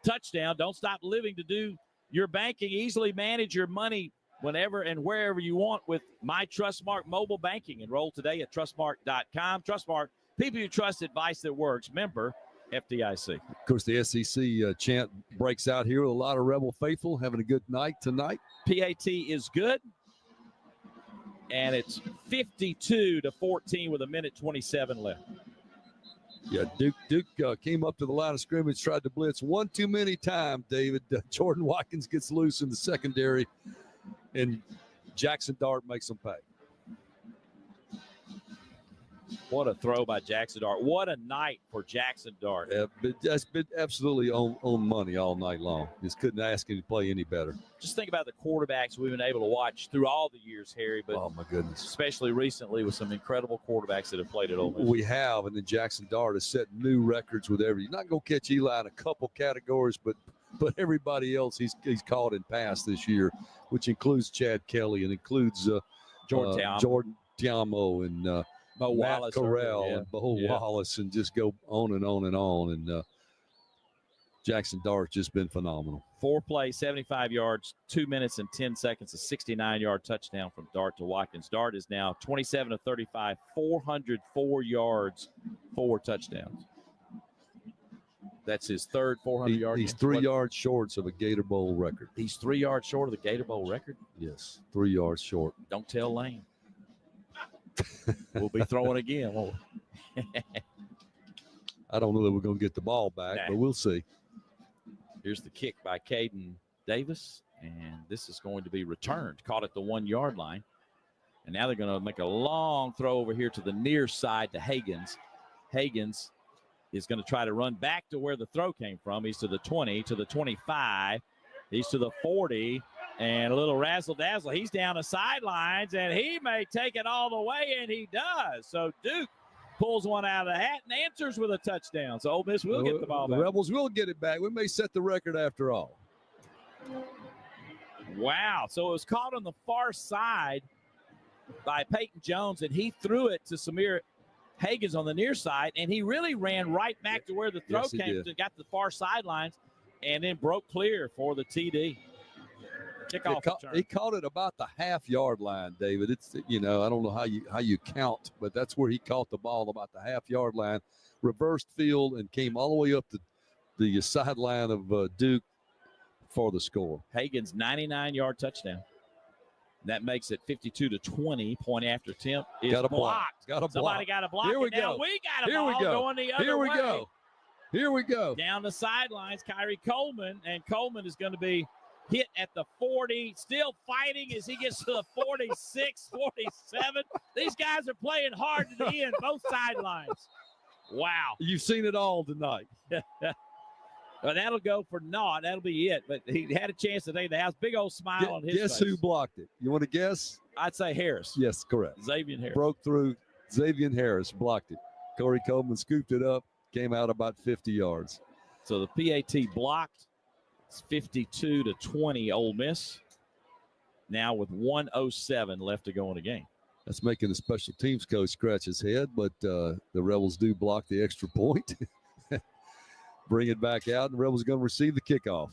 touchdown. Don't stop living to do your banking. Easily manage your money whenever and wherever you want with My Trustmark mobile banking. Enroll today at trustmark.com. Trustmark, people you trust, advice that works. Member FDIC. Of course, the SEC chant breaks out here with a lot of Rebel faithful having a good night tonight. PAT is good. And it's 52-14 with 1:27 left. Yeah, Duke came up to the line of scrimmage, tried to blitz one too many times, David. Jordan Watkins gets loose in the secondary, and Jackson Dart makes them pay. What a throw by Jackson Dart. What a night for Jackson Dart. Yeah, but that's been absolutely on money all night long. Just couldn't ask him to play any better. Just think about the quarterbacks we've been able to watch through all the years, Harry, but oh, my goodness, especially recently with some incredible quarterbacks that have played at Ole Miss. We have, and then Jackson Dart has set new records with every. You're not going to catch Eli in a couple categories, but everybody else he's caught in pass this year, which includes Chad Kelly and includes Jordan Tiamo and Bo Matt Wallace Corral earlier, and Bo Wallace, and just go on and on and on. And Jackson Dart's just been phenomenal. 4 plays, 75 yards, 2 minutes and 10 seconds, a 69-yard touchdown from Dart to Watkins. Dart is now 27 of 35, 404 yards, 4 touchdowns. That's his third 400-yard. He's 3 yards short of a Gator Bowl record. He's 3 yards short of the Gator Bowl record? Yes, 3 yards short. Don't tell Lane. We'll be throwing again, won't we? I don't know that we're going to get the ball back, but we'll see. Here's the kick by Caden Davis, and this is going to be returned. Caught at the 1-yard line. And now they're going to make a long throw over here to the near side to Hagans. Hagans is going to try to run back to where the throw came from. He's to the 20, to the 25. He's to the 40, and a little razzle-dazzle. He's down the sidelines, and he may take it all the way, and he does. So Duke pulls one out of the hat and answers with a touchdown. So Ole Miss will get the ball back. The Rebels will get it back. We may set the record after all. Wow. So it was caught on the far side by Peyton Jones, and he threw it to Samir Hagans on the near side, and he really ran right back to where the throw came to, got to the far sidelines, and then broke clear for the TD. Kickoff return. He caught it about the half-yard line, David. It's, I don't know how you count, but that's where he caught the ball, about the half-yard line, reversed field, and came all the way up to the sideline of Duke for the score. Hagans' 99-yard touchdown. That makes it 52-20. Point after attempt is blocked. Somebody got a block. Here we go. Now we got a ball going the other way. Here we go. Down the sidelines, Kyrie Coleman, and Coleman is going to be hit at the 40, still fighting as he gets to the 46, 47. These guys are playing hard to the end, both sidelines. Wow. You've seen it all tonight. Well, that'll go for naught. That'll be it. But he had a chance today. The house, big old smile on his face. Guess who blocked it? You want to guess? I'd say Harris. Yes, correct. Xavier Harris. Broke through. Xavier Harris blocked it. Corey Coleman scooped it up, came out about 50 yards. So the PAT blocked. It's 52-20 Ole Miss. Now with 1:07 left to go in the game. That's making the special teams coach scratch his head, but the Rebels do block the extra point. Bring it back out, and the Rebels are going to receive the kickoff.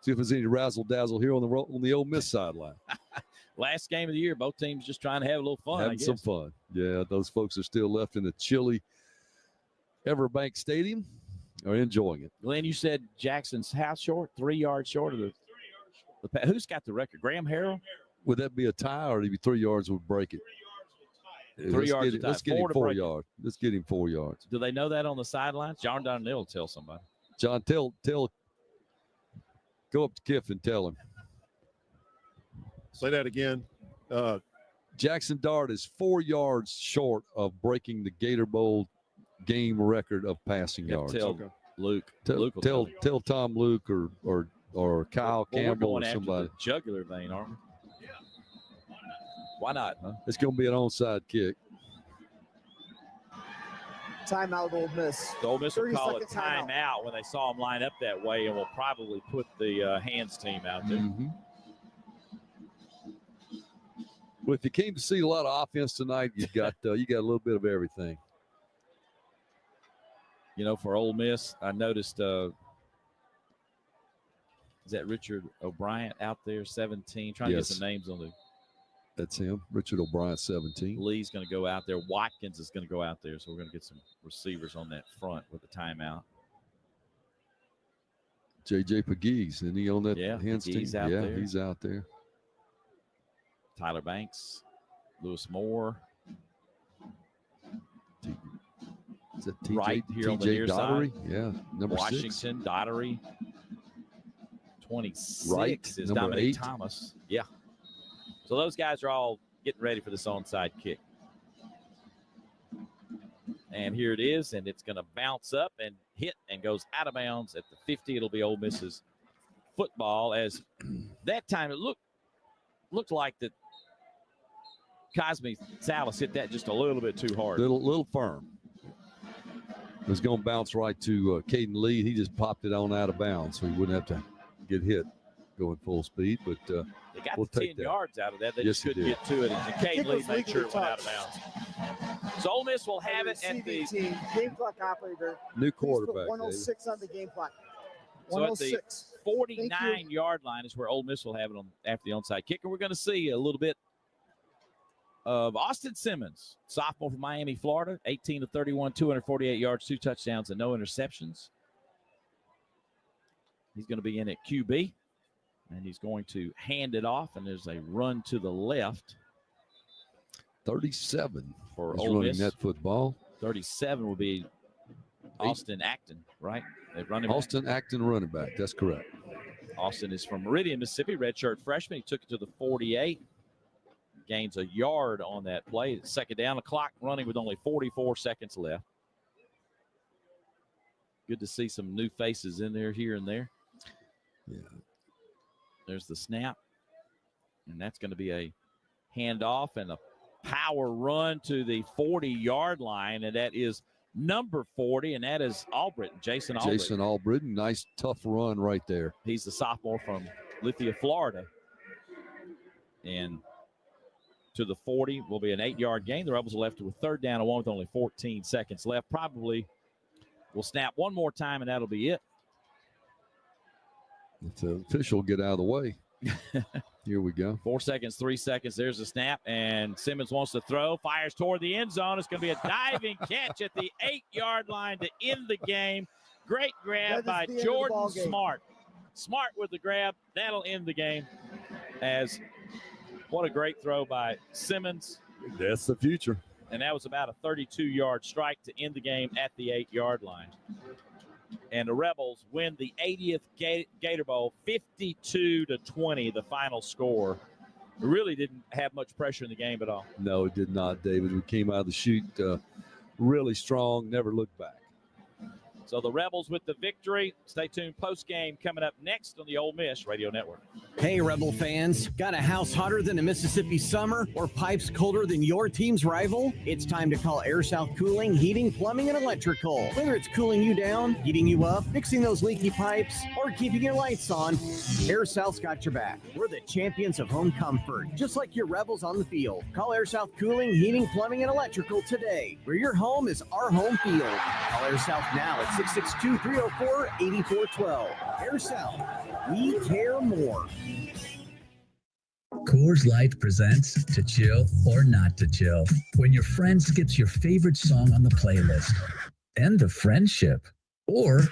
See if there's any razzle-dazzle here on the Ole Miss sideline. Last game of the year, both teams just trying to have a little fun. Having some fun. Yeah, those folks are still left in the chilly Everbank Stadium, are enjoying it. Glenn, you said Jackson's house short, 3 yards short of the who's got the record? Graham Harrell? Would that be a tie, or would it be 3 yards would break it? 3 yards. Let's get him 4 yards. Let's get him 4 yards. Do they know that on the sidelines? John Donnell will tell somebody. John, tell. Go up to Kiff and tell him. Say that again. Jackson Dart is 4 yards short of breaking the Gator Bowl game record of passing yards. Tell Luke. Tell Tom Luke or Kyle Campbell or somebody. The jugular vein, aren't we? Why not? Huh? It's going to be an onside kick. Timeout, Ole Miss. The Ole Miss will call a timeout when they saw him line up that way, and will probably put the hands team out there. Mm-hmm. Well, if you came to see a lot of offense tonight, you got a little bit of everything. For Ole Miss, I noticed is that Richard O'Brien out there, 17, trying to get some names on the. That's him. Richard O'Brien, 17. Lee's going to go out there. Watkins is going to go out there. So we're going to get some receivers on that front with the timeout. J.J. Pegues, isn't he on that hands team? Out there. He's out there. Tyler Banks, Lewis Moore. Is that TJ, right here on the near Daughtery? side? Yeah, number Washington, 6. Daughtery. 26 right, is number Dominic 8. Thomas. Yeah. So those guys are all getting ready for this onside kick. And here it is, and it's going to bounce up and hit and goes out of bounds at the 50. It'll be Ole Miss's football, as that time it looked like that Cosme Salas hit that just a little bit too hard. Little firm. It was going to bounce right to Caden Lee. He just popped it on out of bounds, so he wouldn't have to get hit going full speed. But they got We'll the take 10 that. yards out of that. They Yes, just he couldn't did. get to it. And Cade Kick Lee was made sure it legally went out of bounds. So Ole Miss will have it at the CBT, game clock operator. New Please put quarterback, 106 on the game clock. So at the 106. 49-yard line is where Ole Miss will have it on after the onside kick. And we're going to see a little bit of Austin Simmons, sophomore from Miami, Florida, 18 of 31, 248 yards, 2 touchdowns, and no interceptions. He's going to be in at QB, and he's going to hand it off, and there's a run to the left. 37 for is Ole running Miss. that football. 37 will be Austin Acton, right? They run him. Austin Acton, running back. That's correct. Austin is from Meridian, Mississippi, redshirt freshman. He took it to the 48. Gains a yard on that play. Second down, the clock running with only 44 seconds left. Good to see some new faces in there here and there. Yeah. There's the snap. And that's going to be a handoff and a power run to the 40-yard line. And that is number 40, and that is Albritton, Jason Albritton. Jason Albritton, nice tough run right there. He's the sophomore from Lithia, Florida. And to the 40 will be an 8-yard gain. The Rebels are left with third down and 1 with only 14 seconds left. Probably will snap one more time, and that'll be it. If the official get out of the way. Here we go. 4 seconds, 3 seconds. There's the snap, and Simmons wants to throw. Fires toward the end zone. It's going to be a diving catch at the 8-yard line to end the game. Great grab by Jordan Smart. Smart with the grab. That'll end the game. As what a great throw by Simmons. That's the future. And that was about a 32-yard strike to end the game at the 8-yard line. And the Rebels win the 80th Gator Bowl 52-20, the final score. It really didn't have much pressure in the game at all. No, it did not, David. We came out of the chute really strong, never looked back. So the Rebels with the victory. Stay tuned. Post-game coming up next on the Ole Miss Radio Network. Hey, Rebel fans. Got a house hotter than a Mississippi summer or pipes colder than your team's rival? It's time to call Air South Cooling, Heating, Plumbing, and Electrical. Whether it's cooling you down, heating you up, fixing those leaky pipes, or keeping your lights on, Air South's got your back. We're the champions of home comfort, just like your Rebels on the field. Call Air South Cooling, Heating, Plumbing, and Electrical today, where your home is our home field. Call Air South now at 662-304-8412. Air South, we care more. Coors Light presents To Chill or Not to Chill. When your friend skips your favorite song on the playlist. End the friendship. Or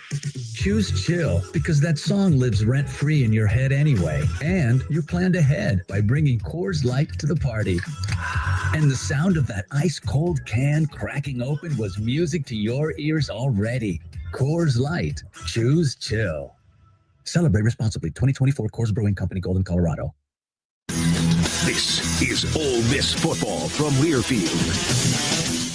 choose chill because that song lives rent-free in your head anyway. And you're planned ahead by bringing Coors Light to the party. And the sound of that ice-cold can cracking open was music to your ears already. Coors Light. Choose chill. Celebrate responsibly. 2024 Coors Brewing Company, Golden, Colorado. This is Ole Miss football from Learfield.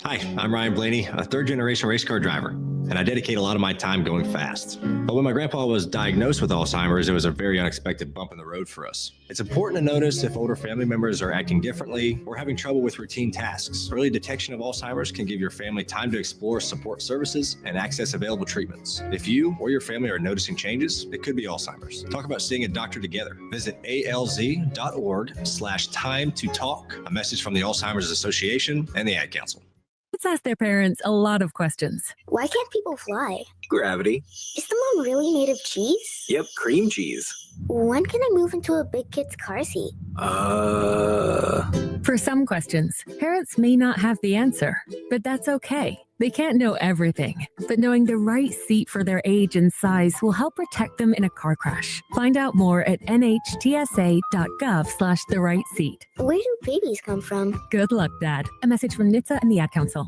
Hi, I'm Ryan Blaney, a third-generation race car driver, and I dedicate a lot of my time going fast. But when my grandpa was diagnosed with Alzheimer's, it was a very unexpected bump in the road for us. It's important to notice if older family members are acting differently or having trouble with routine tasks. Early detection of Alzheimer's can give your family time to explore support services and access available treatments. If you or your family are noticing changes, it could be Alzheimer's. Talk about seeing a doctor together. Visit alz.org/time to talk. A message from the Alzheimer's Association and the Ad Council. Let's ask their parents a lot of questions. Why can't people fly? Gravity. Is the moon really made of cheese? Yep, cream cheese. When can I move into a big kid's car seat? For some questions, parents may not have the answer, but that's okay. They can't know everything, but knowing the right seat for their age and size will help protect them in a car crash. Find out more at nhtsa.gov/the right seat. Where do babies come from? Good luck, Dad. A message from NHTSA and the Ad Council.